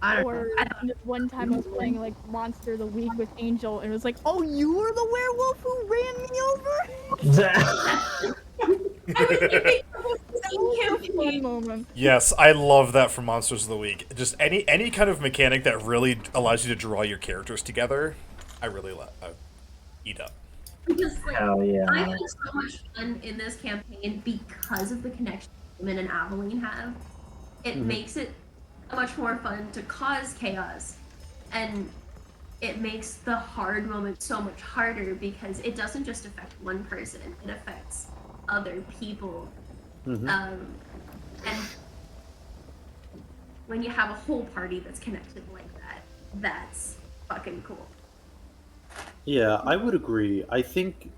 I don't know. Just one time I was playing like Monster of the Week with Angel, and it was like, oh, you were the werewolf who ran me over. Fun moment. Yes, I love that from Monsters of the Week. Just any kind of mechanic that really allows you to draw your characters together, I really eat up. Because like, Hell yeah. I had so much fun in this campaign because of the connection Min and Aveline have. It makes it so much more fun to cause chaos, and it makes the hard moment so much harder because it doesn't just affect one person; it affects other people. And when you have a whole party that's connected like that, that's fucking cool. Yeah, I would agree. I think,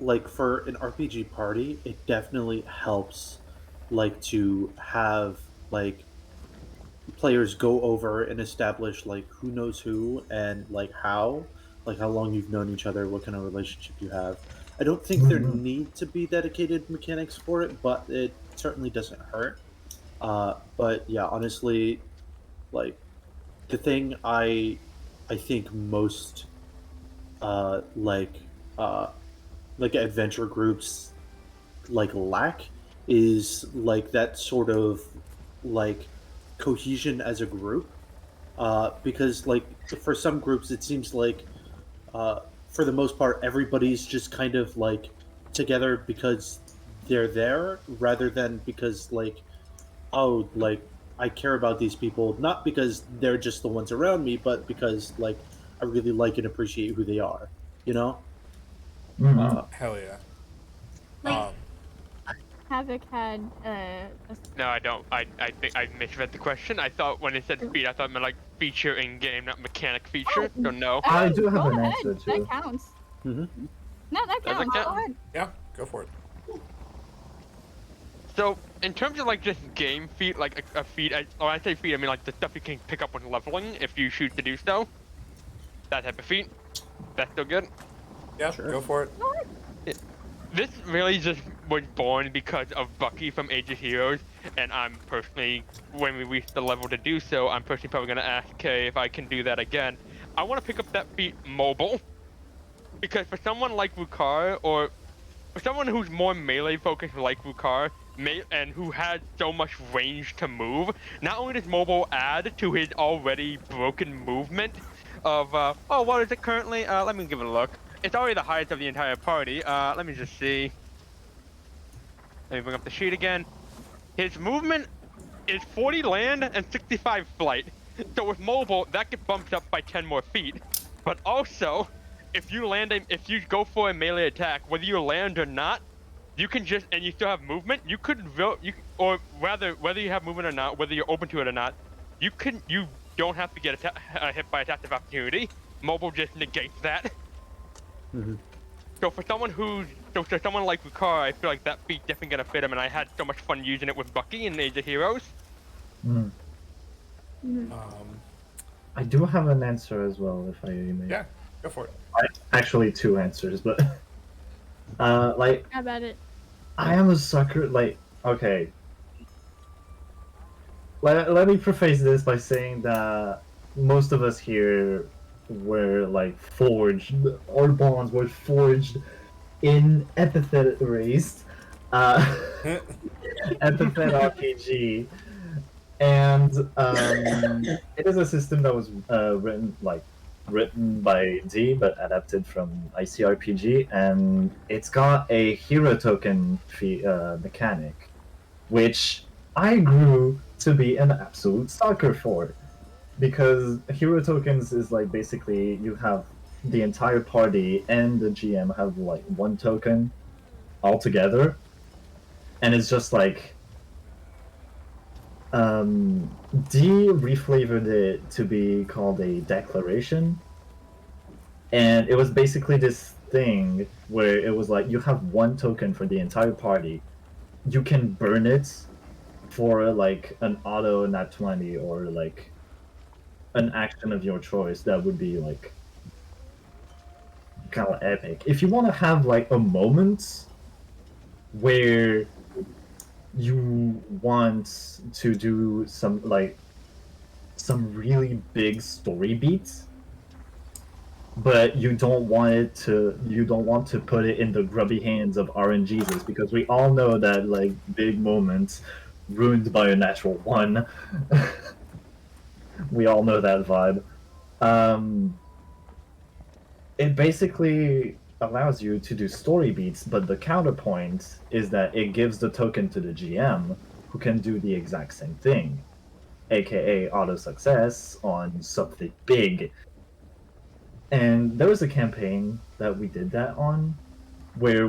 like, for an RPG party, it definitely helps, like, to have, like, players go over and establish, like, who knows who and, like, how long you've known each other, what kind of relationship you have. I don't think there need to be dedicated mechanics for it, but it certainly doesn't hurt. But, yeah, honestly, like, the thing I think most like adventure groups like lack is like that sort of like cohesion as a group, because like for some groups it seems like for the most part everybody's just kind of like together because they're there rather than because like, oh, like I care about these people not because they're just the ones around me, but because like I really like and appreciate who they are, you know? Hell yeah. Like, Havoc had No, I don't. I think I misread the question. I thought when it said feat, I thought it meant like feature in game, not mechanic feature. So no. I do have go an ahead. answer too. That counts. Mm-hmm. No, that Does it counts. count? Go ahead. Yeah, go for it. So, in terms of like just game feat, like a feat, or I say feat, I mean like the stuff you can pick up when leveling if you choose to do so. That type of feat. That's still good. Yeah, Sure. go for it. This really just was born because of Bucky from Age of Heroes, and I'm personally, when we reach the level to do so, I'm personally probably gonna ask Kay if I can do that again. I want to pick up that feat mobile, because for someone like Rukar, or for someone who's more melee focused like Rukar, and who has so much range to move, not only does mobile add to his already broken movement of, oh, what is it currently? Let me give it a look. It's already the highest of the entire party. Let me just see. Let me bring up the sheet again. His movement is 40 land and 65 flight. So with mobile, that gets bumped up by 10 more feet. But also, if you go for a melee attack, whether you land or not, you can just, and you still have movement, or rather, whether you have movement or not, whether you're open to it or not, you don't have to get hit by attack of opportunity. Mobile just negates that. Mm-hmm. So for someone like Rukar, I feel like that feat definitely gonna fit him, and I had so much fun using it with Bucky in Age of Heroes. Mm. I do have an answer as well, if I may. Yeah, go for it. Actually, two answers, but like How about it? I am a sucker. Like, okay, let me preface this by saying that most of us here were like forged. Our bonds were forged in Epithet Erased, Epithet RPG, and it is a system that was written by D but adapted from ICRPG, and it's got a hero token mechanic, which I grew to be an absolute sucker for, because hero tokens is like basically you have the entire party and the GM have like one token all together, and it's just like D reflavored it to be called a declaration, and it was basically this thing where it was like you have one token for the entire party, you can burn it for like an auto nat 20 or like an action of your choice that would be like kind of epic. If you want to have like a moment where you want to do some really big story beats, but you don't want to put it in the grubby hands of RNGs, because we all know that like big moments ruined by a natural one. We all know that vibe. It basically allows you to do story beats, but the counterpoint is that it gives the token to the GM, who can do the exact same thing, aka auto success on something big. And there was a campaign that we did that on, where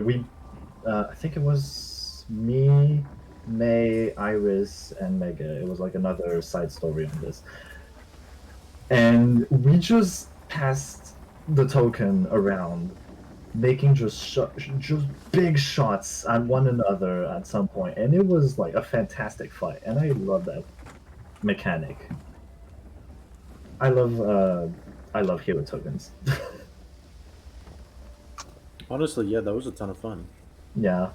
I think it was me, May, Iris, and Mega. It was like another side story on this. And we just passed the token around, making just big shots at one another at some point, and it was like a fantastic fight, and I love that mechanic. I love hero tokens. Honestly, yeah, that was a ton of fun. Yeah.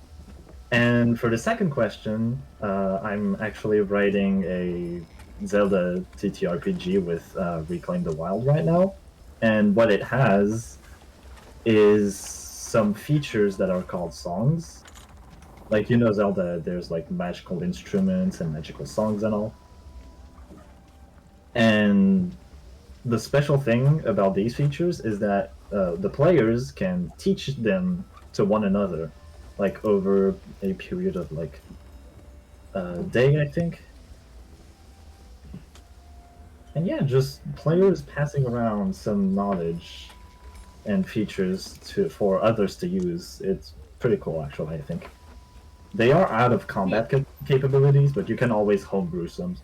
And for the second question, I'm actually writing a Zelda TTRPG with Reclaim the Wild right now, and what it has is some features that are called songs. Like, you know, Zelda, there's like magical instruments and magical songs and all. And the special thing about these features is that the players can teach them to one another, like over a period of like a day, I think. And yeah, just players passing around some knowledge and features for others to use. It's pretty cool, actually, I think. They are out of combat capabilities, but you can always homebrew some.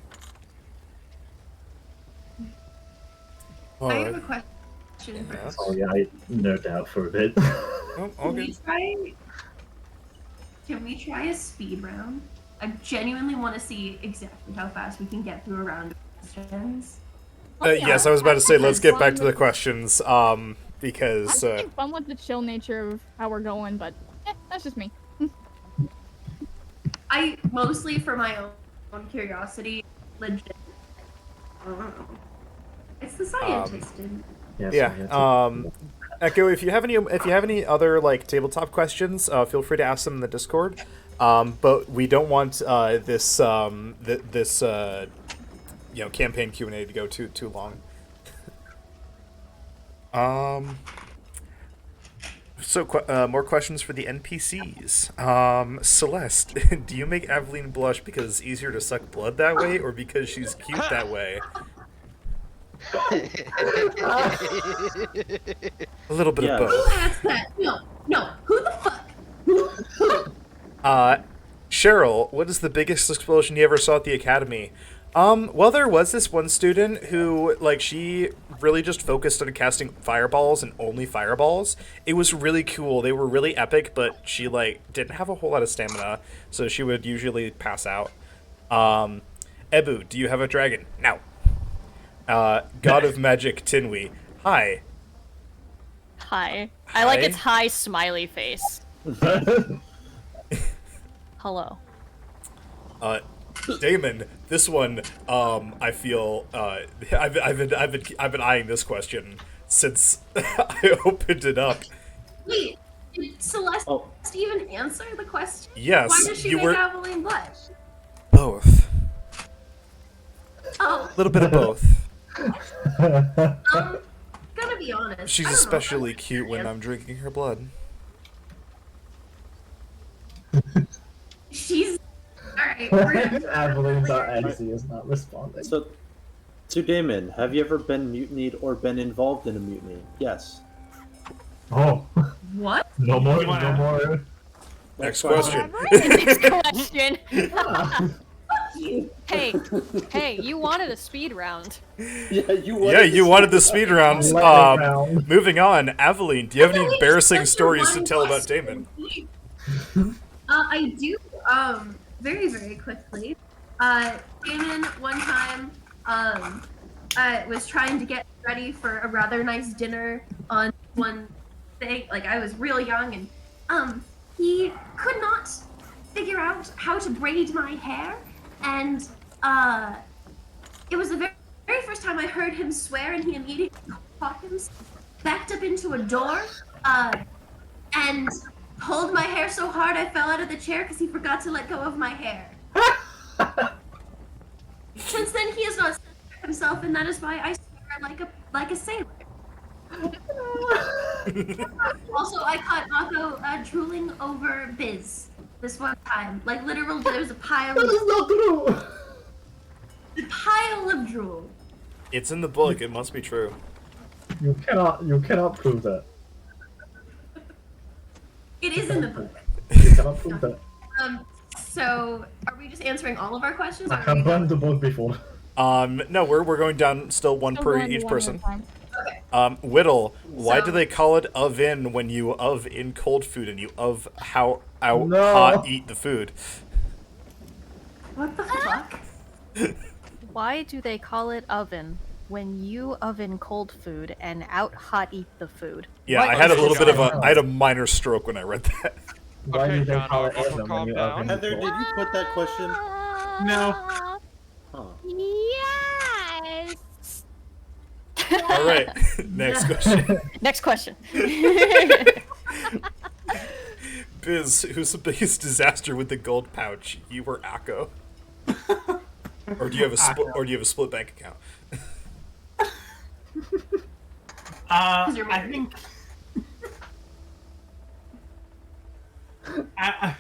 I have a question first. Oh yeah, I nerded out for a bit. Oh, all good. Can we try a speed round? I genuinely want to see exactly how fast we can get through a round of questions. Yes, I was about to say, let's get back to the questions, because, I'm having fun with the chill nature of how we're going, but that's just me. I mostly for my own curiosity, legit. I don't know. It's the scientist in Echo, if you have any other like tabletop questions, feel free to ask them in the Discord. But we don't want this campaign Q&A to go too long. So more questions for the NPCs. Celeste, do you make Aveline blush because it's easier to suck blood that way, or because she's cute that way? A little bit of Who both. asked that? No. Who the fuck? Who? Cheryl, what is the biggest explosion you ever saw at the academy? Well, there was this one student who, like, she really just focused on casting fireballs and only fireballs. It was really cool. They were really epic, but she, like, didn't have a whole lot of stamina, so she would usually pass out. Ebu, do you have a dragon? No. God of Magic, Tinwi. Hi. Hi. I like its hi smiley face. Hello. Damon, this one, I feel, I've been eyeing this question since I opened it up. Wait, did Celeste even answer the question? Yes, Why does she you make were- Aveline blush? Both. Oh. A little bit of both. Gonna be honest. She's I don't know. especially cute when I'm drinking her blood. She's alright. Aveline.exe is not responding. So, Damon, have you ever been mutinied or been involved in a mutiny? Yes. Oh. What? No more. Next question. Next question. You. Hey, you wanted a speed round. Yeah, you wanted the speed rounds. round. Moving on, Aveline, do you have any Really? embarrassing Just stories to one tell about question. Damon? I do. Very very quickly. Damon one time was trying to get ready for a rather nice dinner on one day. Like I was real young and he could not figure out how to braid my hair. And it was the very, very first time I heard him swear, and he immediately backed up into a door and pulled my hair so hard I fell out of the chair because he forgot to let go of my hair. Since then, he has not censored himself, and that is why I swear like a sailor. Also, I caught Mako drooling over Biz this one time. Like literally, there was a pile. That is not true. A pile of drool. It's in the book. It must be true. You cannot prove that. It is in the book. You cannot prove that. So are we just answering all of our questions? I have burned the book before. No, we're going down still one per each person. Okay. Whittle, why So- do they call it oven when you of in cold food and you of how No. hot eat the food? What the fuck? Why do they call it oven when you oven cold food and out hot eat the food? Yeah, What I had a is little this? bit of I had a minor stroke when I read that. Why Okay, do they John, call it I'll oven calm when you down. oven? Heather, did you put that question? No. Huh. Yes. All right, next question. Next question. Biz, who's the biggest disaster with the gold pouch? You or Akko? Or do you have a split bank account? you're I married. think. I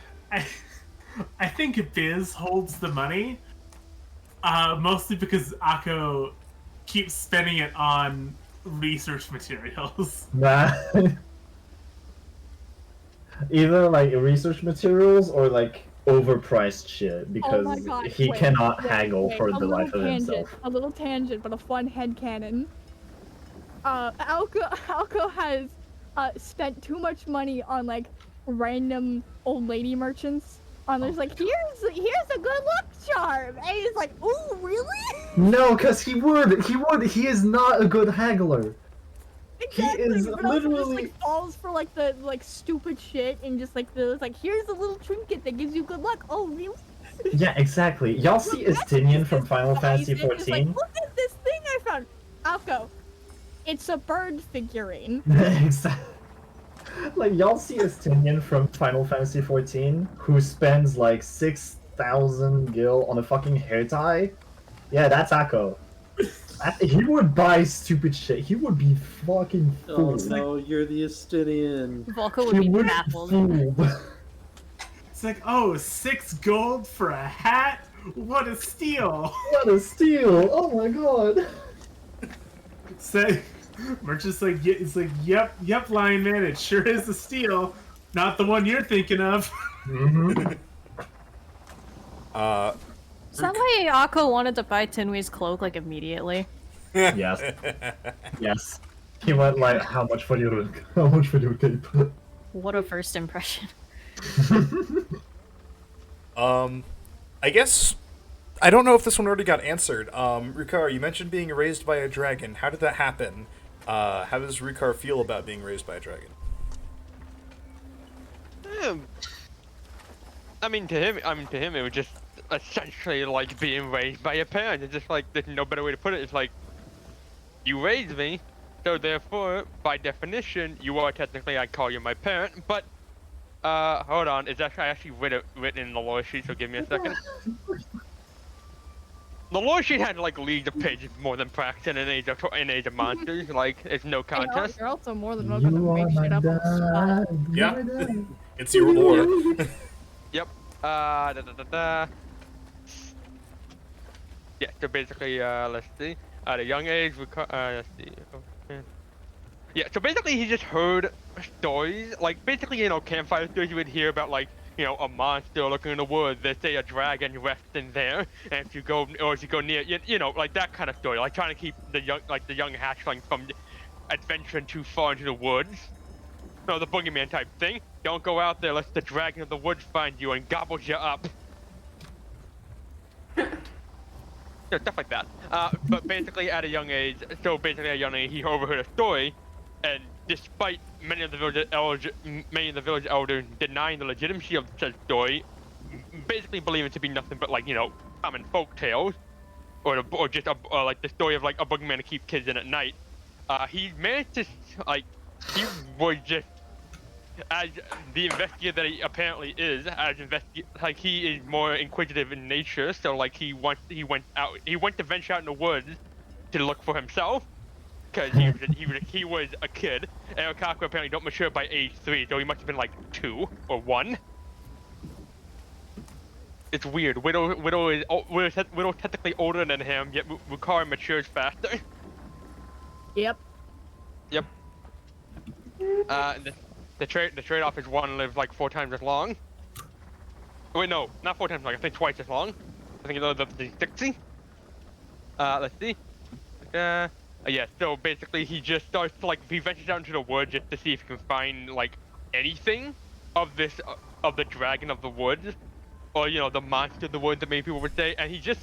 think Biz holds the money, mostly because Akko keeps spending it on research materials. Nah. Either like research materials or like overpriced shit because Oh my God, he wait, cannot wait, haggle wait, for a the little life of tangent, himself. A little tangent, but a fun headcanon. Alco has spent too much money on like random old lady merchants There's like, here's a good luck charm, and he's like, ooh, really? No, because he would. He is not a good haggler. Exactly, He is but also just literally. like falls for like the like stupid shit and just like the like, here's a little trinket that gives you good luck. Oh, really? Yeah, exactly. Y'all see Estinian from Final Fantasy It's just like, XIV? look at this thing I found. Alco, it's a bird figurine. Exactly. Like, y'all see Estinian from Final Fantasy XIV, who spends like 6,000 gil on a fucking hair tie? Yeah, that's Akko. He would buy stupid shit. He would be fucking Oh fooled. no, you're the Estinian. Volko He would be would baffled. fooled. It's like, oh, 6 gold for a hat? What a steal! What a steal! Oh my god. So, Merchant's like, it's like, yep, Lion Man, it sure is a steal. Not the one you're thinking of. Mm-hmm. Is that why Akko wanted to buy Tinwei's cloak like immediately? Yes. Yes. He went like, how much for your cape? What a first impression. I guess I don't know if this one already got answered. Rukar, you mentioned being raised by a dragon. How did that happen? How does Rukar feel about being raised by a dragon? I mean, to him, it was just essentially like being raised by a parent. It's just like there's no better way to put it. It's like you raised me, so therefore, by definition, you are technically I call you my parent. But hold on, it's actually I actually written in the lore sheet. So give me a second. The lore sheet had like leagues of pages more than Prax in Age of Monsters. Like it's no contest. You're also more than welcome to make shit up on the spot. Yeah, it's your lore. Yep. Yeah, so basically, let's see. At a young age, let's see. Okay. Yeah, so basically he just heard stories, like basically, campfire stories you would hear about, like, a monster looking in the woods. They say a dragon resting there, and if you go near, like that kind of story, like trying to keep the young hatchling from adventuring too far into the woods. The boogeyman type thing. Don't go out there lest the dragon of the woods find you and gobbles you up. Stuff like that. But basically, at a young age, he overheard a story, and despite many of the village elders denying the legitimacy of such story, basically believing it to be nothing but common folk tales, or just like the story of like a boogeyman to keep kids in at night. He managed to he was just, as the investigator that he apparently is, he is more inquisitive in nature. So he went to venture out in the woods to look for himself, because he was a kid. And Okaku apparently don't mature by age 3, so he must have been like 2 or 1. It's weird. Widow's technically older than him, yet Rukar matures faster. Yep. Yep. The trade-off is one lives like 4 times as long. Wait, no, not 4 times as long. I think twice as long. I think it's 60. Let's see. Yeah. So basically, he just starts to he ventures out into the woods just to see if he can find anything of the dragon of the woods, or the monster of the woods that many people would say. And he just,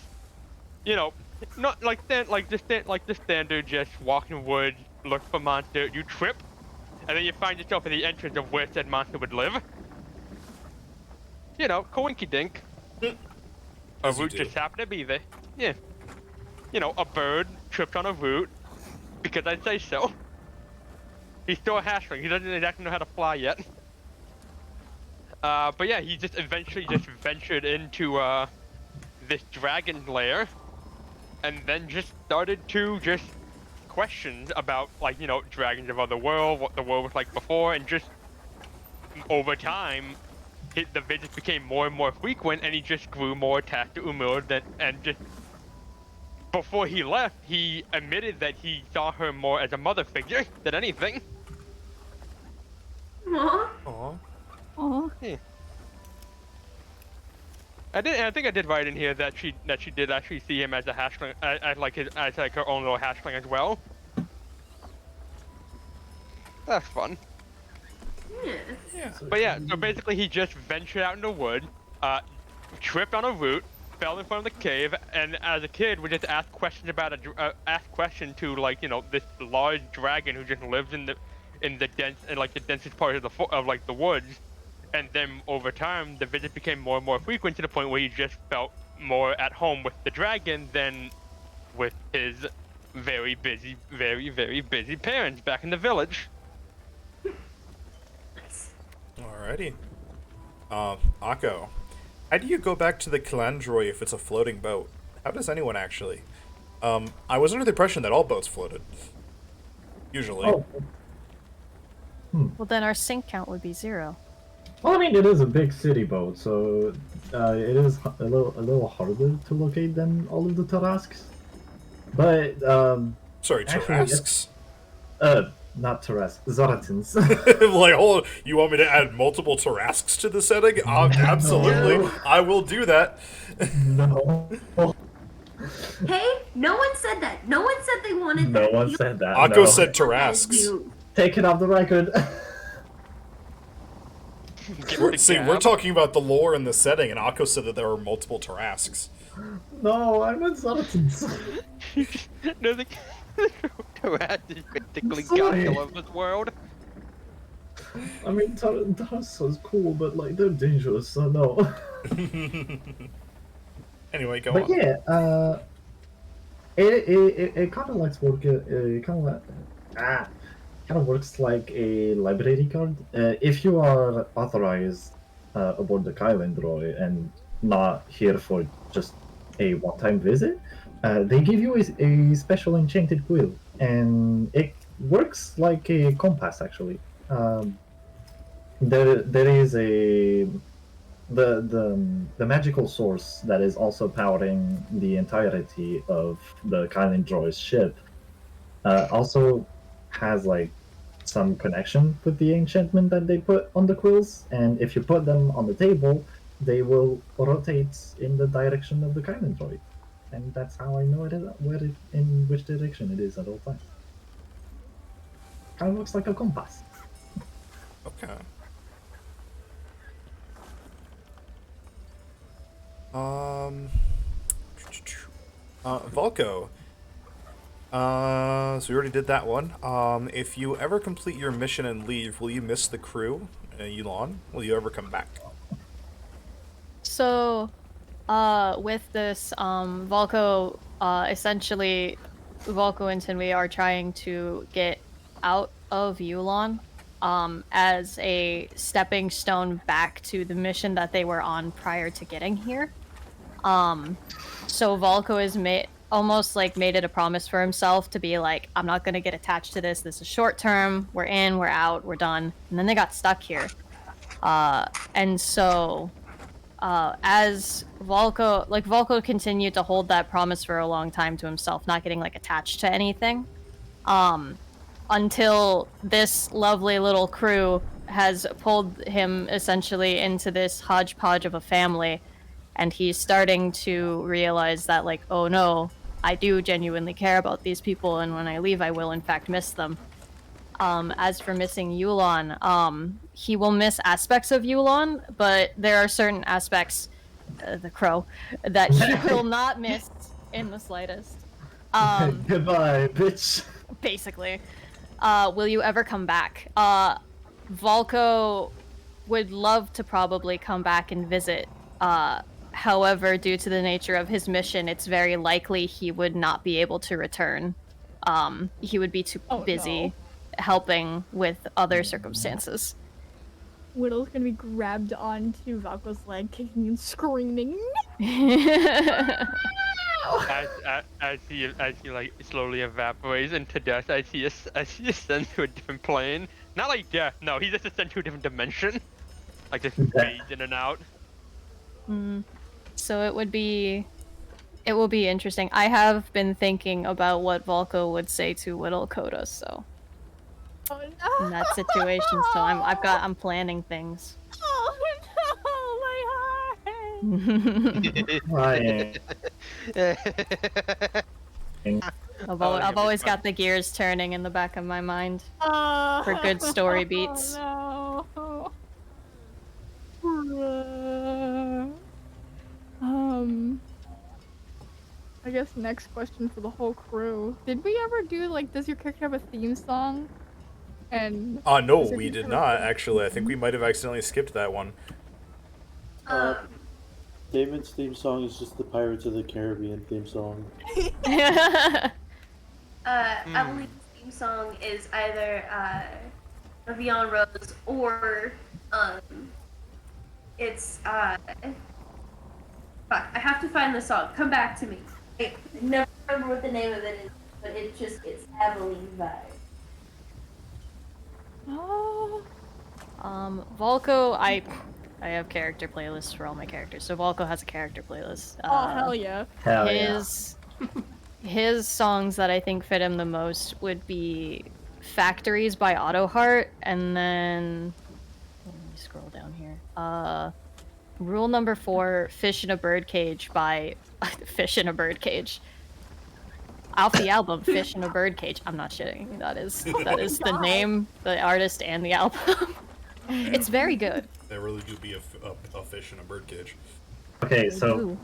not the standard just walk in the woods, look for monster, you trip. And then you find yourself at the entrance of where said monster would live. Coinky dink. A root just happened to be there. Yeah. A bird tripped on a root because I say so. He's still a hatchling. He doesn't exactly know how to fly yet. But yeah, he just eventually ventured into this dragon lair, and then just started to questions about dragons of other world, what the world was like before, and just over time the visits became more and more frequent, and he just grew more attached to Umur. And just before he left, he admitted that he saw her more as a mother figure than anything. Aww. Yeah. I think I did write in here that she did actually see him as a hatchling, as her own little hatchling as well. That's fun. Yeah. But yeah, so basically he just ventured out in the wood, tripped on a root, fell in front of the cave, and as a kid would just ask questions about ask question to like this large dragon who just lives in the dense and like the densest part of the woods, and then over time the visits became more and more frequent to the point where he just felt more at home with the dragon than with his very very busy parents back in the village. Alrighty. Akko, how do you go back to the Calandroy if it's a floating boat? How does anyone actually? I was under the impression that all boats floated. Usually. Oh. Well, then our sink count would be 0. Well, I mean, it is a big city boat, so it is a little harder to locate than all of the Tarasques. But Sorry, actually, Tarasques? Not Tarasques, Zaratans. Like, hold, you want me to add multiple Tarasques to the setting? Absolutely, No. I will do that. No. Hey, no one said that. No one said they wanted No that. one said that. Akko no. said Tarasques. Take it off the record. We're talking about the lore and the setting, and Akko said that there were multiple Tarasques. No, I meant Zaratans. No, the Tarasques is particularly Sorry. capital of this world. I mean, Tarasques is cool, but like they're dangerous, so no. Anyway, go But on. yeah, it kind of like kind of works like a library card. If you are authorized aboard the Kylendroy and not here for just a one-time visit, they give you a special enchanted quill, and it works like a compass actually. There is the magical source that is also powering the entirety of the Kylendroy's ship also has like some connection with the enchantment that they put on the quills, and if you put them on the table, they will rotate in the direction of the Kylendroy, and that's how I know in which direction it is at all times. Kind of looks like a compass. Okay. Volko. So we already did that one. If you ever complete your mission and leave, will you miss the crew, Yulon? Will you ever come back? So, with this, Volko, essentially, Volko and Tinwei are trying to get out of Yulon, as a stepping stone back to the mission that they were on prior to getting here. So Volko has almost like made it a promise for himself to be like, I'm not gonna get attached to this. This is short term. We're in, we're out, we're done. And then they got stuck here. And so, as Volko continued to hold that promise for a long time to himself, not getting like attached to anything, until this lovely little crew has pulled him essentially into this hodgepodge of a family, and he's starting to realize that, like, oh no, I do genuinely care about these people, and when I leave, I will in fact miss them. As for missing Yulon, he will miss aspects of Yulon, but there are certain aspects, the crow, that he will not miss in the slightest. Goodbye, bitch. Basically. Will you ever come back? Volko would love to probably come back and visit. However, due to the nature of his mission, it's very likely he would not be able to return. He would be too busy helping with other circumstances. Whittle's gonna be grabbed onto Valko's leg, kicking and screaming. As he like slowly evaporates into dust, I see ascend to a different plane. Not like death, no, he just ascends to a different dimension. Like just fades in and out. So it will be interesting. I have been thinking about what Volko would say to Whittle Coda, so Oh no! in that situation, so I'm planning things. Oh no, my heart! I've always got the gears turning in the back of my mind for good story beats. Oh no! guess next question for the whole crew. Did we ever do, like, does your character have a theme song? And No, does your we did character have a not, theme actually. I think we song? might have accidentally skipped that one. Damon's theme song is just the Pirates of the Caribbean theme song. Evelyn's theme song is either Avion Rose or it's fuck, I have to find the song. Come back to me. I never remember what the name of it is, but it's Evelyn's vibe. Oh. Volko, I have character playlists for all my characters. So Volko has a character playlist. Oh, hell yeah. Hell yeah. His songs that I think fit him the most would be Factories by Autoheart, and then let me scroll down here. Rule number 4, Fish in a Birdcage by Fish in a Birdcage. Off the album, Fish in a Birdcage. I'm not shitting. That is the name, the artist, and the album. It's very good. There really do be a fish in a birdcage. Okay, so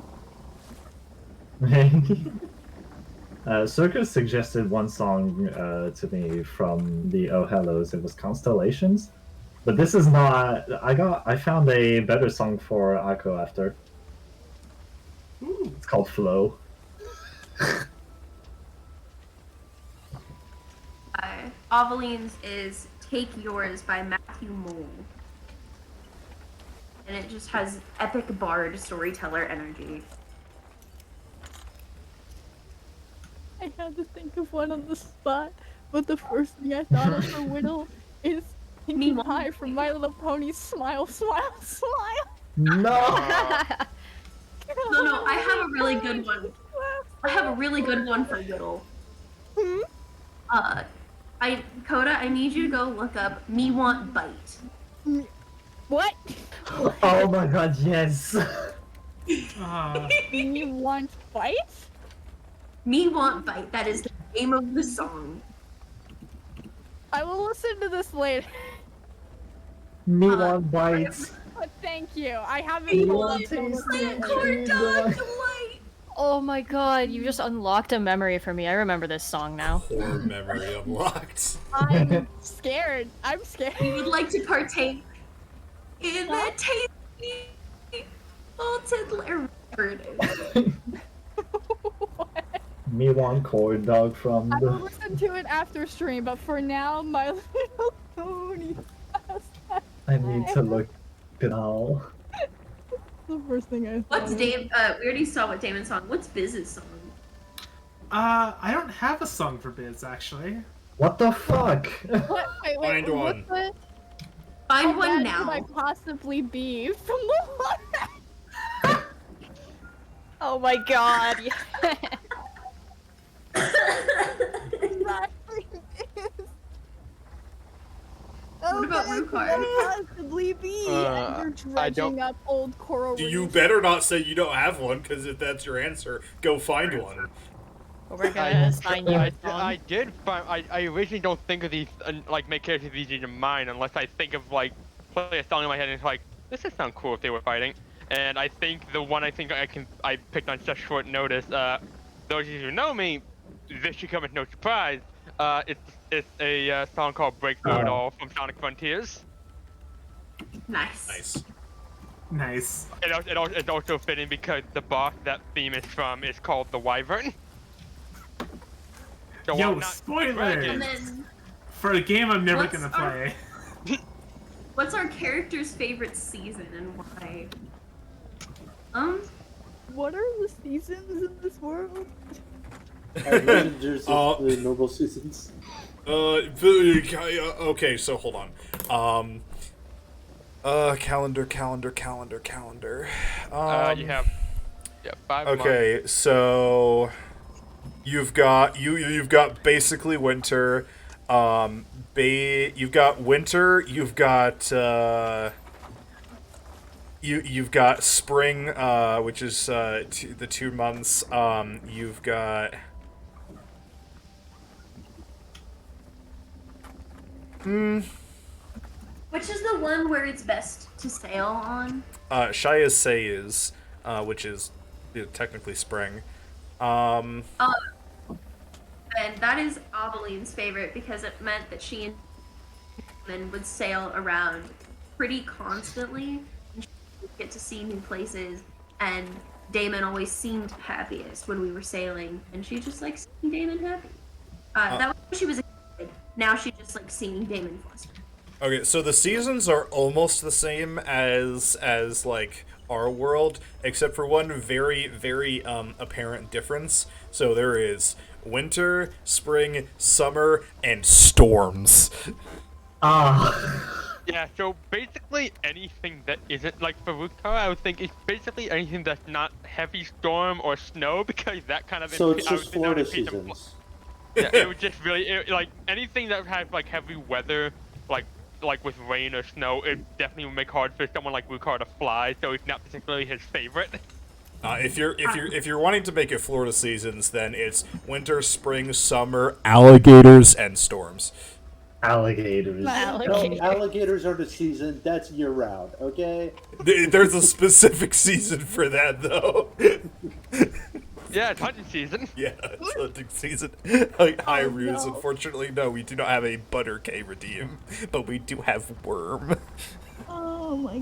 Circus suggested one song to me from the Oh Hellos. It was Constellations, but this is not. I found a better song for Akko after. Ooh. It's called Flow. Ovalines is Take Yours by Matthew Mole. And it just has epic bard storyteller energy. I had to think of one on the spot, but the first thing I thought of for Whittle is Pinkie Pie from My Little Pony. Smile, smile, smile. No. No, I have a really good one. I have a really good one for Whittle. Coda, I need you to go look up Me Want Bite. What? Oh my god, yes. Me Want Bite? Me Want Bite. That is the name of the song. I will listen to this later. Me Want Bites. But thank you. I haven't Me pulled want up the taste recording. Corn dog delight. Oh my god, you just unlocked a memory for me. I remember this song now. Core memory unlocked. I'm scared. I'm scared. You would like to partake in the tasty salted or whatever it is. Me Want Corn Dog from I will the. listen to it after stream, but for now, My Little Pony. I need to look it all. The first thing I thought. What's Dave? We already saw what Damon's song. What's Biz's song? I don't have a song for Biz actually. What the fuck? What? Wait, Find what one. the? Find How one bad now. could I possibly be from the one? Oh my god. Oh, What about bad could Rukard? I possibly be? And you're I dredging don't- up old coral You reefs. better not say you don't have one, because if that's your answer, go find one. We're gonna assign you a song. I did find. I originally don't think of these like make characters easy to mine unless I think of like play a song in my head and it's like this would sound cool if they were fighting. And I think the one I picked on such short notice. Those of you who know me, this should come as no surprise. It's a song called "Break Through It All" from Sonic Frontiers. Nice. Nice. Nice. It's also fitting because the boss that theme is from is called the Wyvern. So while Yo, not spoilers! dragon- And then, For a game I'm never What's gonna our- play. what's our character's favorite season and why? What are the seasons in this world? Rangers of the Noble Seasons. Okay, so hold on. Calendar. you have 5 months. Okay, so you've got you've got basically winter. You've got winter. You've got you've got spring, which is the 2 months. You've got Which is the one where it's best to sail on? Shaya's Say is, which is technically spring. Um, And that is Obeline's favorite because it meant that she and Damon would sail around pretty constantly and she would get to see new places. And Damon always seemed happiest when we were sailing, and she just likes seeing Damon happy. That was when she was a kid. Now she just likes seeing Damon flustered. okay, so the seasons are almost the same as like our world, except for one very, very apparent difference. So there is winter, spring, summer, and storms. Ah, Yeah, so basically anything that isn't like Faruka, I would think it's basically anything that's not heavy storm or snow because that kind of So it's I would just think that would Florida impede them. seasons. Yeah, it would just really like anything that has like heavy weather, like with rain or snow, it definitely would make hard for someone like Rukar to fly. So it's not particularly his favorite. If you're wanting to make it Florida seasons, then it's winter, spring, summer, alligators, and storms. alligators. Alligator. Alligators are the season. That's year round. Okay. There's a specific season for that, though. Yeah, it's hunting season. Yeah, it's hunting season. Hi, Ruse. no. Unfortunately, no, we do not have a Butter K redeem, but we do have Worm. Oh my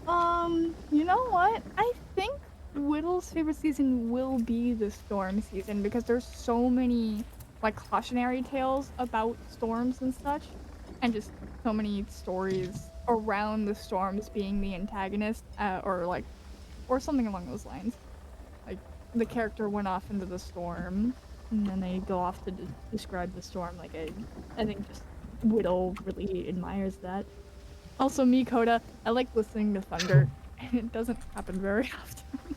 god. You know what? I think Whittle's favorite season will be the storm season because there's so many like cautionary tales about storms and such, and just so many stories around the storms being the antagonist, or something along those lines. Like the character went off into the storm, and then they go off to describe the storm. Like I think just Whittle really admires that. Also, me, Coda, I like listening to thunder, and it doesn't happen very often.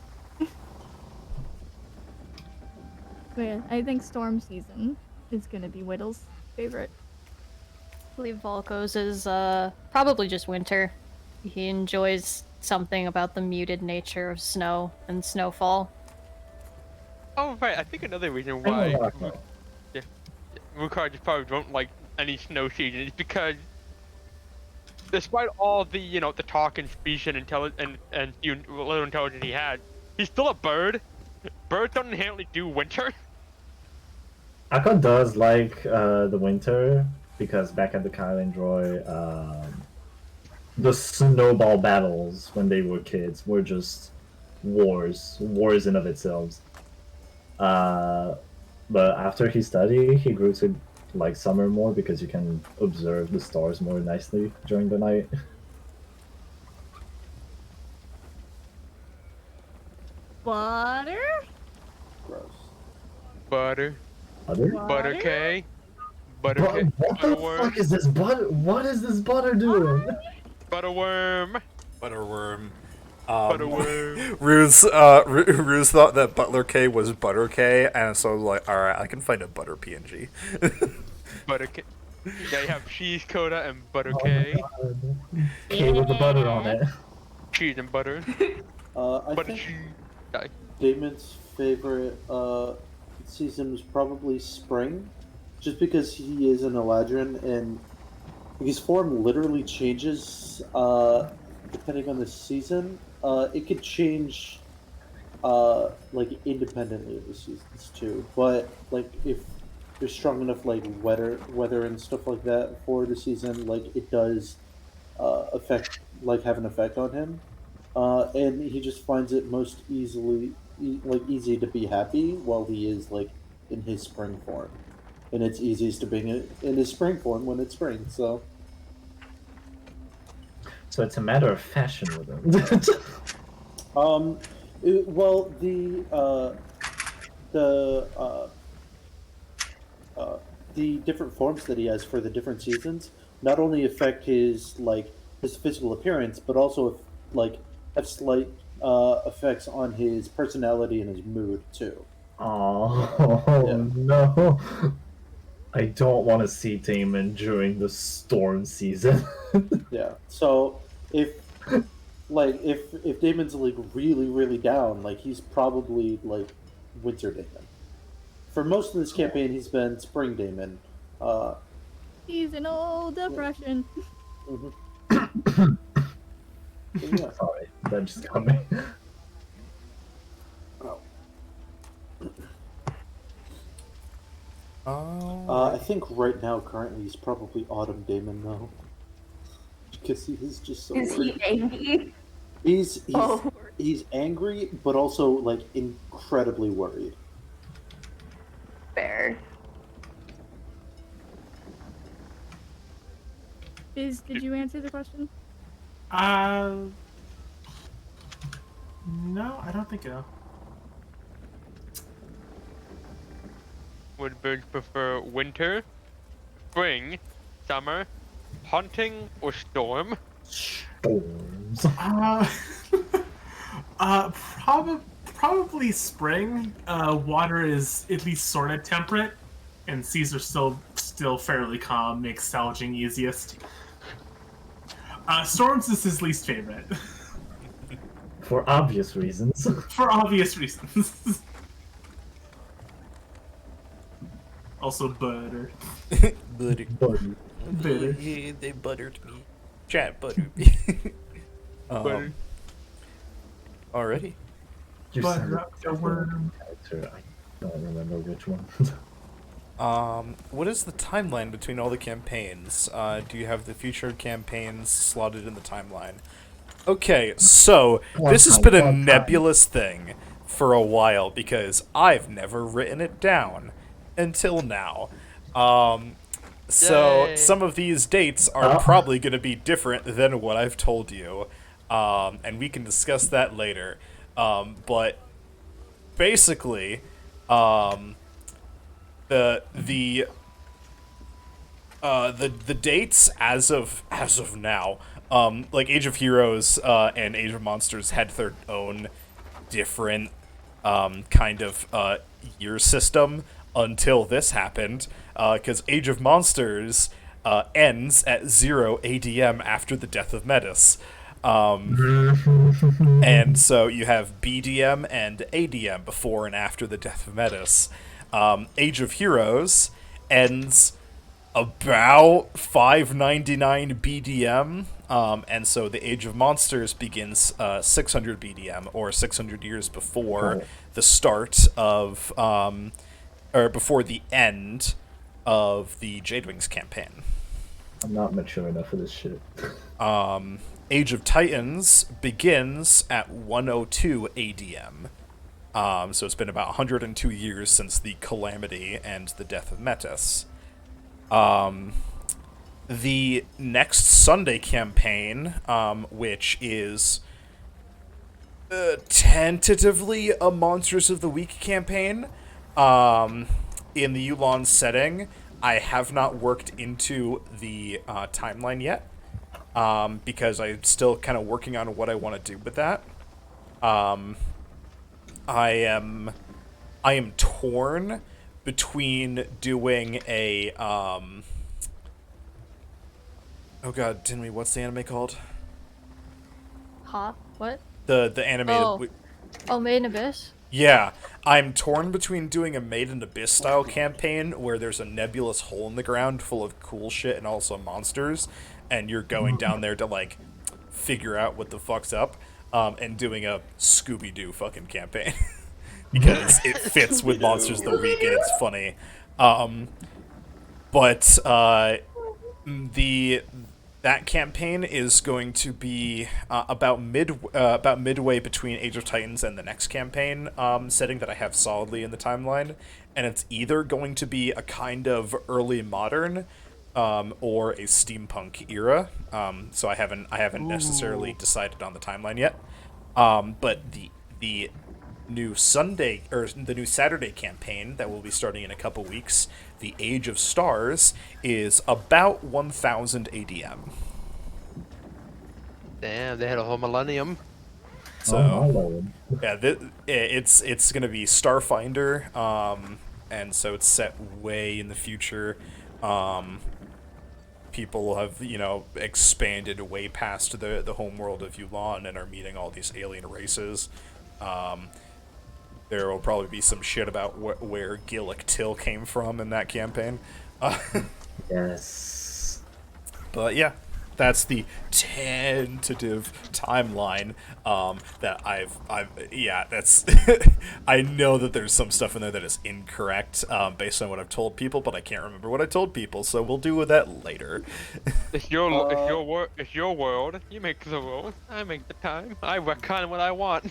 But yeah, I think storm season is gonna be Whittle's favorite. I believe Volko's is probably just winter. He enjoys something about the muted nature of snow and snowfall. Oh right, I think another reason I why know that. Rukar just probably don't like any snow season is because despite all the the talk and speech and little intelligence he had, he's still a bird. Birds don't inherently do winter. Akon does like the winter because back at the Kylan Droy, the snowball battles when they were kids were just wars in of itself. But after he studied, he grew to like summer more because you can observe the stars more nicely during the night. Butter? Gross. Butter, Other? butter K, butter But K, what the butterworm, fuck is this butter? What is this butter doing? butterworm, Butterworm. butterworm. Ruse thought that Butler K was Butter K, and so I was like, alright, I can find a Butter PNG. Butter K. Yeah, you have cheese coda and butter Oh K, my God. K with the butter on it. cheese and butter, I butter think cheese. Die. Damon's favorite season was probably spring, just because he is an Eladrin and his form literally changes depending on the season. It could change like independently of the seasons too. But like if there's strong enough like weather and stuff like that for the season, like it does affect like have an effect on him. And he just finds it most easy to be happy while he is like in his spring form, and it's easiest to be in his spring form when it's spring. So So it's a matter of fashion with him. well the different forms that he has for the different seasons not only affect his like his physical appearance, but also like have slight effects on his personality and his mood too. Oh Yeah. no. I don't want to see Damon during the storm season. Yeah. So if Damon's like really down, like he's probably like winter Damon. For most of this campaign, he's been spring Damon. Seasonal depression. Mhm. Yeah. Sorry, that just got me. I think right now, currently, he's probably Autumn Damon though, because he is just so Is he worried. angry? He's Oh, he's angry, but also like incredibly worried. fair. Did you answer the question? No, I don't think so. Would birds prefer winter, spring, summer, hunting, or storm? Storms. Probably spring. Water is at least sort of temperate, and seas are still fairly calm. Makes salvaging easiest. Storms is his least favorite. For obvious reasons. For obvious reasons. Also butter. Butter. Buddy. Bitter. Yeah, they buttered me. Chat buttered me. Butter. Alrighty. You Butter sounded up the worm. character. I don't remember which one. What is the timeline between all the campaigns? Do you have the future campaigns slotted in the timeline? Okay, so this has been a nebulous thing for a while because I've never written it down until now. So Yay. some of these dates are probably going to be different than what I've told you, and we can discuss that later. But basically, the dates as of now, like Age of Heroes and Age of Monsters had their own different kind of year system until this happened, because Age of Monsters ends at 0 ADM after the death of Metis. And so you have BDM and ADM before and after the death of Metis. Age of Heroes ends about 599 BDM, and so the Age of Monsters begins 600 BDM, or 600 years before the start of, or before the end of the Jadewings campaign. I'm not mature enough for this shit. Age of Titans begins at 102 ADM. So it's been about 102 years since the Calamity and the death of Metis. The next Sunday campaign, which is tentatively a Monsters of the Week campaign, in the Yulon setting, I have not worked into the timeline yet, because I'm still kind of working on what I want to do with that. I am torn between doing a oh god, Tinmy, what's the anime called? Huh? What? The animated. Oh. Oh, Made in Abyss? Yeah, I'm torn between doing a Made in Abyss style campaign where there's a nebulous hole in the ground full of cool shit and also monsters, and you're going down there to like figure out what the fuck's up, and doing a Scooby-Doo fucking campaign because it fits with Monsters of the Week and it's funny. But that campaign is going to be about midway between Age of Titans and the next campaign setting that I have solidly in the timeline, and it's either going to be a kind of early modern or a steampunk era. So I haven't necessarily decided on the timeline yet. But the new Sunday or the new Saturday campaign that will be starting in a couple weeks, the Age of Stars, is about 1000 ADM. Damn, they had a whole millennium. So yeah, it's gonna be Starfinder, and so it's set way in the future. People have expanded way past the home world of Yulon and are meeting all these alien races. There will probably be some shit about where Gillick Till came from in that campaign. Yes. But yeah, That's the tentative timeline that that's I know that there's some stuff in there that is incorrect based on what I've told people, but I can't remember what I told people, so we'll do with that later. It's your it's your world. You make the rules. I make the time. I retcon what I want.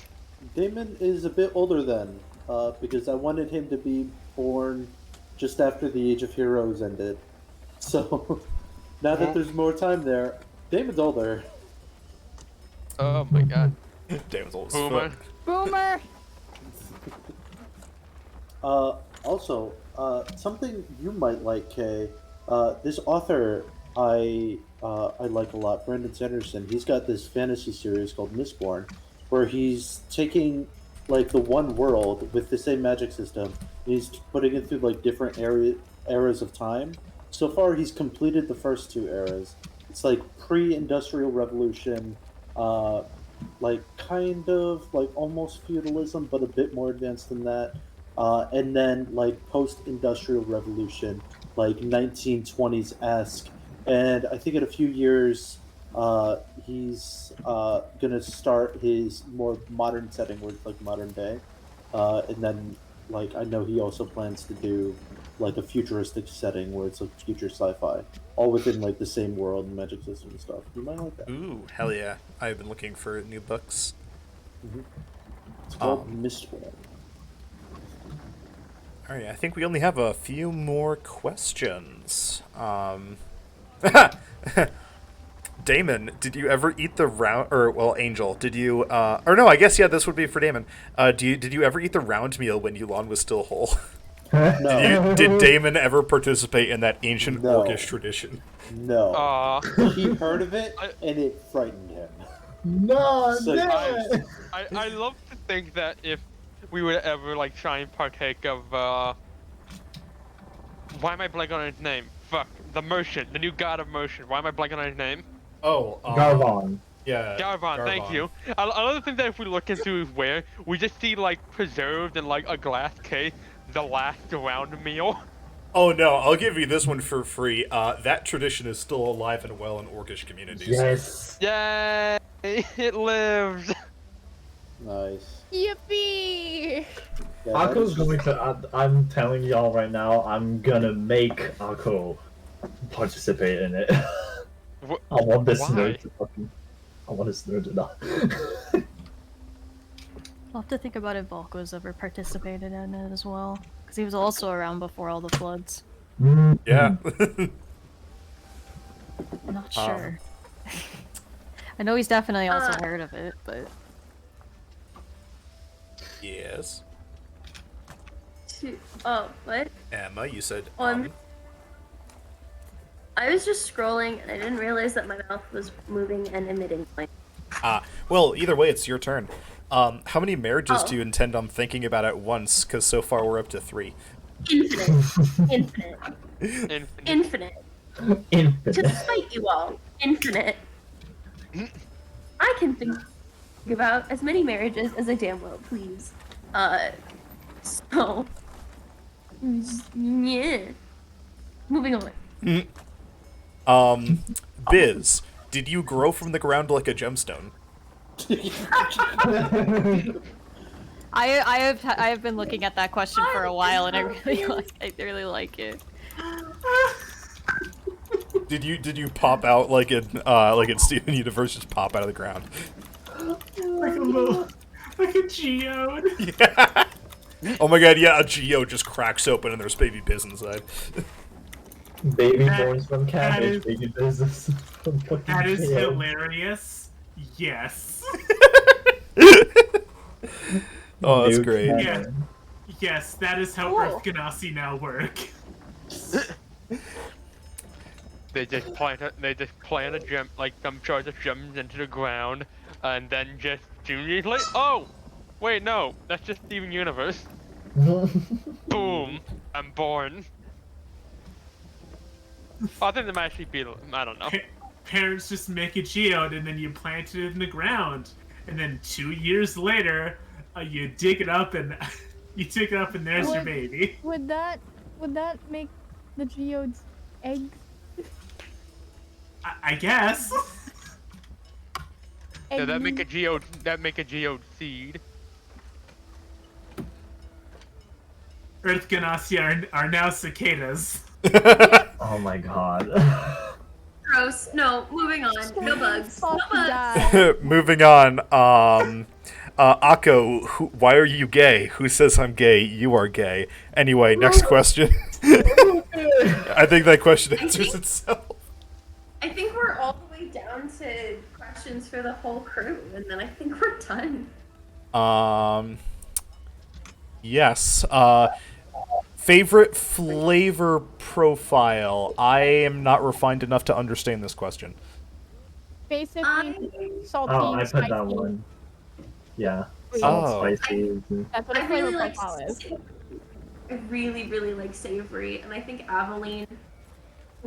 Damon is a bit older then, because I wanted him to be born just after the Age of Heroes ended. So now that there's more time there, Damon's older. Oh my god. Damon's old as Boomer. fuck. Boomer. Also, something you might like, Kay. This author I like a lot, Brandon Sanderson. He's got this fantasy series called Mistborn, where he's taking like the one world with the same magic system, and he's putting it through like different eras of time. So far, he's completed the first two eras. It's like pre-industrial revolution, like kind of like almost feudalism, but a bit more advanced than that. And then like post-industrial revolution, like 1920s esque. And I think in a few years, he's gonna start his more modern setting, where it's like modern day. And then like I know he also plans to do like a futuristic setting where it's like future sci-fi, all within like the same world and magic system and stuff. You might like that. Ooh, hell yeah. I've been looking for new books. It's called Mistborn. Alright, I think we only have a few more questions. Damon, did you ever eat the round, or, well, Angel, did you, or no, I guess, yeah, this would be for Damon. Did you ever eat the round meal when Yulon was still whole? No. Did Damon ever participate in that ancient No. orcish tradition? No. He heard of it, and it frightened him. No, So- no. I love to think that if we would ever like try and partake of why am I blanking on his name? Fuck. The merchant, the new god of motion. Why am I blanking on his name? Oh, Garvon. Yeah. Garvon, thank you. Another thing that if we look into is where we just see like preserved in like a glass case the last round meal. Oh no, I'll give you this one for free. That tradition is still alive and well in orcish communities. Yes. Yay! It lives. Nice. Yippee! Yeah, Akko's going to. I'm telling y'all right now, I'm gonna make Akko participate in it. Wh- I want this Why? nerd to fucking. I want this nerd to die. I'll have to think about if Volko's ever participated in it as well. Because he was also around before all the floods. Yeah. I'm not sure. I know he's definitely also Uh, heard of it, but... Yes. Oh, what? Emma, you said. I was just scrolling and I didn't realize that my mouth was moving and emitting light. Well, either way, it's your turn. How many marriages Oh. do you intend on thinking about at once? Because so far we're up to 3. Infinite. Infinite. Infinite. To Infinite. spite you all. Infinite. I can think about as many marriages as I damn well please. So. Yeah. Moving on. Biz, did you grow from the ground like a gemstone? I have been looking at that question for a while, and I really like it. Did you pop out like in Steven Universe, just pop out of the ground? Like a geode. Yeah. Oh my god, yeah, a geo just cracks open and there's baby Biz inside. Baby That- born from that cabbage, is- baby business from fucking That is jail. hilarious. Yes. Oh, that's New great. canon. Yes, that is how Cool. Earth Ganassi now work. They just plant a gem, like some charge of gems into the ground, and then just 2 years later. Oh, wait, no, that's just Steven Universe. Boom, I'm born. I think there might actually be. I don't know. Parents just make a geode and then you plant it in the ground, and then 2 years later, you dig it up and you dig it up and there's your Would- baby. Would that make the geodes eggs? I guess. Yeah, that make And a geode. That make a geode seed. Earth Ganassi are now cicadas. Oh my god. Gross. No, moving on. No bugs. No fuck bugs. that. Moving on. Akko, why are you gay? Who says I'm gay? You are gay. Anyway, next question. I think that question answers itself. I think we're all the way down to questions for the whole crew, and then I think we're done. Yes. Favorite flavor profile. I am not refined enough to understand this question. Basically, salty, Oh, I put spicy. that one. Yeah. Wait. Salt, Oh. spicy. That's what a I flavor really like profile is. savory. I really, really like savory, and I think Aveline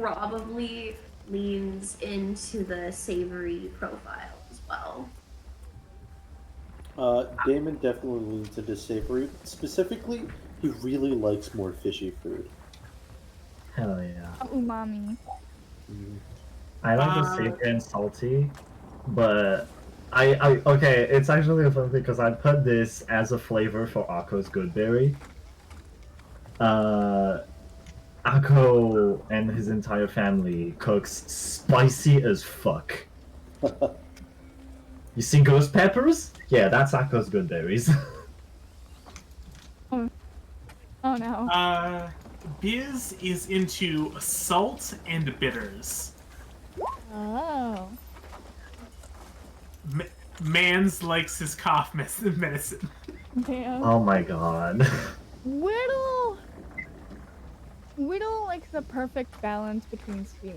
probably leans into the savory profile as well. Damon definitely leans into savory. Specifically, he really likes more fishy food. Hell yeah. Umami. I like the savory and salty, but okay, it's actually a fun thing because I put this as a flavor for Akko's Goodberry. Akko and his entire family cooks spicy as fuck. You see ghost peppers? Yeah, that's Akko's Goodberries. Oh no. Biz is into salt and bitters. Oh. Mans likes his cough medicine. Damn. Oh my god. Whittle likes the perfect balance between sweet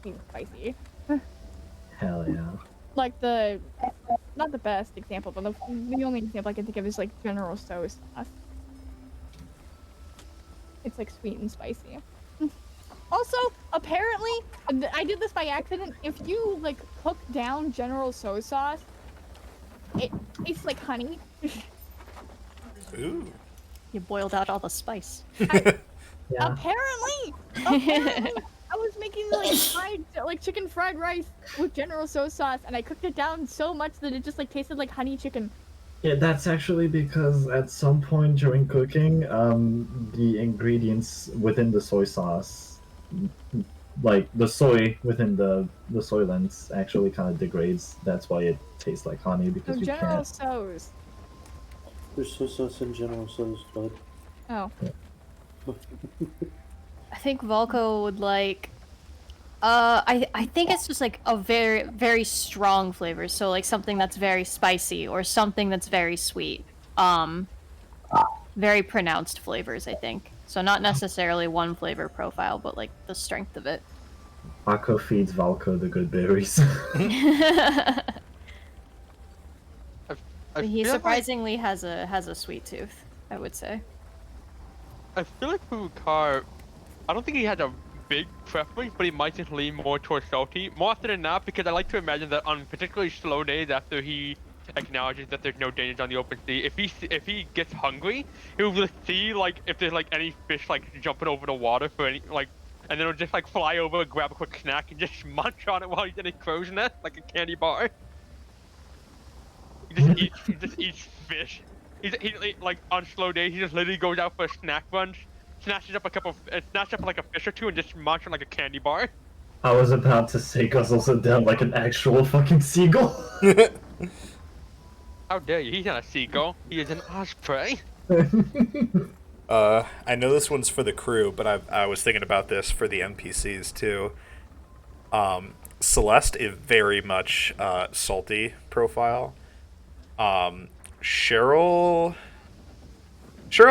and spicy. Hell yeah. Like not the best example, but the only example I can think of is like General Tso's sauce. It's like sweet and spicy. Also, apparently, I did this by accident. If you like cook down General Tso sauce, it tastes like honey. Ooh. You boiled out all the spice. Yeah. Apparently, I was making chicken fried rice with General Tso sauce, and I cooked it down so much that it just like tasted like honey chicken. Yeah, that's actually because at some point during cooking, the ingredients within the soy sauce, like the soy within the soylent, actually kind of degrades. That's why it tastes like honey because So you General can't. Tso's. There's soy sauce in General Tso's, bud. Oh. I think Volko would like. I think it's just like a very, very strong flavor. So like something that's very spicy or something that's very sweet. Very pronounced flavors, I think. So not necessarily one flavor profile, but like the strength of it. Akko feeds Valko the good berries. I He feel surprisingly has a sweet tooth, I would say. I feel like Fukar, I don't think he has a big preference, but he might just lean more towards salty. More often than not, because I like to imagine that on particularly slow days after he acknowledges that there's no dangers on the open sea, if he gets hungry, he'll just see like if there's like any fish like jumping over the water for any like, and then he'll just like fly over, grab a quick snack, and just munch on it while he's in his crow's nest like a candy bar. He just eats fish. He like on slow days, he just literally goes out for a snack bunch, snatches up like a fish or two, and just munch on like a candy bar. I was about to say guzzles it down like an actual fucking seagull. How dare you? He's not a seagull. He is an osprey. I know this one's for the crew, but I was thinking about this for the NPCs too. Celeste is very much salty profile. Cheryl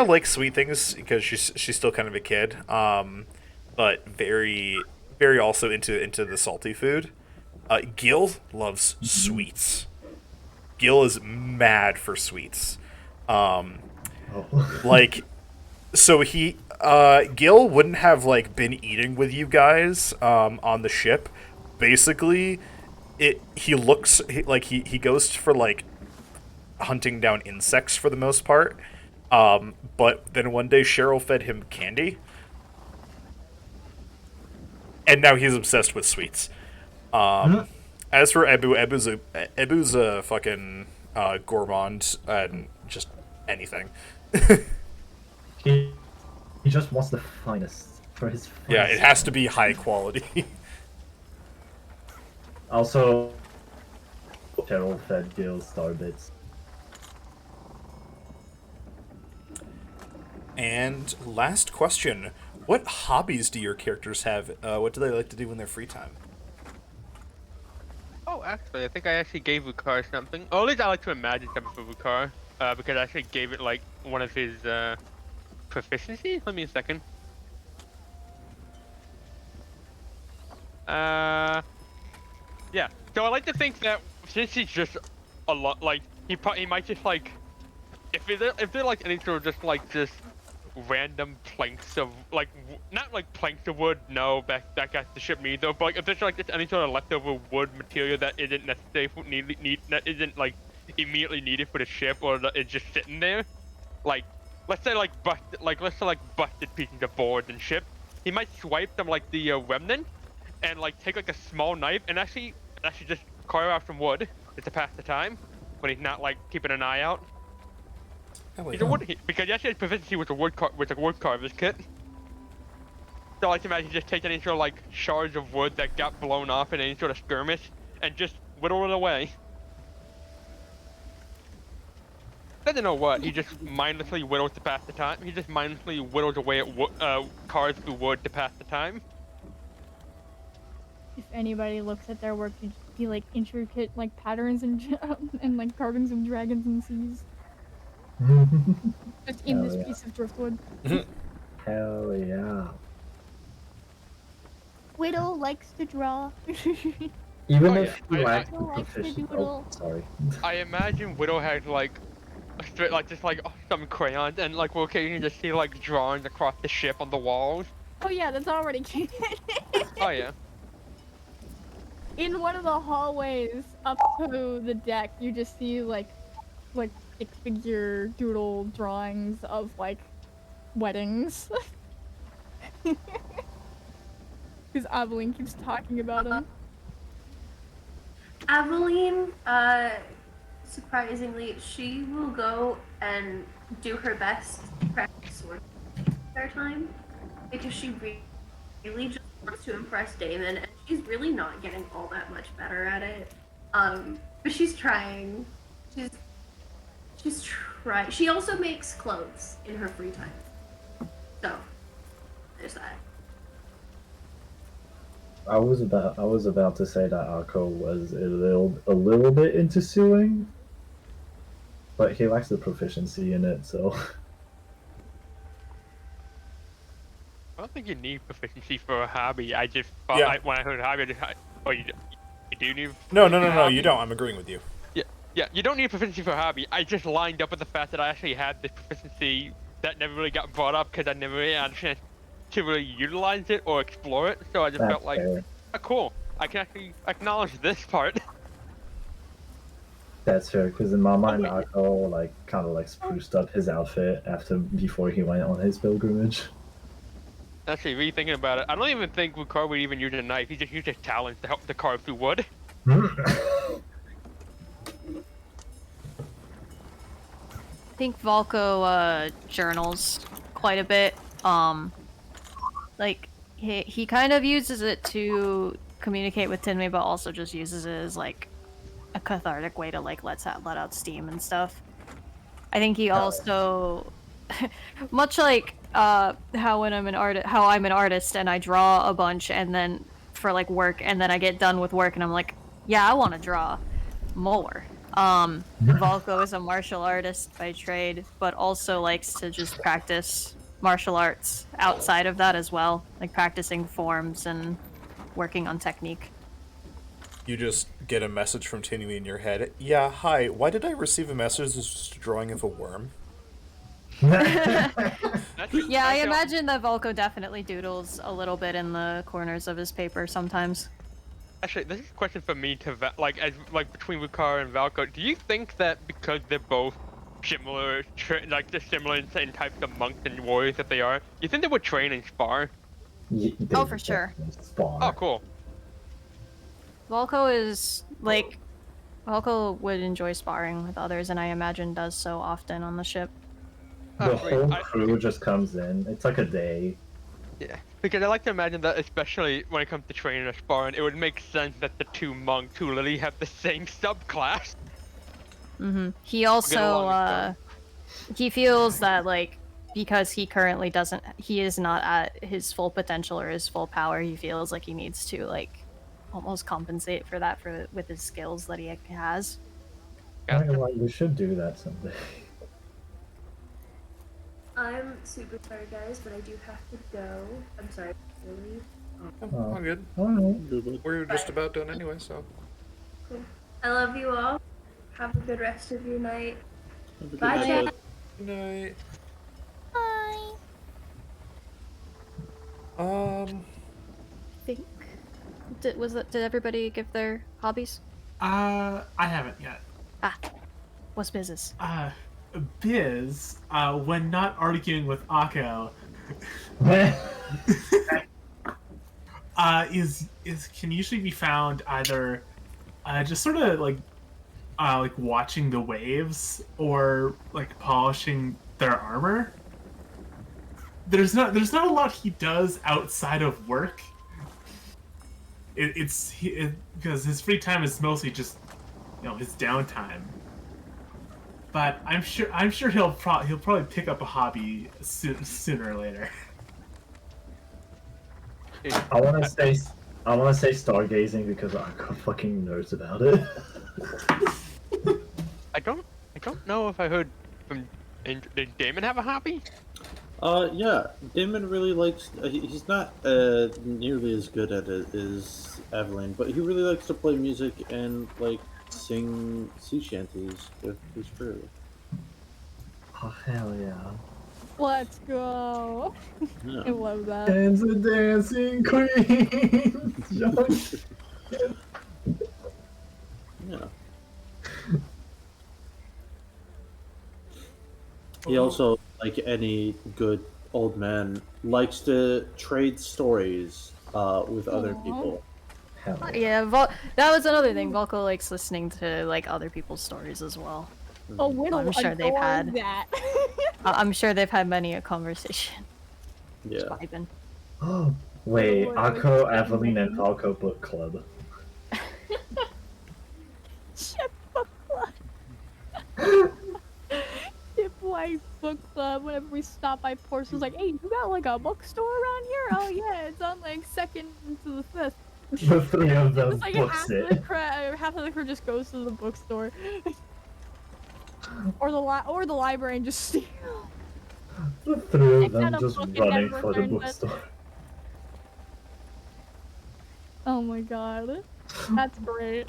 likes sweet things because she's still kind of a kid, but very also into the salty food. Gil loves sweets. Gil is mad for sweets. Like, so Gil wouldn't have like been eating with you guys on the ship. Basically, he goes for like hunting down insects for the most part. But then one day Cheryl fed him candy. And now he's obsessed with sweets. As for Ebu's a fucking gourmand and just anything. He just wants the finest for his finest. Yeah, it has to be high quality. Also, Terrell fed Gil Starbits. And last question: what hobbies do your characters have? What do they like to do in their free time? Oh, actually, I think I actually gave Vukar something. Or at least I like to imagine something for Vukar. Because I actually gave it like one of his proficiencies. Let me a second. Yeah. So I like to think that since he's just a lot, like he might just like, if they're like any sort of just random planks of like not like planks of wood, no, that got the ship me though. But like if there's like just any sort of leftover wood material that isn't necessary for that isn't like immediately needed for the ship, or that is just sitting there, like let's say like busted pieces of boards and shit, he might swipe them like the remnant and like take like a small knife and actually just carve out some wood just to pass the time when he's not like keeping an eye out. He's a wood, because he actually has proficiency with a wood carver's kit. So I like to imagine he just takes any sort of like shards of wood that got blown off in any sort of skirmish and just whittle it away. Doesn't know what, he just mindlessly whittles to pass the time. He just mindlessly whittles away at cards through wood to pass the time. If anybody looks at their work, you'd see like intricate like patterns and and like carvings of dragons and seas. Just in this piece of driftwood. Hell yeah. Widow likes to draw. Even Oh, if yeah. you I lack proficiency. Oh, sorry. I imagine Widow has like a straight like just like some crayons and like we'll occasionally just see like drawings across the ship on the walls. Oh yeah, that's already canon. Oh yeah. In one of the hallways up to the deck, you just see like stick figure doodle drawings of like weddings. Because Aveline keeps talking about them. Aveline, surprisingly, she will go and do her best to practice sword their time because she really just wants to impress Damon, and she's really not getting all that much better at it. But she's trying. She's trying. She also makes clothes in her free time. So there's that. I was about to say that Akko was a little bit into sewing, but he lacks the proficiency in it, so. I don't think you need proficiency for a hobby. I just thought when I heard hobby, you do need. No, you don't. I'm agreeing with you. Yeah, you don't need proficiency for a hobby. I just lined up with the fact that I actually had this proficiency that never really got brought up because I never really had a chance to really utilize it or explore it. So I just felt like, oh, cool. I can actually acknowledge this part. That's fair, because in my mind, Akko like kind of like spruced up his outfit before he went on his pilgrimage. Actually, rethinking about it, I don't even think Wukar would even use a knife. He just used his talents to help to carve through wood. I think Valko journals quite a bit. Like he kind of uses it to communicate with Tinmay, but also just uses it as like a cathartic way to like let out steam and stuff. I think he also, much like how I'm an artist and I draw a bunch and then for like work, and then I get done with work and I'm like, yeah, I want to draw more. Valko is a martial artist by trade, but also likes to just practice martial arts outside of that as well, like practicing forms and working on technique. You just get a message from Tinui in your head. Yeah, hi, why did I receive a message that's just a drawing of a worm? Yeah, I imagine that Valko definitely doodles a little bit in the corners of his paper sometimes. Actually, this is a question for me to between Wukar and Valko. Do you think that because they're both similar, similar in types of monks and warriors that they are, you think they would train and spar? Oh, for sure. Spar. Oh, cool. Volko is like Volko would enjoy sparring with others, and I imagine does so often on the ship. The Wait, whole crew just comes in. It's like a day. yeah, because I like to imagine that, especially when it comes to training or sparring, it would make sense that the two monks who literally have the same subclass. He also along with them. he feels that like because he is not at his full potential or his full power, he feels like he needs to like almost compensate for that with his skills that he has. I know what, we should do that someday. I'm super sorry, guys, but I do have to go. I'm sorry. Really? Oh, all good. Alright. We're just about done anyway, so. Cool. I love you all. Have a good rest of your night. Have a good Bye, night, Jack. bud. Good night. Bye. Think. Did everybody give their hobbies? I haven't yet. Ah, what's business? Biz, when not arguing with Akko, can usually be found either just sort of like watching the waves or like polishing their armor. There's not a lot he does outside of work. Because his free time is mostly just his downtime. But I'm sure he'll probably pick up a hobby sooner or later. I want to say stargazing because Akko fucking knows about it. I don't know if I heard from. Did Damon have a hobby? Yeah, Damon really likes. He's not nearly as good at it as Evelyn, but he really likes to play music and like sing sea shanties with his crew. Oh hell yeah! Let's go. Yeah. I love that. Dance a dancing queen. Yeah. He also, like any good old man, likes to trade stories with other people. Hell Yeah, that was another thing. Volko likes listening to like other people's stories as well. Oh, Whittle, I'm sure they've adore had- that. I'm sure they've had many a conversation. Yeah. Vibing. Oh wait, Akko, Evelyn, and Falco book club. Ship book club. Ship White book club. Whenever we stop by Ports, was like, "Hey, you got like a bookstore around here?" Oh yeah, it's on like 2nd to the 5th. The three of them It's like books half of the crew just goes to the bookstore, or the library and just steal. The three of Picked out them a just book and running never for the returned it. bookstore. Oh my god, that's great.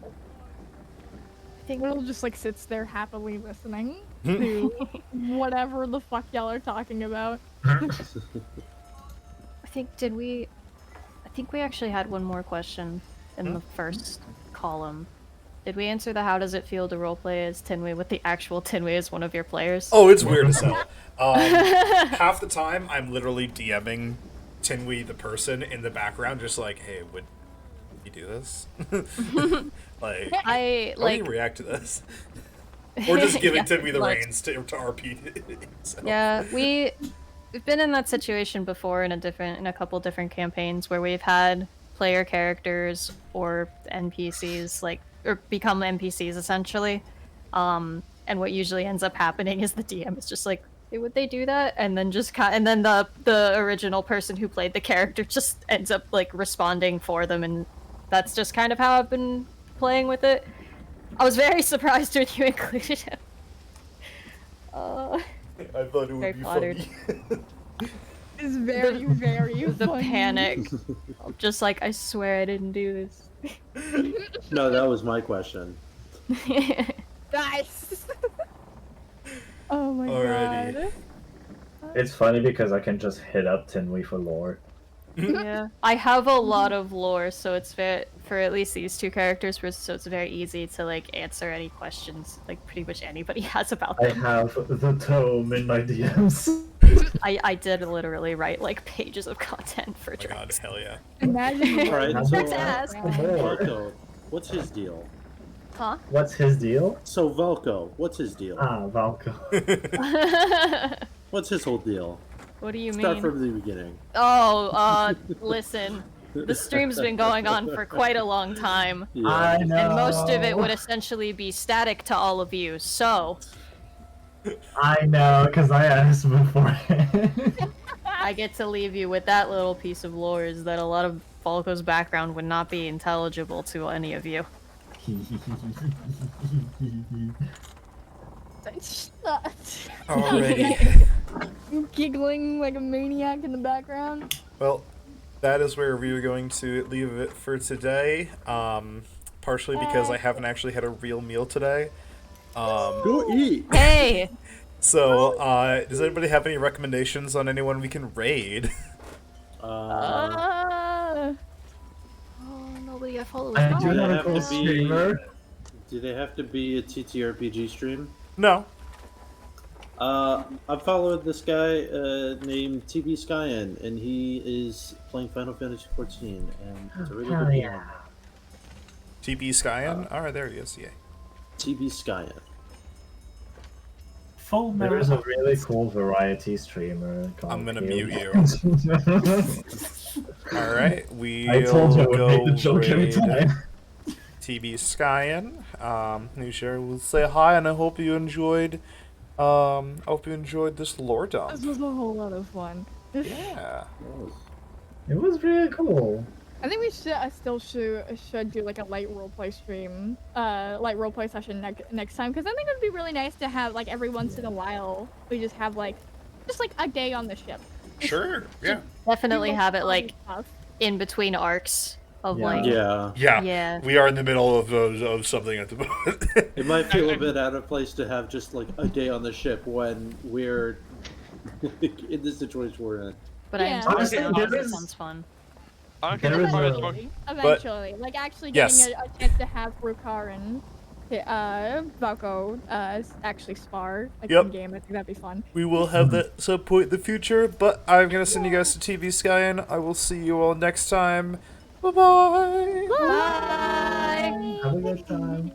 I think Will just like sits there happily listening to whatever the fuck y'all are talking about. I think we actually had one more question in the first column. Did we answer the how does it feel to roleplay as Tinwei with the actual Tinwei as one of your players? Oh, it's weird as hell. Half the time, I'm literally DMing Tinwei the person in the background, just like, hey, would you do this? Like, I how do you like react to this? Or just giving Yeah, Tinwei the like- reins to RP himself. Yeah, we've been in that situation before in a couple different campaigns where we've had player characters or NPCs or become NPCs essentially. And what usually ends up happening is the DM is just like, hey, would they do that? And then and then the original person who played the character just ends up like responding for them, and that's just kind of how I've been playing with it. I was very surprised when you included him. I thought it would Very be flattered. funny. It's very, very The funny. panic. Just like, I swear I didn't do this. No, that was my question. Nice. Oh my Alrighty. god. It's funny because I can just hit up Tinwei for lore. Yeah, I have a lot of lore, so it's very for at least these two characters, so it's very easy to like answer any questions like pretty much anybody has about I them. have the tome in my DMs. I did literally write like pages of content for Oh my god, Drax. hell yeah. Imagine. Alright, That's so Let's ask. Velko, what's his deal? Huh? What's his deal? So Velko, what's his deal? Ah, Valko. What's his whole deal? What do you Start mean? from the beginning. Oh, listen. The stream's been going on for quite a long time, Yeah. I know. and most of it would essentially be static to all of you. So, I know, because I asked before. I get to leave you with that little piece of lore is that a lot of Falco's background would not be intelligible to any of you. Alrighty. Giggling like a maniac in the background. Well, that is where we are going to leave it for today. Partially because I haven't actually had a real meal today. Go eat! Hey! So, does anybody have any recommendations on anyone we can raid? Oh, nobody I follow is I do following. have a have cool to be- streamer. Do they have to be a TTRPG stream? No. I followed this guy named TB Skyen, and he is playing Final Fantasy XIV, and it's a really Hell good yeah. game. TB Skyen? Alright, there he is, yeah. TB Skyen. Full There is a metal. really cool variety streamer called I'm gonna Caleb. mute Alright, we I told you I would go make the joke every raid time. TB Skyen. Nusher will say hi, and I hope you enjoyed. This lore dump. This was a whole lot of fun. Yeah. It was really cool. I think we should. I still should do like a light roleplay stream, light roleplay session next time, because I think it would be really nice to have like every once in a while we just have like a day on the ship. Sure. Yeah. Definitely Do have it fun like stuff. in between arcs of Yeah. like. Yeah. Yeah. Yeah. We are in the middle of something at the moment. It might feel a bit out of place to have just like a day on the ship when we're in the situation we're in. But Yeah. I enjoy Honestly, it. there Honestly, is- sounds fun. Honestly, There is I was a- talking- Eventually, like actually Yes. getting a chance to have Rukar and Valko actually spar like Yep. in game. I think that'd be fun. We will have that at some point in the future, but I'm gonna send you guys to TB Skyen. I will see you all next time. Bye bye. Bye! Have a good time.